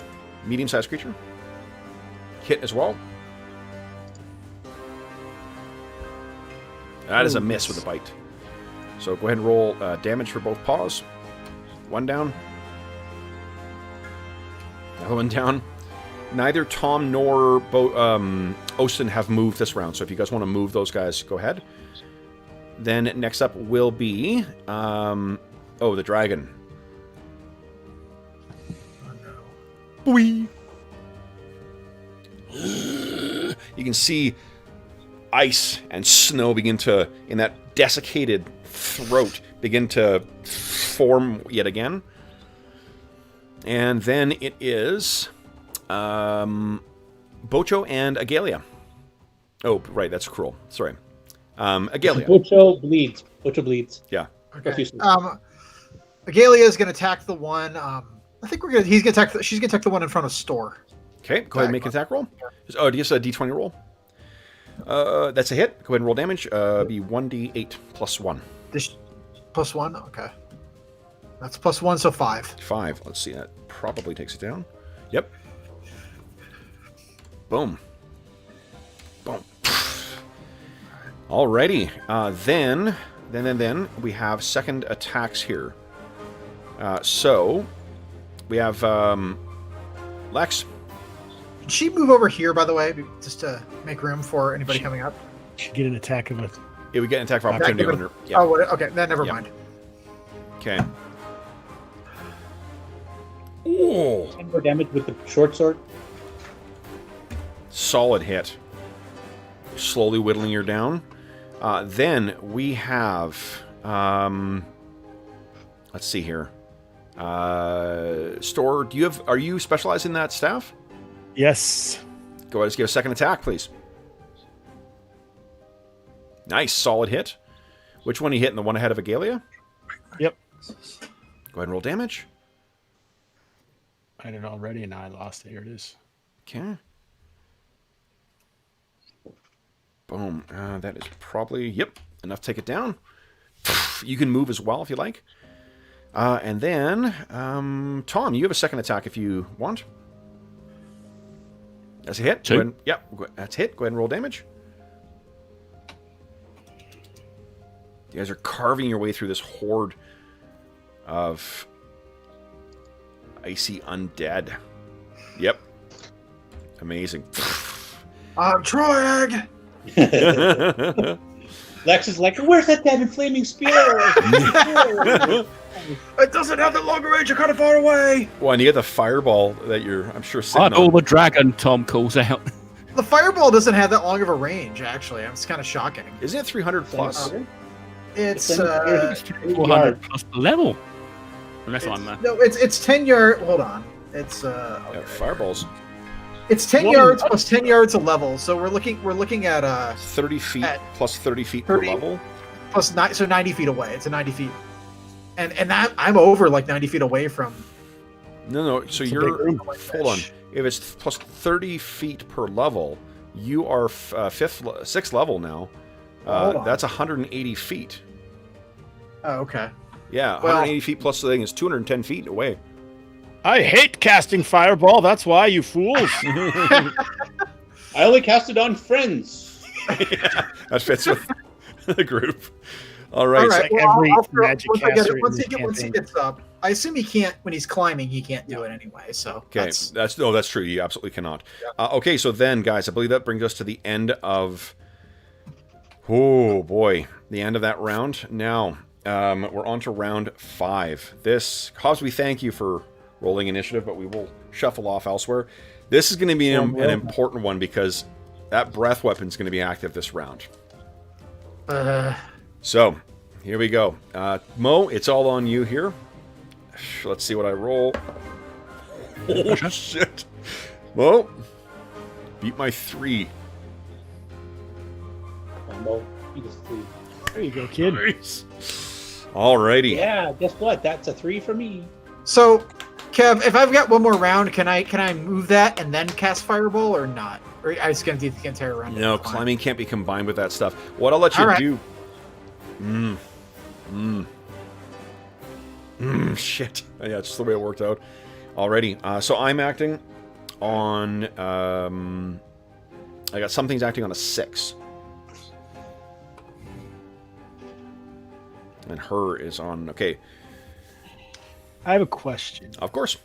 Medium-sized creature. Hit as well. That is a miss with a bite. So go ahead and roll damage for both paws. One down. Another one down. Neither Tom nor Ostin have moved this round, so if you guys want to move those guys, go ahead. Then next up will be... the dragon. Whee! You can see ice and snow begin to, in that desiccated throat, begin to form yet again. And then it is Bocho and Agalia. Oh, right, that's cruel. Sorry. Agalia. Bocho bleeds. Bocho bleeds. Yeah. Okay. Profusely. Agalia is going to attack the one. I think we're gonna. He's going to attack. She's going to attack the one in front of Store. Okay, go ahead and make an attack roll. Oh, do you have a d20 roll? That's a hit. Go ahead and roll damage. Be 1d8 plus 1. This +1. Okay. That's +1, so 5. 5. Let's see. That probably takes it down. Yep. Boom. Boom. Alrighty. Then we have second attacks here. So we have Lex. Can she move over here, by the way, just to make room for anybody coming up? Should get an attack of a Yeah, we get an attack of opportunity Attack on of her. Yeah. Oh, what, okay. Then never Yeah. mind. Okay. Ooh. 10 more damage with the short sword. Solid hit. Slowly whittling her down. Then we have... let's see here. Store, are you specialized in that staff? yes. Go ahead and give a second attack, please. Nice, solid hit. Which one are you hitting? The one ahead of Agalia? Yep. Go ahead and roll damage. I had it already and now I lost it. Here it is. Okay. Boom. That is probably, yep, enough to take it down. You can move as well if you like. And then, Tom, you have a second attack if you want. That's a hit. Two. Go ahead, yep, that's a hit. Go ahead and roll damage. You guys are carving your way through this horde of icy undead. Yep. Amazing. Troag! Lex is like, where's that damn flaming spear? It doesn't have that long range. You're kind of far away. Well, and you get the fireball that you're, I'm sure, sitting Huddle on. the dragon, Tom calls out. The fireball doesn't have that long of a range, actually. It's kind of shocking. Isn't it 300 plus? It's 400 plus the level. Unless I'm no, it's 10 yard. Hold on. It's Yeah, okay. fireballs. It's 10 yards plus 10 yards a level. So we're looking at 30 feet At plus 30 feet 30. per level. plus 9, so 90 feet away. It's a 90 feet, and that I'm over like 90 feet away from. No. So It's a you're, big room. hold on. If it's plus 30 feet per level, you are sixth level now. Hold on. That's 180 feet. Oh, okay. Yeah, Well- 180 feet plus the thing is 210 feet away. I hate casting fireball. That's why, you fools. I only cast it on friends. That fits with the group. All right. All so- right. like Well, every I'll throw, magic once, caster in once, this he once he campaign. gets up, I assume he can't when he's climbing. He can't do it anyway. So Okay, that's true. You absolutely cannot. Okay, so then, guys, I believe that brings us to the end of. Oh boy, the end of that round. Now we're on to round 5. Hobbs, we thank you for rolling initiative, but we will shuffle off elsewhere. This is going to be an important one because that breath weapon is going to be active this round. So, here we go. Mo, it's all on you here. Let's see what I roll. Oh, shit. Mo, beat my 3. Mo, beat his 3. There you go, kid. Nice. Alrighty. Yeah, guess what? That's a 3 for me. So, Kev, if I've got one more round, can I move that and then cast Fireball or not? Or I was going to do the entire round? No, climbing can't be combined with that stuff. What I'll let you do... shit. Yeah, it's just the way it worked out. Alrighty. So I'm acting on... I got some things acting on a 6. And her is on... Okay. I have a question. Of course.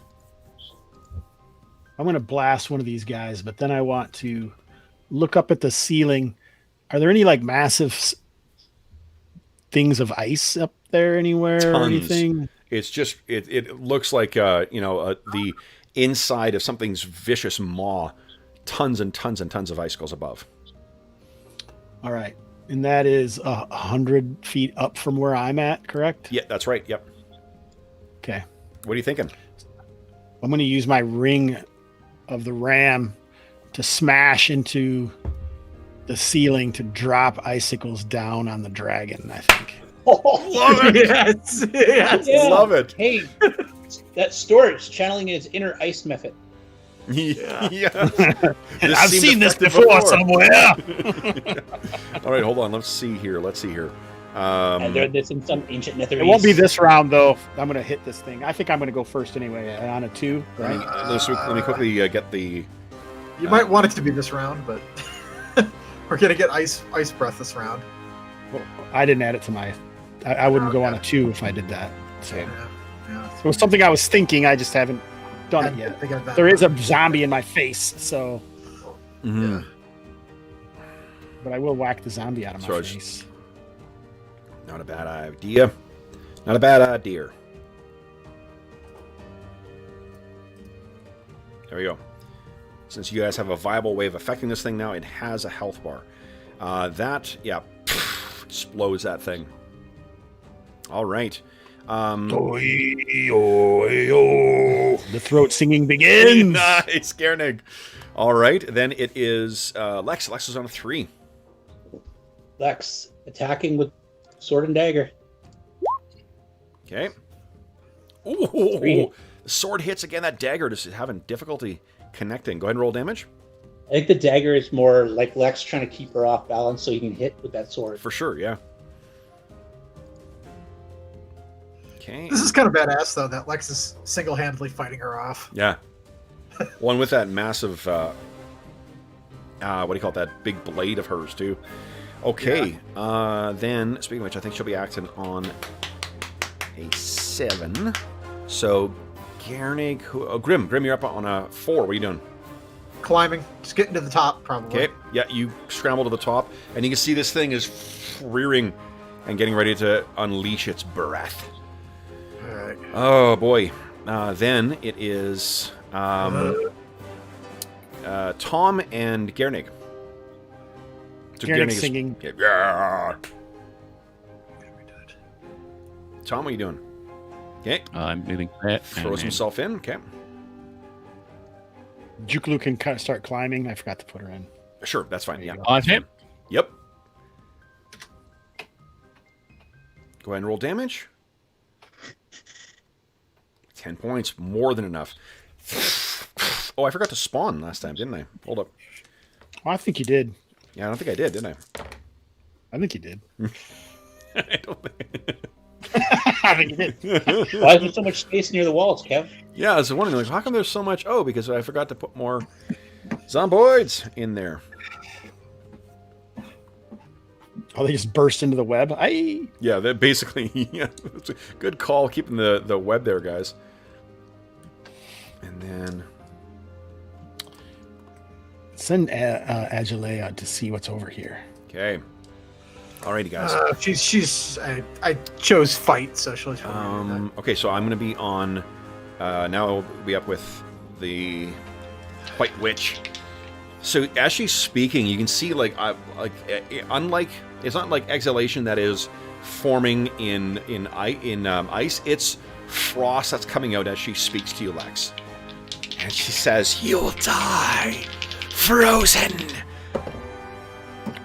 I'm going to blast one of these guys, but then I want to look up at the ceiling. Are there any like massive things of ice up there anywhere? Tons. Or anything? It's just it looks like the inside of something's vicious maw. Tons and tons and tons of icicles above. All right, and that is 100 feet up from where I'm at, correct? Yeah, that's right. Yep. Okay. What are you thinking? I'm going to use my ring of the ram to smash into the ceiling to drop icicles down on the dragon, I think. Love it. Yes. Yeah. Love it. Hey, that storage channeling his inner ice method. Yeah. I've seen this before somewhere. All right, hold on. Let's see here. I learned this in some ancient Netherese. It won't be this round, though. I'm going to hit this thing. I think I'm going to go first anyway on a 2, right? Let me quickly get the... You might want it to be this round, but we're going to get ice breath this round. Well, I didn't add it to my... I wouldn't go on a 2 if I did that. So it was something I was thinking. I just haven't done it yet. There is a zombie in my face, so... Mm-hmm. But I will whack the zombie out of my So face. Not a bad idea. Not a bad idea. There we go. Since you guys have a viable way of affecting this thing now, it has a health bar. Explodes that thing. All right. The throat singing begins. Nice, Gernig. All right, then it is Lex. Lex is on a 3. Lex attacking with sword and dagger. Okay. Ooh, the sword hits again. That dagger is having difficulty connecting. Go ahead and roll damage. I think the dagger is more like Lex trying to keep her off balance so he can hit with that sword. For sure, yeah. Okay. This is kind of badass, though, that Lex is single-handedly fighting her off. Yeah. One with that massive, what do you call it, that big blade of hers, too. Okay. Yeah. Then, speaking of which, I think she'll be acting on a 7. So, Gernig, Grim, you're up on a 4. What are you doing? Climbing. Just getting to the top, probably. Okay. Yeah, you scramble to the top, and you can see this thing is rearing and getting ready to unleash its breath. All right. Oh, boy. Then it is Tom and Gernig. So Gernig singing. Yeah. Tom, what are you doing? Okay. I'm moving there. Throws himself in. Okay. Juklu can kind of start climbing. I forgot to put her in. Sure, that's fine. Yeah. I've hit. Yep. Go ahead and roll damage. 10 points, more than enough. Oh, I forgot to spawn last time, didn't I? Hold up. Oh, I think you did. Yeah, I don't think I did, didn't I think you did. I? I don't think. I think you did. Why is there so much space near the walls, Kev? Yeah, I was wondering, like, how come there's so much? Oh, because I forgot to put more zomboids in there. Oh, they just burst into the web. Yeah, that basically. Yeah, it's a good call keeping the web there, guys. And then send Agilea to see what's over here. okay, alrighty, guys. I chose fight, so she'll. Okay, so I'm gonna be on Now we'll be up with the White Witch. So as she's speaking, you can see unlike it's not like exhalation that is forming in ice. It's frost that's coming out as she speaks to you, Lex. And she says, "You'll die, frozen."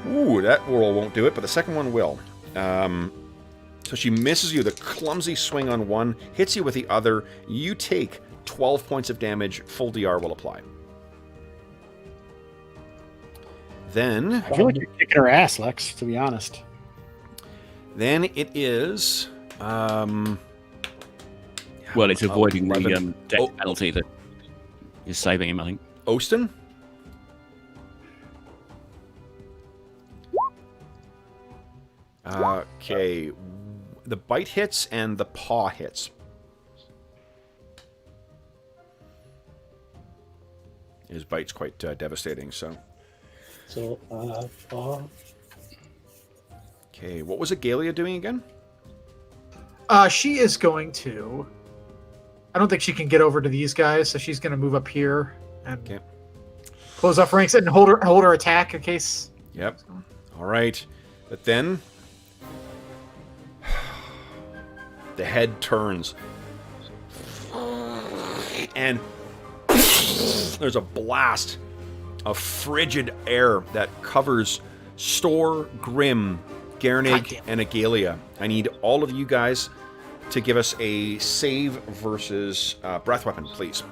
Ooh, that roll won't do it, but the second one will. So she misses you. The clumsy swing on one hits you with the other. You take 12 points of damage. Full DR will apply. Then... I feel like you're kicking her ass, Lex, to be honest. Then it is... well, it's avoiding the death penalty that is saving him, I think. Ostin? Okay. The bite hits and the paw hits. His bite's quite devastating, so... So, paw. Okay, what was Agalia doing again? She is going to... I don't think she can get over to these guys, so she's going to move up here and close off ranks and hold her attack in case. Yep. All right. But then... the head turns. And there's a blast of frigid air that covers Store, Grim, Gernig, and Agalia. I need all of you guys to give us a save versus breath weapon, please.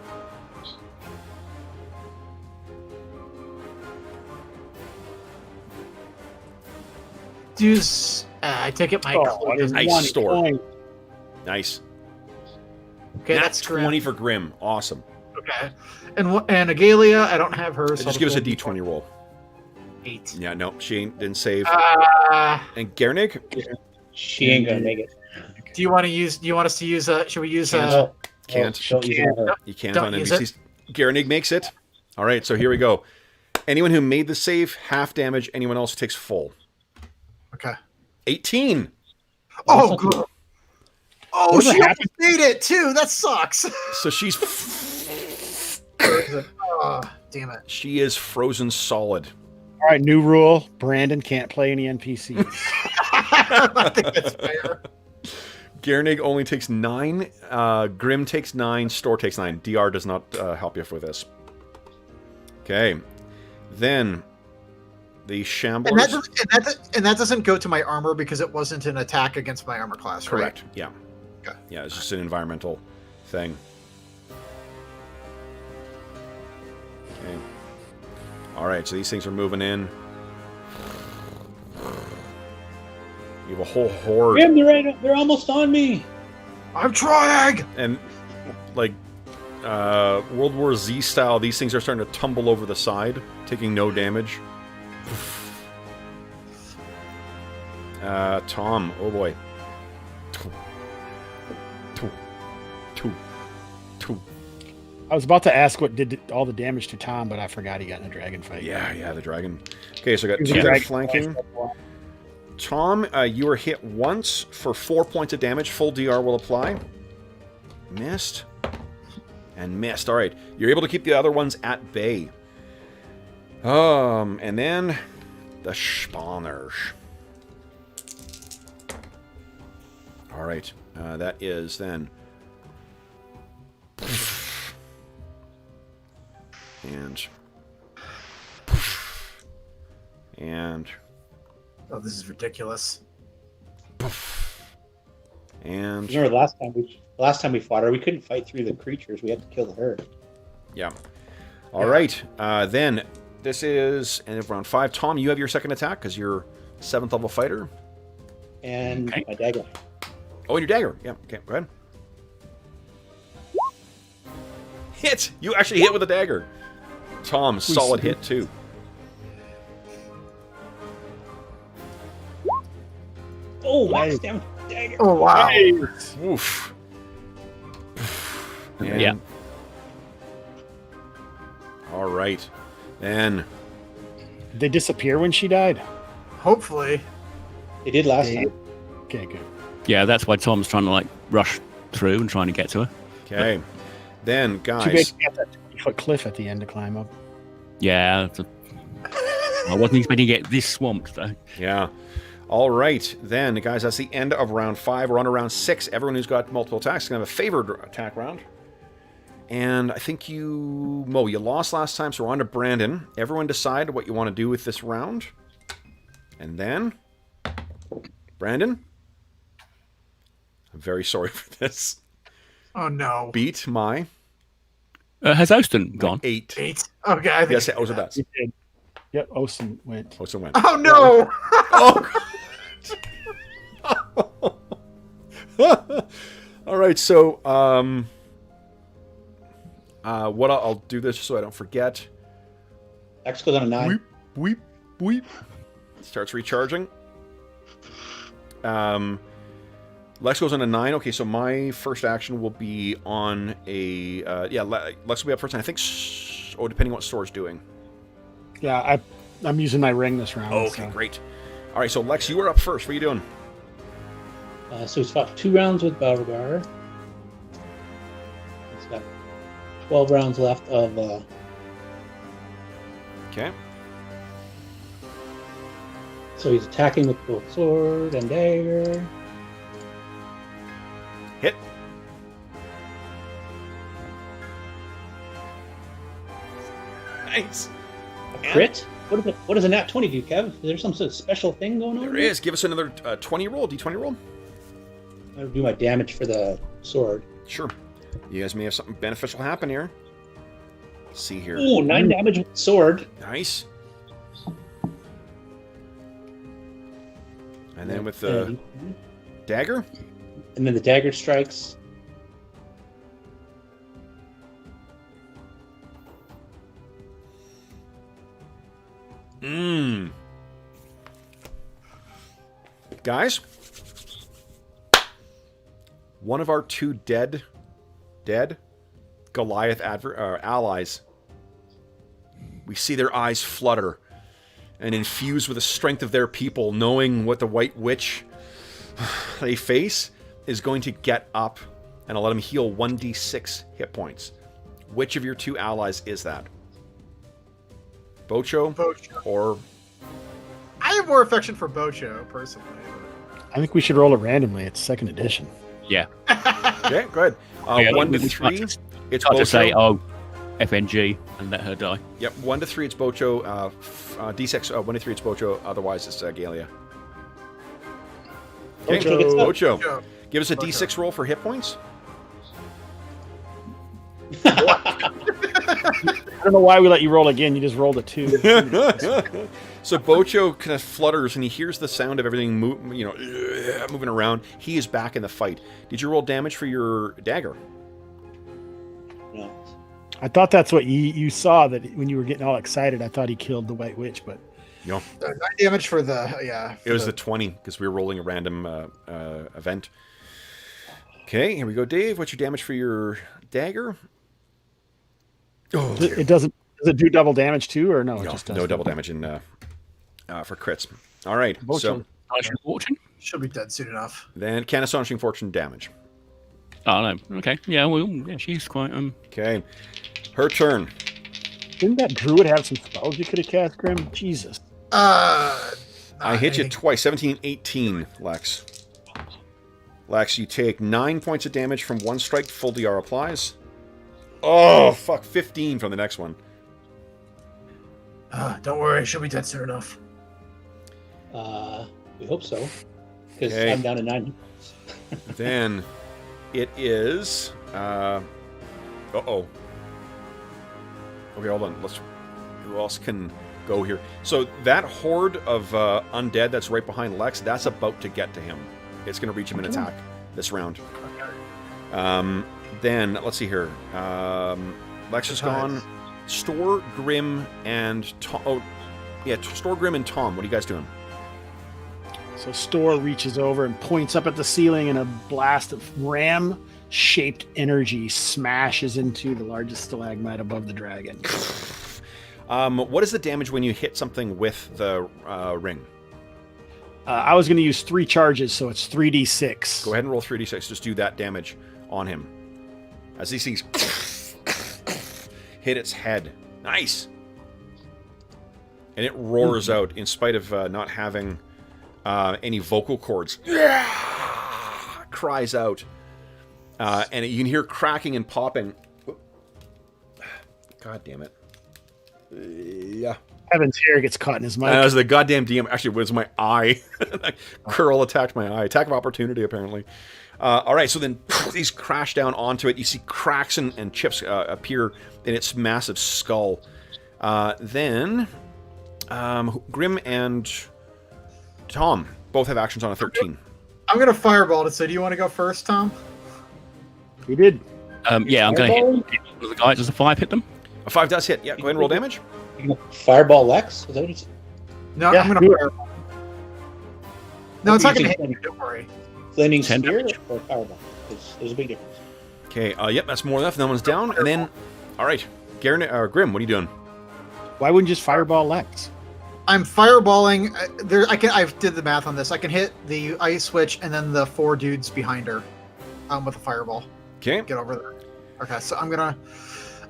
I take it my Nice, Store. Nice. Okay, Nat that's 20 Grim. for Grim. Awesome. Okay. And Agalia, I don't have her. So Just give us a d20 roll. 8. Yeah, no, she didn't save. Uh, And Gernig? She ain't gonna make it. do you want us to use should we use No. Can't. Don't use it on her. You can't Don't on use NPCs. Gernig makes it. All right, so here we go. Anyone who made the save, half damage. Anyone else takes full. Okay. 18. Oh, good. Oh, What she happened? made it too. That sucks. So she's Oh, damn it. she is frozen solid. All right, new rule: Brandon can't play any NPCs. I think that's fair. Gernig only takes 9. Grim takes 9. Store takes 9. DR does not help you for this. Okay. Then the Shamblers. And that doesn't go to my armor because it wasn't an attack against my armor class, right? Correct. Yeah. Okay. Yeah, it's just an environmental thing. Okay. All right, so these things are moving in. You have a whole horde. Grim, they're almost on me. I'm trying. And like World War Z style, these things are starting to tumble over the side, taking no damage. Tom, oh boy. I was about to ask what did all the damage to Tom, but I forgot he got in a dragon fight. Yeah, the dragon. Okay, so I got He was a 2 dragon flanking. fight. Tom, you are hit once for 4 points of damage. Full DR will apply. Missed. And missed. All right. You're able to keep the other ones at bay. And then the spawners. All right. That is then... And... Oh, this is ridiculous. And... Remember last time we fought her, we couldn't fight through the creatures. We had to kill her. Yeah. All right. Then this is end of round 5. Tom, you have your second attack because you're 7th level fighter. And Okay. my dagger. Oh, and your dagger. Yeah. Okay. Go ahead. Hit. You actually hit with a dagger. Tom, solid hit too. Oh, max damage dagger. Oh, wow. Oof. And- Yeah. All right. Then Did they disappear when she died? Hopefully. It did last time. Okay, good. Yeah, that's why Tom's trying to like rush through and trying to get to her. okay. Then, Too bad guys, you got that 20-foot cliff at the end to climb up. Yeah. I wasn't expecting to get this swamped, though. yeah. All right, then, guys, that's the end of round 5. We're on to round 6. Everyone who's got multiple attacks is going to have a favored attack round. And I think you lost last time, so we're on to Brandon. Everyone decide what you want to do with this round. And then, Brandon, I'm very sorry for this. Oh no. Beat my Has Ostin gone? 8. 8. Okay, I think. Yes, Osen does. You did. Yep, Osen went. Osen went. Oh no. Oh, all right, so what I'll do this so I don't forget. X goes on a 9. Weep, weep, weep. Starts recharging. Lex goes on a 9. Okay, so my first action will be on a Lex will be up first, and I think depending on what Soar's doing. Yeah, I'm using my ring this round. Okay, so. great. All right, so Lex, you are up first. What are you doing? So he's fought 2 rounds with Beauregard. He's got 12 rounds left of. Okay. So he's attacking with both sword and dagger. Hit. Nice. A crit? What does a nat 20 do, Kev? Is there some sort of special thing going on? There is. Give us another 20 roll, D20 roll. I'll do my damage for the sword. Sure. You guys may have something beneficial happen here. Let's see here. Ooh, 9 damage with the sword. Nice. And then with the dagger. And then the dagger strikes. Guys, one of our 2 dead Goliath allies, we see their eyes flutter, and infused with the strength of their people, knowing what the White Witch they face is going to get up, and I'll let him heal 1d6 hit points. Which of your 2 allies is that? Bocho? Or... I have more affection for Bocho, personally. I think we should roll it randomly. It's 2nd edition. Yeah. Okay, good. 1 to 3, it's Hard to Bocho. say, FNG, and let her die. Yep, 1 to 3, it's Bocho. D6, 1 to 3, it's Bocho. Otherwise, it's Galia. Okay, Bocho gets up. Bocho. Bocho. Give us a Bocho. D6 roll for hit points. I don't know why we let you roll again. You just rolled a 2. So Bocho kind of flutters, and he hears the sound of everything moving around. He is back in the fight. Did you roll damage for your dagger? No. I thought that's what you saw, that when you were getting all excited. I thought he killed the White Witch, but... No. 9 damage for the, It was the 20, because we were rolling a random event. Okay, here we go, Dave. What's your damage for your dagger? Oh, It doesn't... Does it do double damage too, or no? It just does no double damage in for crits. All right, Bocho. so Astonishing Fortune? should be dead soon enough. then can Astonishing Fortune damage. Oh, no. Okay. Yeah, well, yeah, she's quite... Okay, her turn. Didn't that druid have some spells you could have cast, Grim? Jesus. I hit you twice, 17, 18, Lex. Lex, you take 9 points of damage from 1 strike, full DR applies. Oh, fuck, 15 from the next one. Don't worry, she'll be dead soon enough. We hope so. Because Okay. I'm down to 9. Then it is... uh-oh. Okay, hold on. Who else can go here? So that horde of undead that's right behind Lex, that's about to get to him. It's going to reach him in attack this round. Then, let's see here. Lex is gone. Store, Grim, and Tom. Oh, yeah, Store, Grim, and Tom. What are you guys doing? So Store reaches over and points up at the ceiling, and a blast of ram-shaped energy smashes into the largest stalagmite above the dragon. What is the damage when you hit something with the ring? I was going to use 3 charges, so it's 3d6. Go ahead and roll 3d6. Just do that damage on him. As these things hit its head. Nice. And it roars out in spite of not having any vocal cords. Yeah! Cries out. And you can hear cracking and popping. God damn it. Yeah. Kevin's hair gets caught in his mic. As the goddamn DM, actually, it was my eye. Curl attacked my eye. Attack of opportunity, apparently. All right, so then these crash down onto it. You see cracks and chips appear in its massive skull. Then Grim and Tom both have actions on a 13. I'm gonna fireball it. So do you want to go first, Tom? He did. Yeah, I'm going to hit the guy. Does a 5 hit them? A 5 does hit. Yeah, go ahead and roll damage. You can fireball Lex? Is that what you said? No, Yeah, I'm gonna do it. fireball. No, it's not gonna hit you. Don't worry. Flaming 10 spear damage. or fireball? There's a big difference. Okay, yep, that's more than enough. No one's down. And then, all right, Grim, what are you doing? Why wouldn't you just fireball Lex? I'm fireballing. There, I did the math on this. I can hit the ice switch and then the 4 dudes behind her, with a fireball. Okay. Get over there. Okay, so I'm gonna.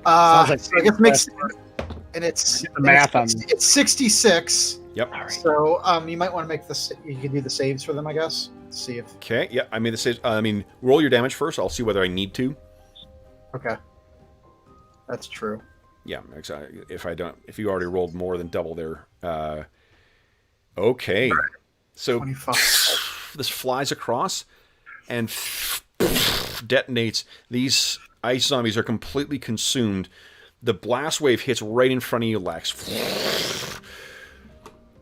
Sounds like so I guess makes, and it's the math on. it's 66. Yep. So you might want to make this. You can do the saves for them, I guess. See if. Okay, yeah, I made the save. Roll your damage first. I'll see whether I need to. Okay. That's true. Yeah, exactly. If you already rolled more than double there. Okay. So 25. this flies across and detonates. These ice zombies are completely consumed. The blast wave hits right in front of you, Lex.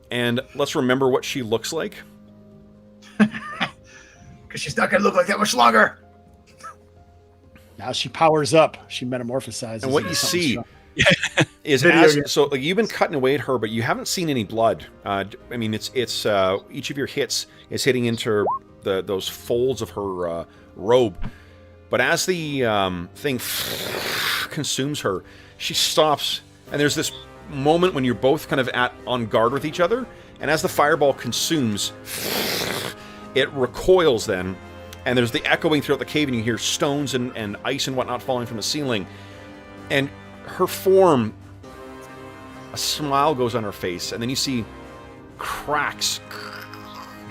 And let's remember what she looks like. Because she's not gonna look like that much longer. Now she powers up. She metamorphosizes. And what into you something see strong. is you've been cutting away at her, but you haven't seen any blood. It's each of your hits is hitting into those folds of her robe. But as the thing consumes her, she stops, and there's this moment when you're both kind of on guard with each other, and as the fireball consumes, it recoils then, and there's the echoing throughout the cave, and you hear stones and ice and whatnot falling from the ceiling, and her form, a smile goes on her face, and then you see cracks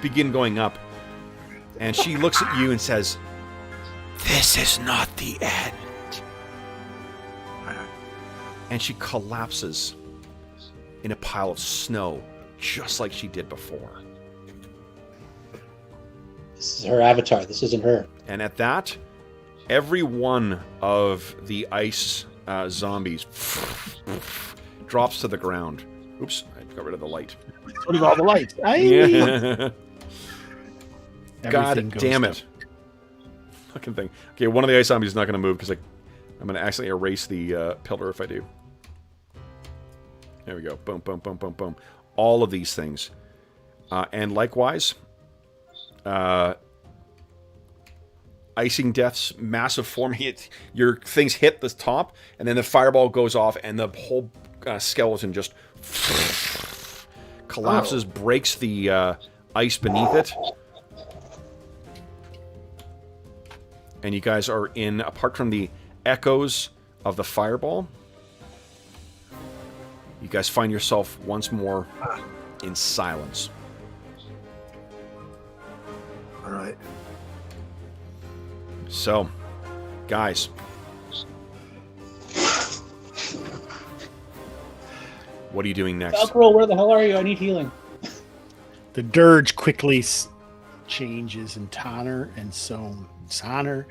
begin going up, and she looks at you and says, "This is not the end." And she collapses in a pile of snow, just like she did before. This is her avatar. This isn't her. And at that, every one of the ice zombies drops to the ground. Oops, I got rid of the light. What about all the lights? Yeah. God Everything goes damn down. it. Fucking thing. Okay, one of the ice zombies is not going to move because I'm going to accidentally erase the pillar if I do. There we go. Boom, boom, boom, boom, boom. All of these things. And likewise, icing death's massive form your things hit the top, and then the fireball goes off, and the whole skeleton just collapses, breaks the ice beneath it. And you guys are in, apart from the echoes of the fireball, you guys find yourself once more in silence. All right. So, guys, what are you doing next? Velcro, where the hell are you? I need healing. The dirge quickly changes in toner and toner.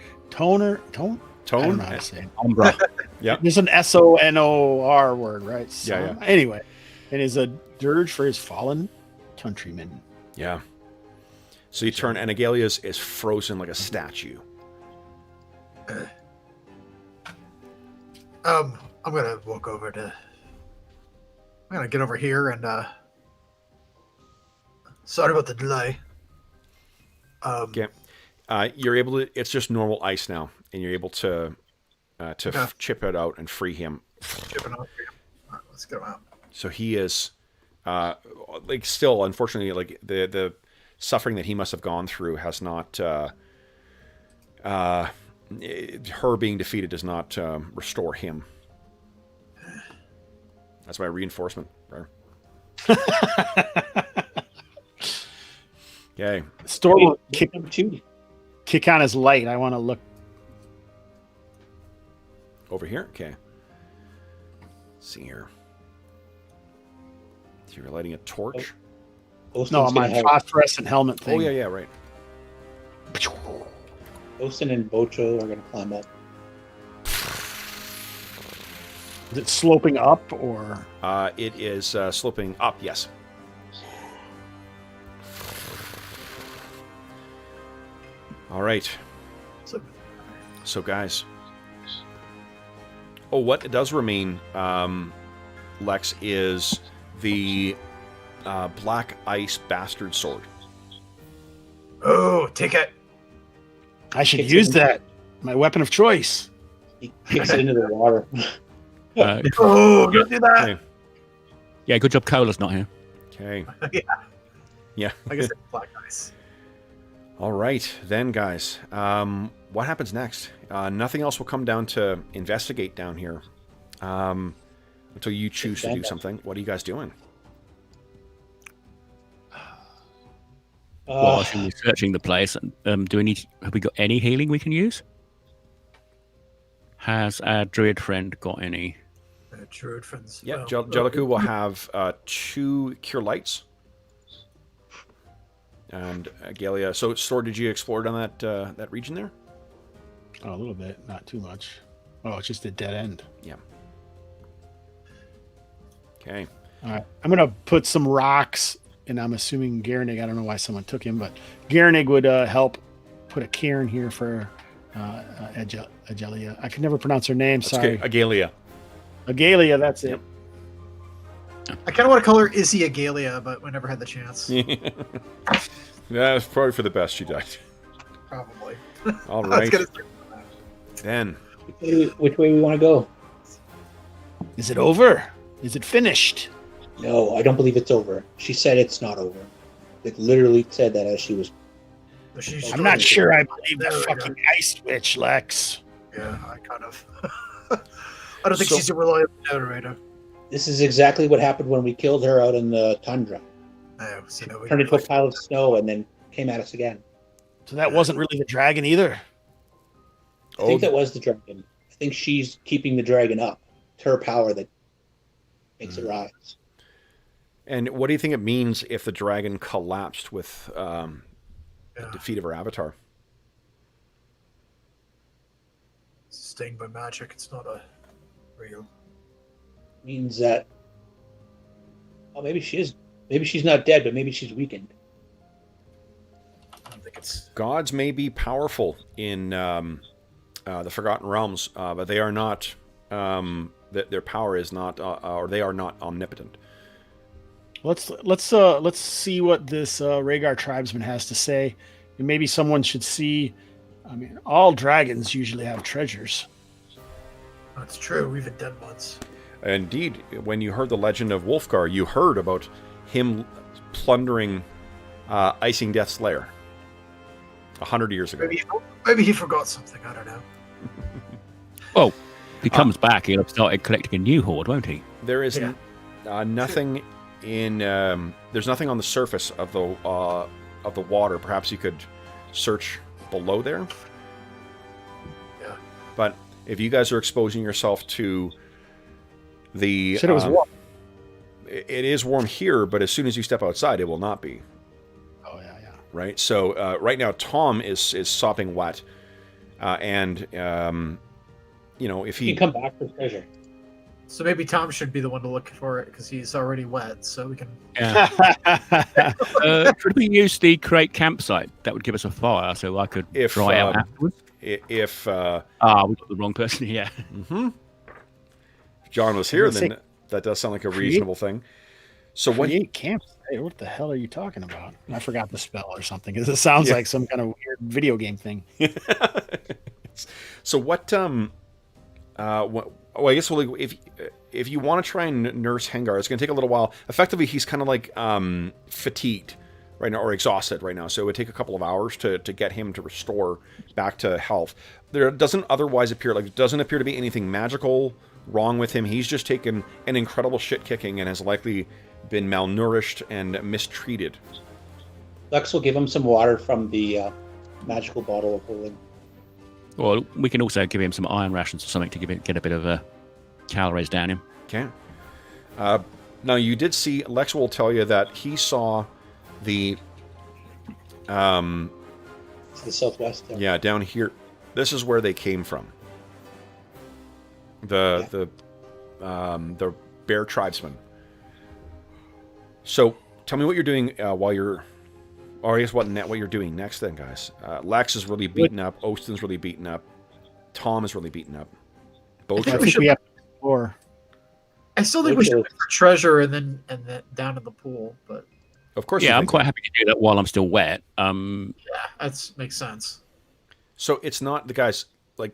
I don't know how to say it. Umbra. Yeah. There's an SONOR word, right? Yeah. Anyway, it is a dirge for his fallen countrymen. Yeah. So you turn, and Agalia is frozen like a statue. I'm gonna walk over to. I'm gonna get over here and. Sorry about the delay. Okay. You're able to. It's just normal ice now, and you're able to chip it out and free him. Chipping up here. All right, let's get him out. So he is, still, unfortunately, the suffering that he must have gone through has not. Her being defeated does not restore him. That's my reinforcement. Okay. Storm will Wait, number 2. kick on his light. I want to look. Over here? Okay. Let's see here. So you're lighting a torch? Ostin's No, my gonna have- phosphorescent helmet thing. Oh, yeah, right. Ostin and Bocho are going to climb up. Is it sloping up or? It is sloping up, yes. All right. So, guys. Oh, what does remain, Lex, is the Black Ice Bastard Sword. Oh, take it. I should Kicks use it. that. My weapon of choice. He kicks it into the water. Oh, don't do that. Okay. Yeah, good job Cola's not here. Okay. Yeah. Yeah. Like I said, black ice. All right, then, guys. What happens next? Nothing else will come down to investigate down here until you choose to do something. What are you guys doing? Well, I should be searching the place. Have we got any healing we can use? Has our druid friend got any? Druid friends. Yeah, Well, Jellicoe will have 2 cure lights. And Galia. So, Sword, did you explore down that region there? Oh, a little bit, not too much. Oh, it's just a dead end. Yeah. Okay. All right, I'm gonna put some rocks, and I'm assuming Garanig. I don't know why someone took him, but Garanig would help put a cairn here for Agelia. I can never pronounce her name. That's Sorry, okay. Agalia. Agalia. That's it. Yep. I kind of want to call her Izzy Agalia, but we never had the chance. Yeah, it's probably for the best she died. Probably. All I was right. gonna say- Then. Which way we want to go? Is it over? Is it finished? No, I don't believe it's over. She said it's not over. It literally said that as she was. She's I'm not Okay. sure I believe the There we go. fucking ice witch, Lex. Yeah, I kind of. I don't think So- she's a reliable narrator. This is exactly what happened when we killed her out in the tundra. No, so no, Turned into a pile of snow and then came at us again. So that wasn't really the dragon either. I think that was the dragon. I think she's keeping the dragon up. It's her power that makes it rise. And what do you think it means if the dragon collapsed with Yeah. the defeat of her avatar? Sustained by magic. It's not a real. Means that. Oh, maybe she is. Maybe she's not dead, but maybe she's weakened. I don't think it's. Gods may be powerful in the Forgotten Realms, but they are not. Their power is not, or they are not omnipotent. Let's see what this Rhaegar tribesman has to say, and maybe someone should see. I mean, all dragons usually have treasures. That's true. Even dead ones. Indeed, when you heard the legend of Wolfgar, you heard about him plundering Icing Death's lair 100 years ago. Maybe he forgot something. I don't know. Oh, if he comes back, he'll have started collecting a new hoard, won't he? There is Yeah. nothing in. There's nothing on the surface of the water. Perhaps you could search below there. Yeah. But if you guys are exposing yourself to the, Said it was warm. it is warm here, but as soon as you step outside, it will not be. Oh yeah. Right. So right now, Tom is sopping wet, and if You he can come back for treasure. So maybe Tom should be the one to look for it because he's already wet. So we can. Yeah. Could we use the crate campsite? That would give us a fire, so I could If, dry out afterwards. if We got the wrong person here. if John was here, I was gonna then that does sound like a reasonable thing. So what? Create camps. Hey, what the hell are you talking about? I forgot the spell or something because it sounds like some kind of weird video game thing. So what? I guess if you want to try and nurse Hengar, it's going to take a little while. Effectively, he's kind of like fatigued right now or exhausted right now, so it would take a couple of hours to get him to restore back to health. There doesn't appear to be anything magical wrong with him. He's just taken an incredible shit kicking and has likely been malnourished and mistreated. Lex will give him some water from the magical bottle of holding. Well, we can also give him some iron rations or something to get a bit of calories down him. Okay. Now, you did see, Lex will tell you that he saw the... To the southwest. Yeah, down here. This is where they came from. The bear tribesmen. So, tell me what you're doing while you're... Or I guess what you're doing next then, guys. Lex is really beaten up. Ostin's really beaten up. Tom is really beaten up. Both I think we have to explore. I still think we should look for treasure and then down in the pool. But of course, yeah, I'm quite happy to do that while I'm still wet. Yeah, that makes sense. So it's not the guys like.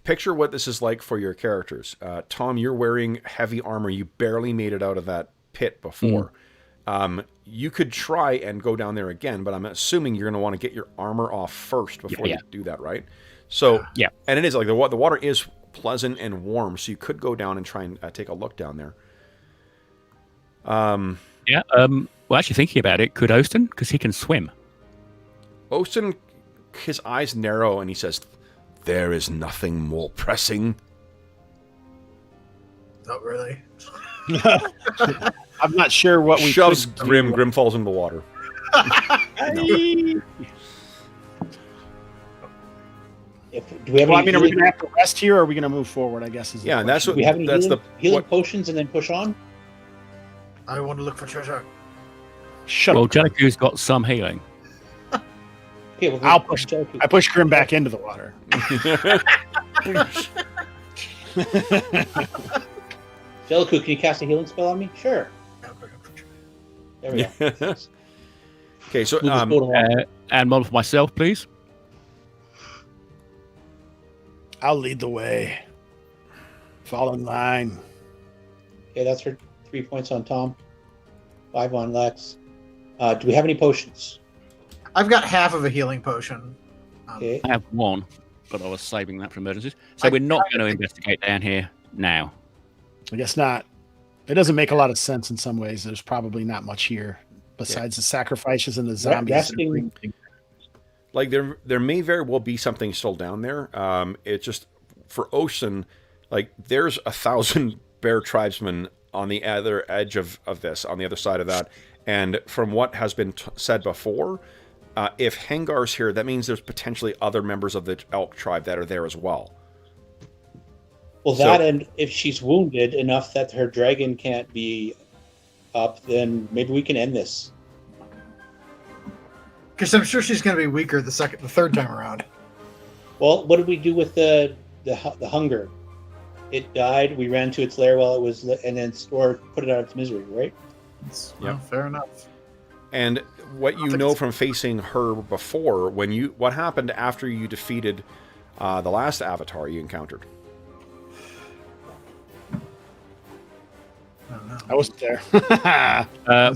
Picture what this is like for your characters. Tom, you're wearing heavy armor. You barely made it out of that pit before. You could try and go down there again, but I'm assuming you're going to want to get your armor off first before you do that, right? So, yeah. And it is like the water is pleasant and warm, so you could go down and try and take a look down there. Yeah. Well, actually, thinking about it, could Ostin? Because he can swim. Ostin, his eyes narrow, and he says, "There is nothing more pressing." Not really. I'm not sure what we shoves could Grim. do. Grim falls into the water. Do we have Well, I any mean, are we healing- going to have to rest here, or are we going to move forward? I guess is the Yeah, and that's question. what Do we have any that's healing what, potions and then push on? I want to look for treasure. Shut Well, up. Jellicoe's got some healing. Okay, well, I'll push. I push Grim back into the water. Jellicoe, can you cast a healing spell on me? Sure. There we go. Okay, so Move this boat along. And one for myself, please. I'll lead the way. Fall in line. Okay, that's for 3 points on Tom. 5 on Lex. Do we have any potions? I've got half of a healing potion. Okay. I have one, but I was saving that for emergencies. So we're not going to investigate down here now. I guess not. It doesn't make a lot of sense in some ways. There's probably not much here besides the sacrifices and the zombies. Resting- like there may very well be something still down there. It's just for Ocean, like there's 1,000 bear tribesmen on the other edge of this, on the other side of that. And from what has been said before, if Hengar's here, that means there's potentially other members of the elk tribe that are there as well. Well, that and if she's wounded enough that her dragon can't be up, then maybe we can end this. Because I'm sure she's going to be weaker the third time around. Well, what did we do with the hunger? It died. We ran to its lair while it was, and then put it out of its misery, right? Well, fair enough. And what you know from facing her before, what happened after you defeated the last avatar you encountered? I don't know. I wasn't there.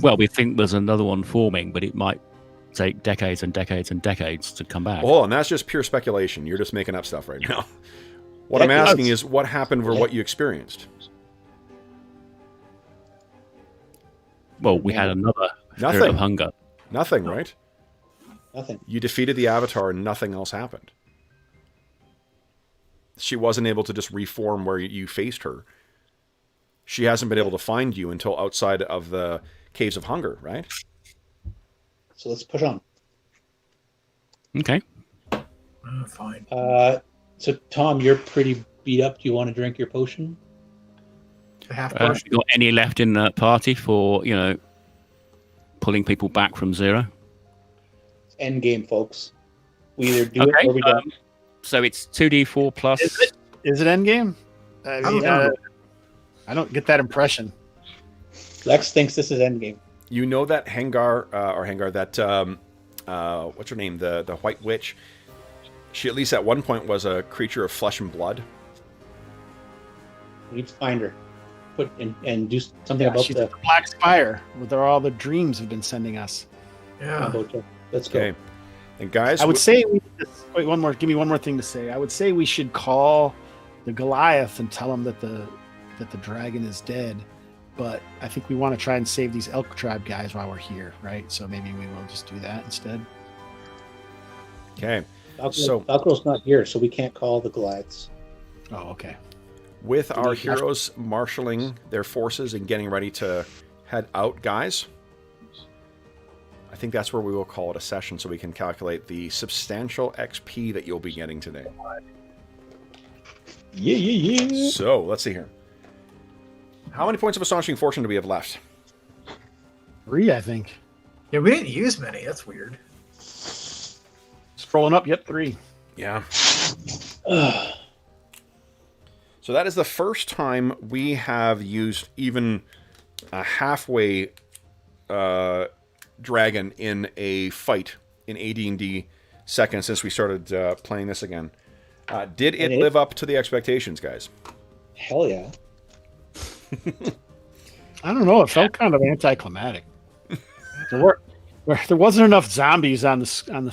Well, we think there's another one forming, but it might take decades and decades and decades to come back. Well, hold on, that's just pure speculation. You're just making up stuff right now. What I'm asking is, what happened for what you experienced? Well, we had another spirit Nothing. of hunger. Nothing, right? Nothing. You defeated the avatar and nothing else happened. She wasn't able to just reform where you faced her. She hasn't been able to find you until outside of the Caves of Hunger, right? So let's push on. Okay. Fine. So Tom, you're pretty beat up. Do you want to drink your potion? The half Have potion. you got any left in the party for, pulling people back from zero? It's end game, folks. We either do it Okay, or we don't. So it's 2d4 plus... Is it endgame? I don't mean, know. I don't get that impression. Lex thinks this is end game. You know that what's her name? The White Witch. She at least at one point was a creature of flesh and blood. We need to find her. And do something about She's the at the Black Spire, where all the dreams have been sending us. Yeah. about the- Let's go. Okay. And guys, I would say give me one more thing to say. I would say we should call the Goliath and tell him that the dragon is dead. But I think we want to try and save these Elk Tribe guys while we're here, right? So maybe we will just do that instead. Okay. Falco's not here, so we can't call the Goliaths. Oh, okay. With our heroes marshaling their forces and getting ready to head out, guys, I think that's where we will call it a session so we can calculate the substantial XP that you'll be getting today. Yeah. So, let's see here. How many points of Astonishing Fortune do we have left? 3, I think. Yeah, we didn't use many. That's weird. Scrolling up, yep, 3. Yeah. So that is the first time we have used even a halfway dragon in a fight in AD&D second since we started playing this again. Did it live up to the expectations, guys? Hell yeah. I don't know. It felt kind of anticlimactic. There wasn't enough zombies on this. It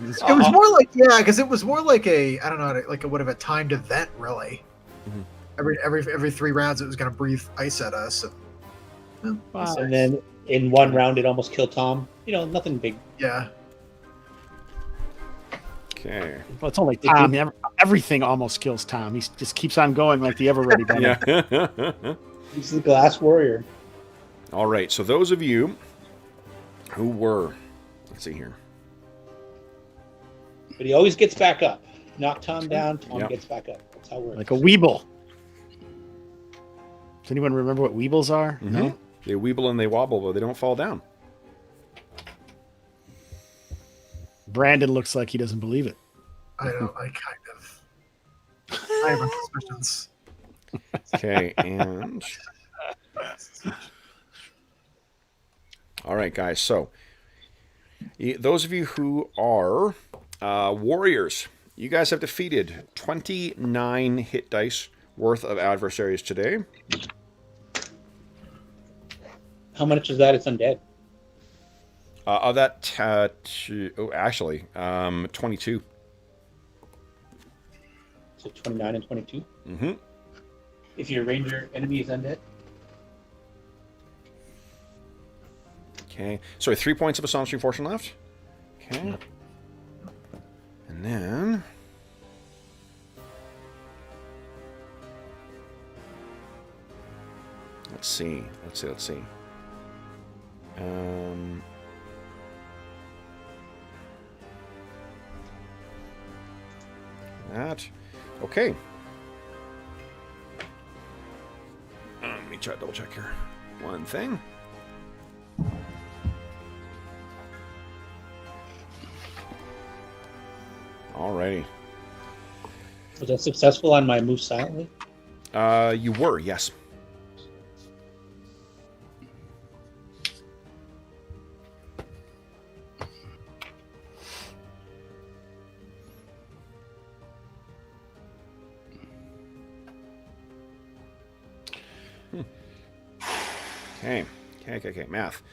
was more like because it was more like a I don't know like it would have a timed event really. Mm-hmm. Every 3 rounds it was going to breathe ice at us. And then in one round it almost killed Tom. You know, nothing big. Yeah. Okay. Well, it's only Tom. Everything almost kills Tom. He just keeps on going like the ever-ready bunny. Yeah. He's the glass warrior. All right. So those of you who were, let's see here. But he always gets back up. Knock Tom down, Tom gets back up. That's how it works. Like a Weeble. Does anyone remember what Weebles are? Mm-hmm. No? They weeble and they wobble, but they don't fall down. Brandon looks like he doesn't believe it. I know. I have my suspicions. Okay, and all right, guys. So those of you who are warriors, you guys have defeated 29 hit dice worth of adversaries today. How much is that? It's undead. Of that, 22. So 29 and 22. Mm-hmm. If your ranger enemy is undead. Okay. Sorry, 3 points of Astonishing Fortune left. Okay. And then let's see. That. Okay. Let me try to double check here. One thing. Alrighty. Was that successful on my move silently? You were, yes. Okay. Math.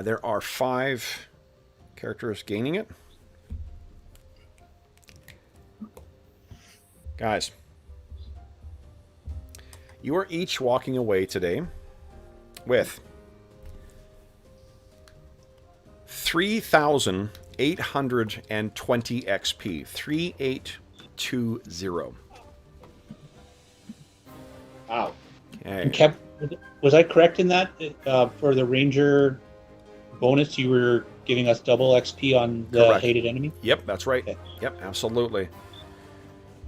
There are 5 characters gaining it. Guys, you are each walking away today with 3,820 XP. 3820. Wow. Okay. And Kev, was I correct in that? For the ranger bonus, you were giving us double XP on the Correct. hated enemy? Yep, that's right. Okay. Yep, absolutely.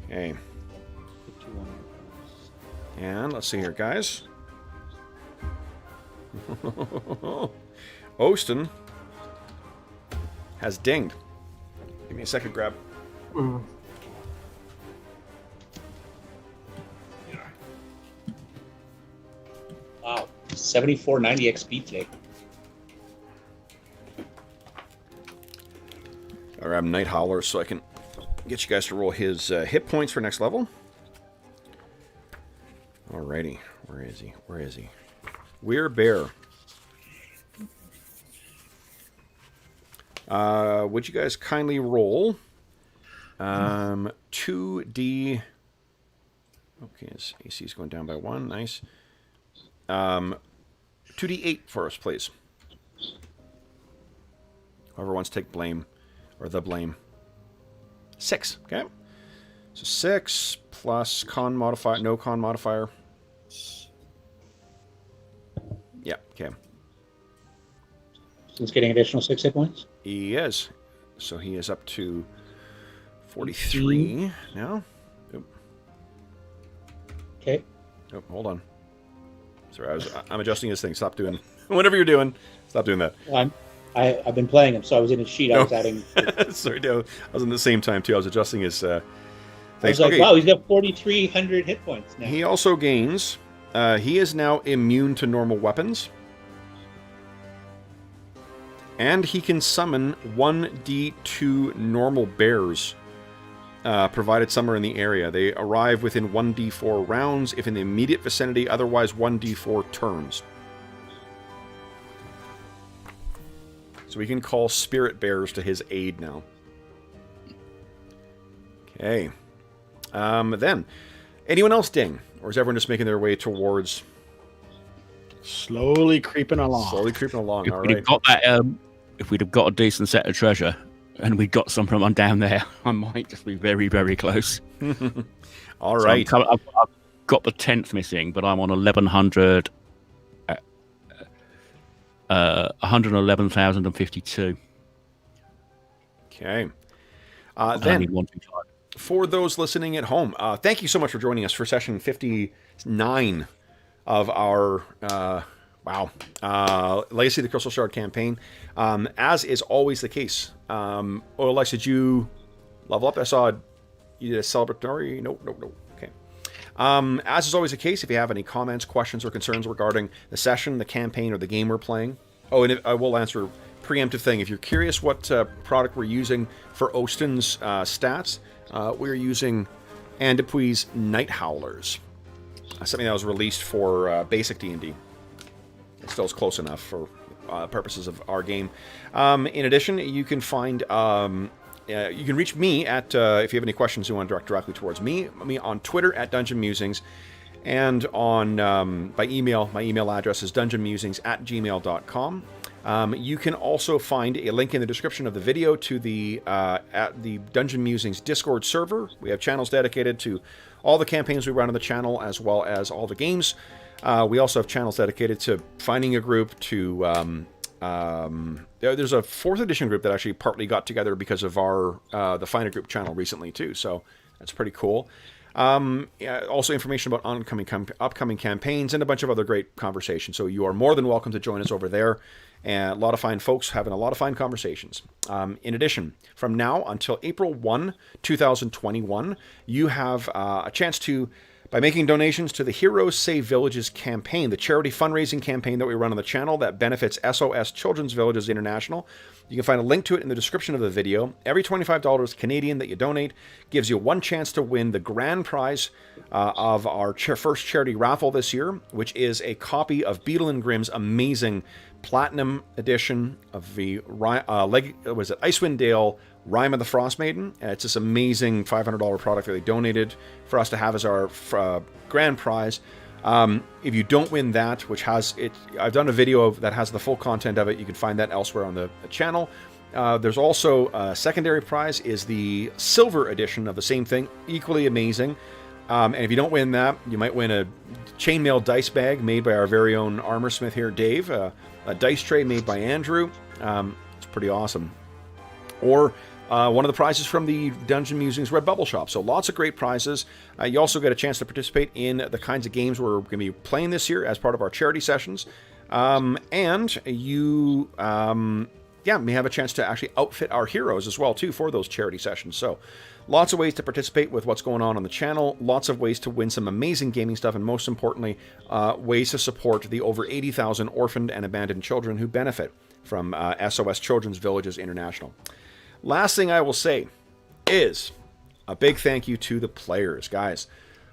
Okay. And let's see here, guys. Ostin has dinged. Give me a second, grab. Ooh. Wow. 7490 XP today. I grab Night Howler so I can get you guys to roll his hit points for next level. Alrighty. Where is he? Where is he? We're Bear. Would you guys kindly roll 2D... Okay, his AC is going down by 1. Nice. 2D8 for us, please. Whoever wants to take blame, or the blame. 6, okay? So 6 plus con modifier, no con modifier. Yeah, okay. He's getting additional 6 hit points? He is. So he is up to 43 now. Oop. Okay. Oh, hold on. Sorry, I'm adjusting his thing. Stop doing... Whatever you're doing, stop doing that. Well, I've been playing him, so I was in his sheet. I was adding... Sorry, no, I was in the same time, too. I was adjusting his... I was like, wow, he's got 4,300 hit points now. He also gains... he is now immune to normal weapons. And he can summon 1d2 normal bears, provided some are in the area. They arrive within 1d4 rounds, if in the immediate vicinity, otherwise 1d4 turns. So we can call spirit bears to his aid now. Okay. Then, anyone else ding? Or is everyone just making their way towards... Slowly creeping along. Slowly creeping along, If all we'd have right. got that, if we'd have got a decent set of treasure, and we got some from on down there, I might just be very, very close. All So right. I've got the 10th missing, but I'm on 1,100. 111,052. Okay. I Then, need 125. for those listening at home, thank you so much for joining us for session 59 of our Legacy of the Crystal Shard campaign. As is always the case. Alex, did you level up? I saw you did a celebratory. Nope. Okay. As is always the case, if you have any comments, questions, or concerns regarding the session, the campaign, or the game we're playing, I will answer preemptive thing. If you're curious what product we're using for Ostin's stats, we're using Andipui's Night Howlers. Something that was released for basic D&D. It still is close enough for purposes of our game. In addition, you can find... you can reach me at, if you have any questions you want to direct directly towards me on Twitter at Dungeon Musings, and on by email. My email address is dungeonmusings@gmail.com. You can also find a link in the description of the video to the at the Dungeon Musings Discord server. We have channels dedicated to all the campaigns we run on the channel, as well as all the games. We also have channels dedicated to finding a group, to... there's a 4th edition group that actually partly got together because of our the Find a Group channel recently too, so that's pretty cool. Also information about upcoming campaigns and a bunch of other great conversations, so you are more than welcome to join us over there, and a lot of fine folks having a lot of fine conversations. In addition, from now until April 1, 2021, you have a chance to, by making donations to the Heroes Save Villages campaign, the charity fundraising campaign that we run on the channel that benefits SOS Children's Villages International. You can find a link to it in the description of the video. Every $25 Canadian that you donate gives you one chance to win the grand prize of our first charity raffle this year, which is a copy of Beadle and Grimm's amazing Platinum edition of the Icewind Dale Rime of the Frost Maiden. It's this amazing $500 product that they donated for us to have as our grand prize. If you don't win that, which has it, I've done a video that has the full content of it. You can find that elsewhere on the channel. There's also a secondary prize, is the silver edition of the same thing, equally amazing. And if you don't win that, you might win a chainmail dice bag made by our very own armor smith here, Dave. A dice tray made by Andrew. It's pretty awesome. Or one of the prizes from the Dungeon Musings Redbubble shop. So lots of great prizes. You also get a chance to participate in the kinds of games we're going to be playing this year as part of our charity sessions. And you may have a chance to actually outfit our heroes as well, too, for those charity sessions. So lots of ways to participate with what's going on the channel. Lots of ways to win some amazing gaming stuff. And most importantly, ways to support the over 80,000 orphaned and abandoned children who benefit from SOS Children's Villages International. Last thing I will say is, a big thank you to the players, guys.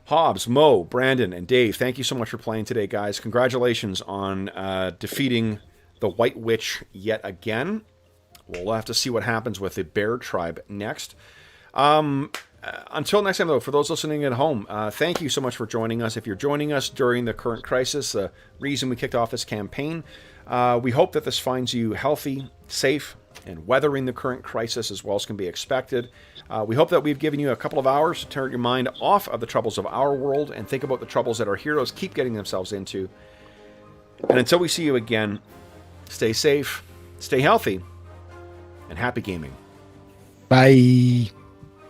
Hobbs, Mo, Brandon, and Dave, thank you so much for playing today, guys. Congratulations on defeating the White Witch yet again. We'll have to see what happens with the Bear Tribe next. Until next time, though, for those listening at home, thank you so much for joining us. If you're joining us during the current crisis, the reason we kicked off this campaign, we hope that this finds you healthy, safe, and weathering the current crisis as well as can be expected. We hope that we've given you a couple of hours to turn your mind off of the troubles of our world and think about the troubles that our heroes keep getting themselves into. And until we see you again, stay safe, stay healthy, and happy gaming. Bye.